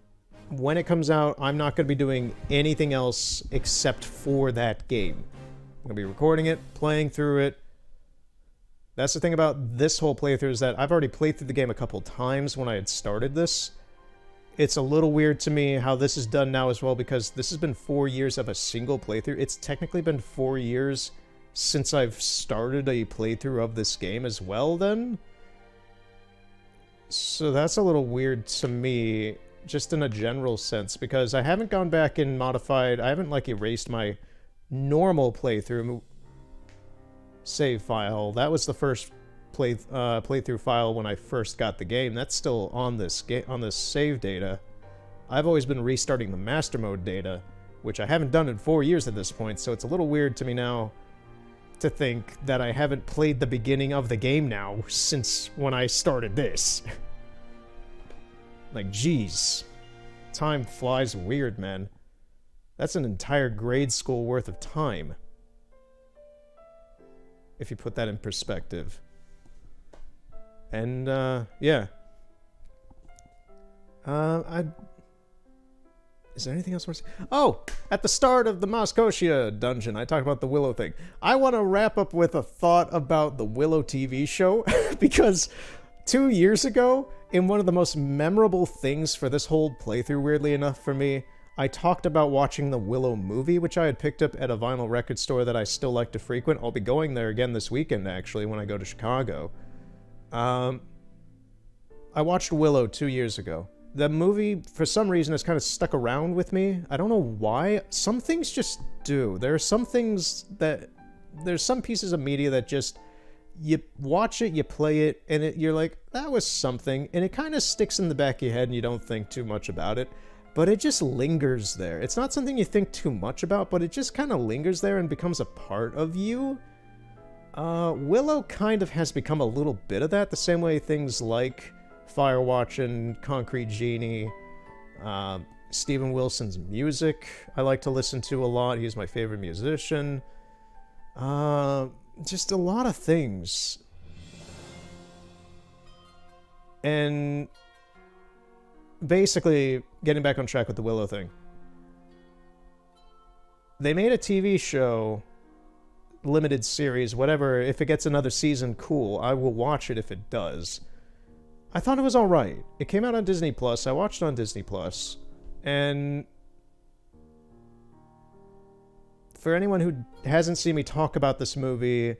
when it comes out, I'm not going to be doing anything else except for that game. I'm going to be recording it, playing through it. That's the thing about this whole playthrough, is that I've already played through the game a couple times when I had started this. It's a little weird to me how this is done now as well, because this has been 4 years of a single playthrough. It's technically been 4 years since I've started a playthrough of this game as well then. So that's a little weird to me, just in a general sense, because I haven't gone back and modified, I haven't like erased my normal playthrough save file. That was the first playthrough file when I first got the game. That's still on this save data. I've always been restarting the master mode data, which I haven't done in 4 years at this point, so it's a little weird to me now to think that I haven't played the beginning of the game now since when I started this. Like, geez. Time flies weird, man. That's an entire grade school worth of time, if you put that in perspective. And, yeah. Is there anything else I want to say? Oh! At the start of the Moscotia dungeon, I talked about the Willow thing. I want to wrap up with a thought about the Willow TV show, because 2 years ago, in one of the most memorable things for this whole playthrough, weirdly enough for me, I talked about watching the Willow movie, which I had picked up at a vinyl record store that I still like to frequent. I'll be going there again this weekend, actually, when I go to Chicago. I watched Willow 2 years ago. The movie, for some reason, has kind of stuck around with me. I don't know why. Some things just do. There are some things that... There's some pieces of media that just... You watch it, you play it, and you're like, that was something, and it kind of sticks in the back of your head and you don't think too much about it. But it just lingers there. It's not something you think too much about, but it just kind of lingers there and becomes a part of you. Willow kind of has become a little bit of that, the same way things like Firewatch and Concrete Genie, Steven Wilson's music I like to listen to a lot. He's my favorite musician. Just a lot of things. And basically, getting back on track with the Willow thing. They made a TV show, limited series, whatever. If it gets another season, cool. I will watch it if it does. I thought it was alright. It came out on Disney Plus. I watched it on Disney Plus. And for anyone who hasn't seen me talk about this movie,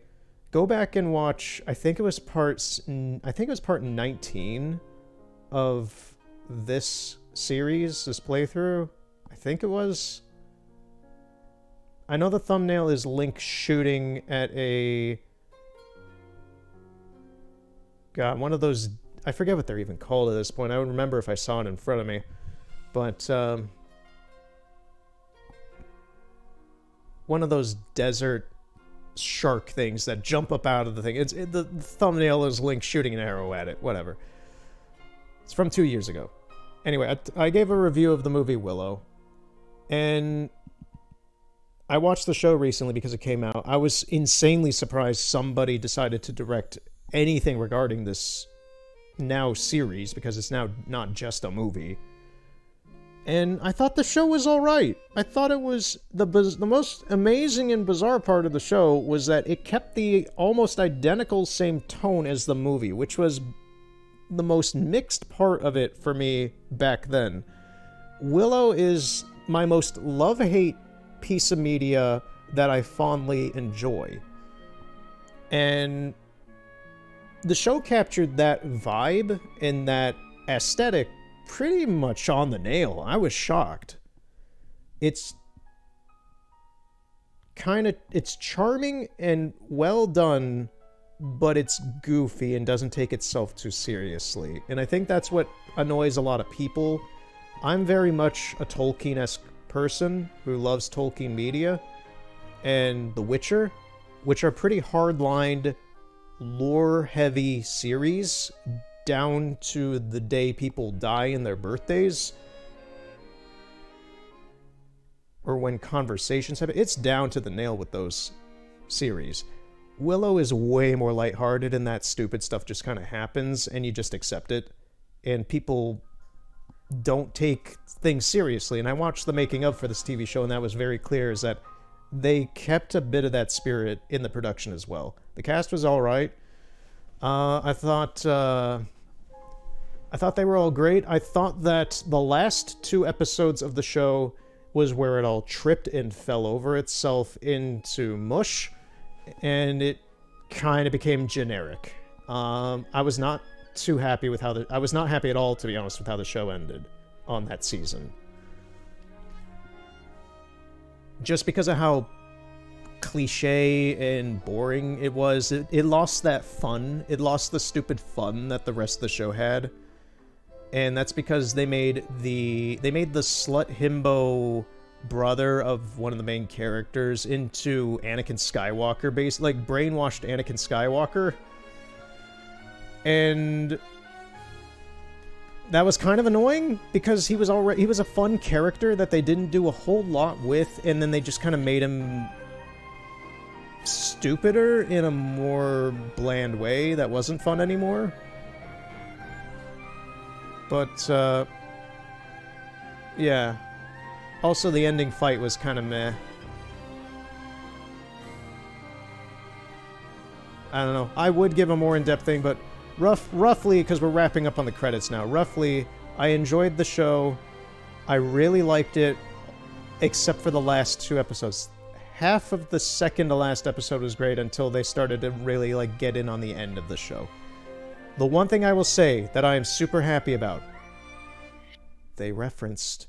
go back and watch, I think it was part 19 of this series, this playthrough. I think it was. I know the thumbnail is Link shooting at a... God, one of those... I forget what they're even called at this point. I would remember if I saw it in front of me. But, one of those desert shark things that jump up out of the thing. The thumbnail is Link shooting an arrow at it. Whatever. It's from 2 years ago. Anyway, I gave a review of the movie Willow. And I watched the show recently because it came out. I was insanely surprised somebody decided to direct anything regarding this now series, because it's now not just a movie. And I thought the show was alright. I thought it was... The most amazing and bizarre part of the show was that it kept the almost identical same tone as the movie, which was the most mixed part of it for me back then. Willow is my most love-hate piece of media that I fondly enjoy. And the show captured that vibe and that aesthetic pretty much on the nail. I was shocked. It's it's charming and well done, but it's goofy and doesn't take itself too seriously. And I think that's what annoys a lot of people. I'm very much a Tolkien-esque person who loves Tolkien media, and The Witcher, which are pretty hard-lined, lore-heavy series, down to the day people die in their birthdays, or when conversations happen. It's down to the nail with those series. Willow is way more lighthearted, and that stupid stuff just kind of happens, and you just accept it. And people don't take things seriously. And I watched the making of for this TV show, and that was very clear, is that they kept a bit of that spirit in the production as well. The cast was all right. I thought they were all great. I thought that the last 2 episodes of the show was where it all tripped and fell over itself into mush, and it kind of became generic. I was not too happy with how I was not happy at all, to be honest, with how the show ended on that season. Just because of how cliche and boring it was, it lost that fun. It lost the stupid fun that the rest of the show had. And that's because they made the slut himbo brother of one of the main characters into Anakin Skywalker, basically, like brainwashed Anakin Skywalker. And that was kind of annoying because he was a fun character that they didn't do a whole lot with, and then they just kind of made him stupider in a more bland way that wasn't fun anymore. But yeah. Also, the ending fight was kind of meh. I don't know. I would give a more in-depth thing, but roughly, because we're wrapping up on the credits now, roughly, I enjoyed the show. I really liked it, except for the last 2 episodes. Half of the second to last episode was great until they started to really, like, get in on the end of the show. The one thing I will say that I am super happy about, they referenced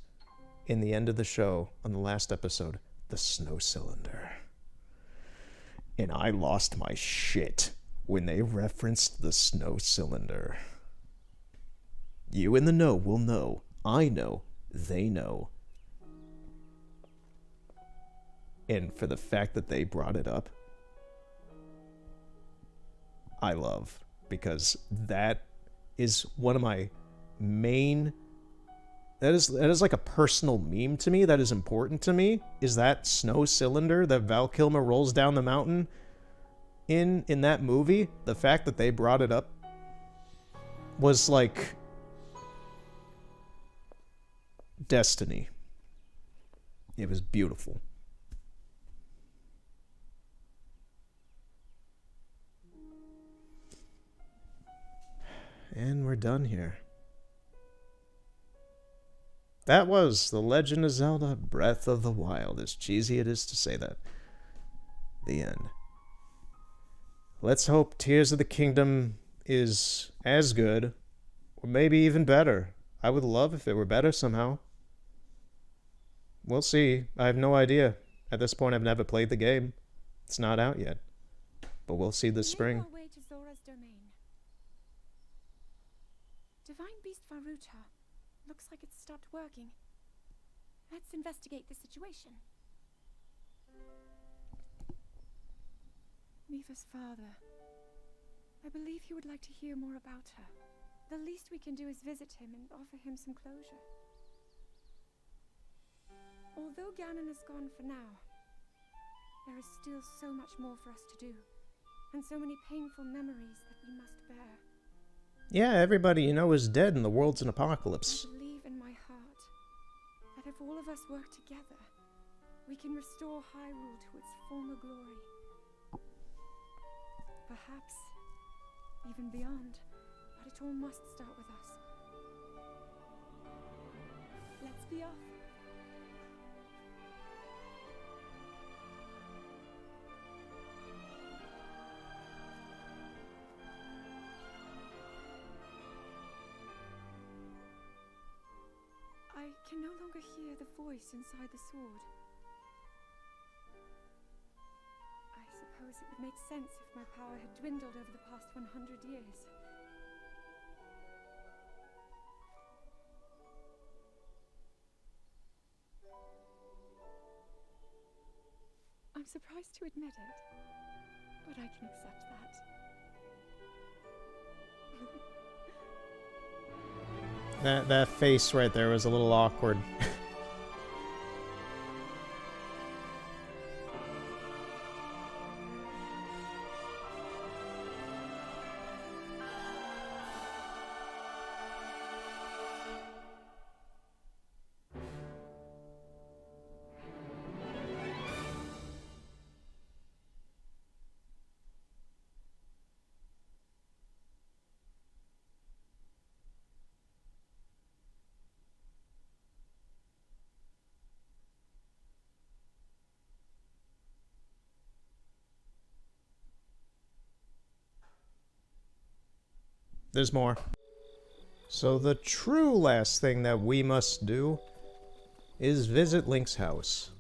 in the end of the show, on the last episode, the snow cylinder. And I lost my shit when they referenced the snow cylinder. You in the know will know. I know. They know. And for the fact that they brought it up, I love. Because that is one of my main... That is like a personal meme to me that is important to me, is that snow cylinder that Val Kilmer rolls down the mountain in that movie. The fact that they brought it up was like destiny. It was beautiful. And we're done here. That was The Legend of Zelda Breath of the Wild, as cheesy it is to say that. The end. Let's hope Tears of the Kingdom is as good, or maybe even better. I would love if it were better somehow. We'll see. I have no idea. At this point, I've never played the game. It's not out yet. But we'll see this spring. Make our way to Zora's domain. Divine Beast Varuta. Looks like it's stopped working. Let's investigate the situation. Mifa's father. I believe he would like to hear more about her. The least we can do is visit him and offer him some closure. Although Ganon is gone for now, there is still so much more for us to do, and so many painful memories that we must bear. Yeah, everybody you know is dead and the world's an apocalypse. I believe in my heart that if all of us work together, we can restore Hyrule to its former glory. Perhaps even beyond, but it all must start with us. Let's be off. I can no longer hear the voice inside the sword. suppose it would make sense if my power had dwindled over the past 100 years. I'm surprised to admit it, but I can accept that. That face right there was a little awkward. There's more. So the true last thing that we must do is visit Link's house.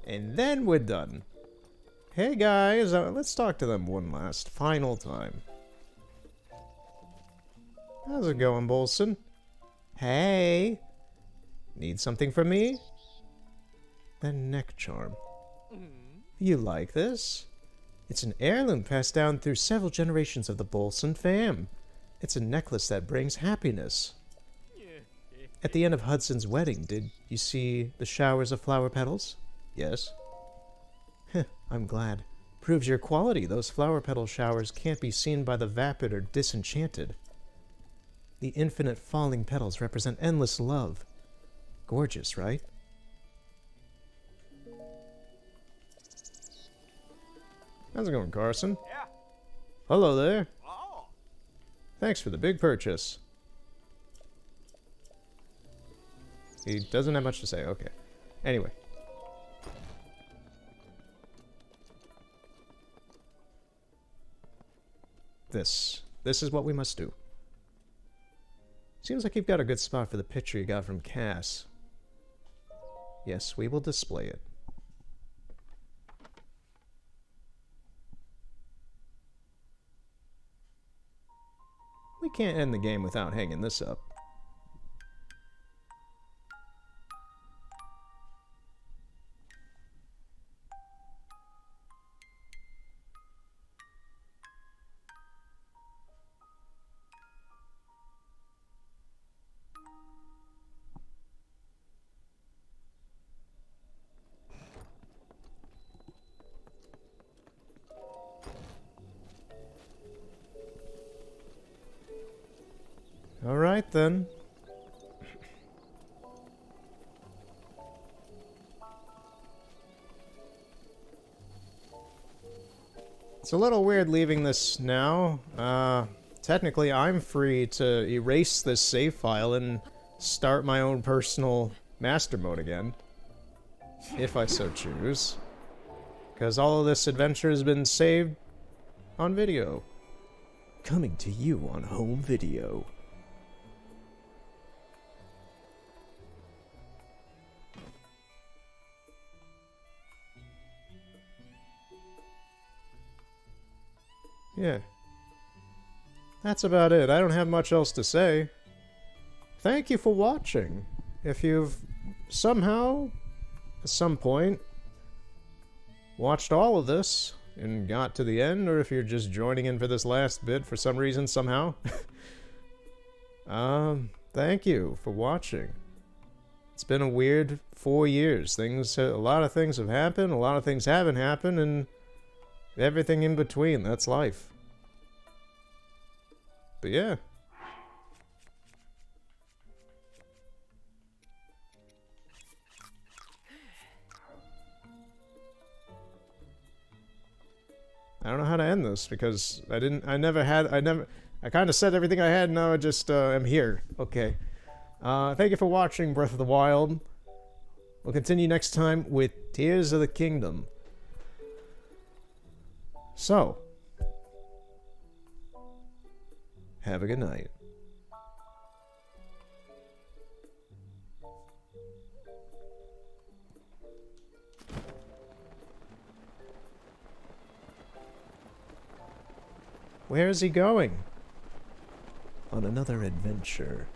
And then we're done. Hey guys, let's talk to them one last, final time. How's it going, Bolson? Hey! Need something from me? That neck charm. You like this? It's an heirloom passed down through several generations of the Bolson fam. It's a necklace that brings happiness. At the end of Hudson's wedding, did you see the showers of flower petals? Yes. Heh, I'm glad. Proves your quality. Those flower petal showers can't be seen by the vapid or disenchanted. The infinite falling petals represent endless love. Gorgeous, right? How's it going, Carson? Yeah. Hello there. Oh. Thanks for the big purchase. He doesn't have much to say. Okay. Anyway. This is what we must do. Seems like you've got a good spot for the picture you got from Cass. Yes, we will display it. We can't end the game without hanging this up. Alright then. It's a little weird leaving this now. Technically I'm free to erase this save file and start my own personal master mode again. If I so choose. Because all of this adventure has been saved on video. Coming to you on home video. Yeah. That's about it. I don't have much else to say. Thank you for watching. If you've somehow, at some point, watched all of this and got to the end, or if you're just joining in for this last bit for some reason, somehow, thank you for watching. It's been a weird 4 years. A lot of things have happened, a lot of things haven't happened, and everything in between. That's life. But yeah. I don't know how to end this because I kind of said everything I had, now I just am here. Okay. Thank you for watching Breath of the Wild. We'll continue next time with Tears of the Kingdom. So, have a good night. Where is he going? On another adventure.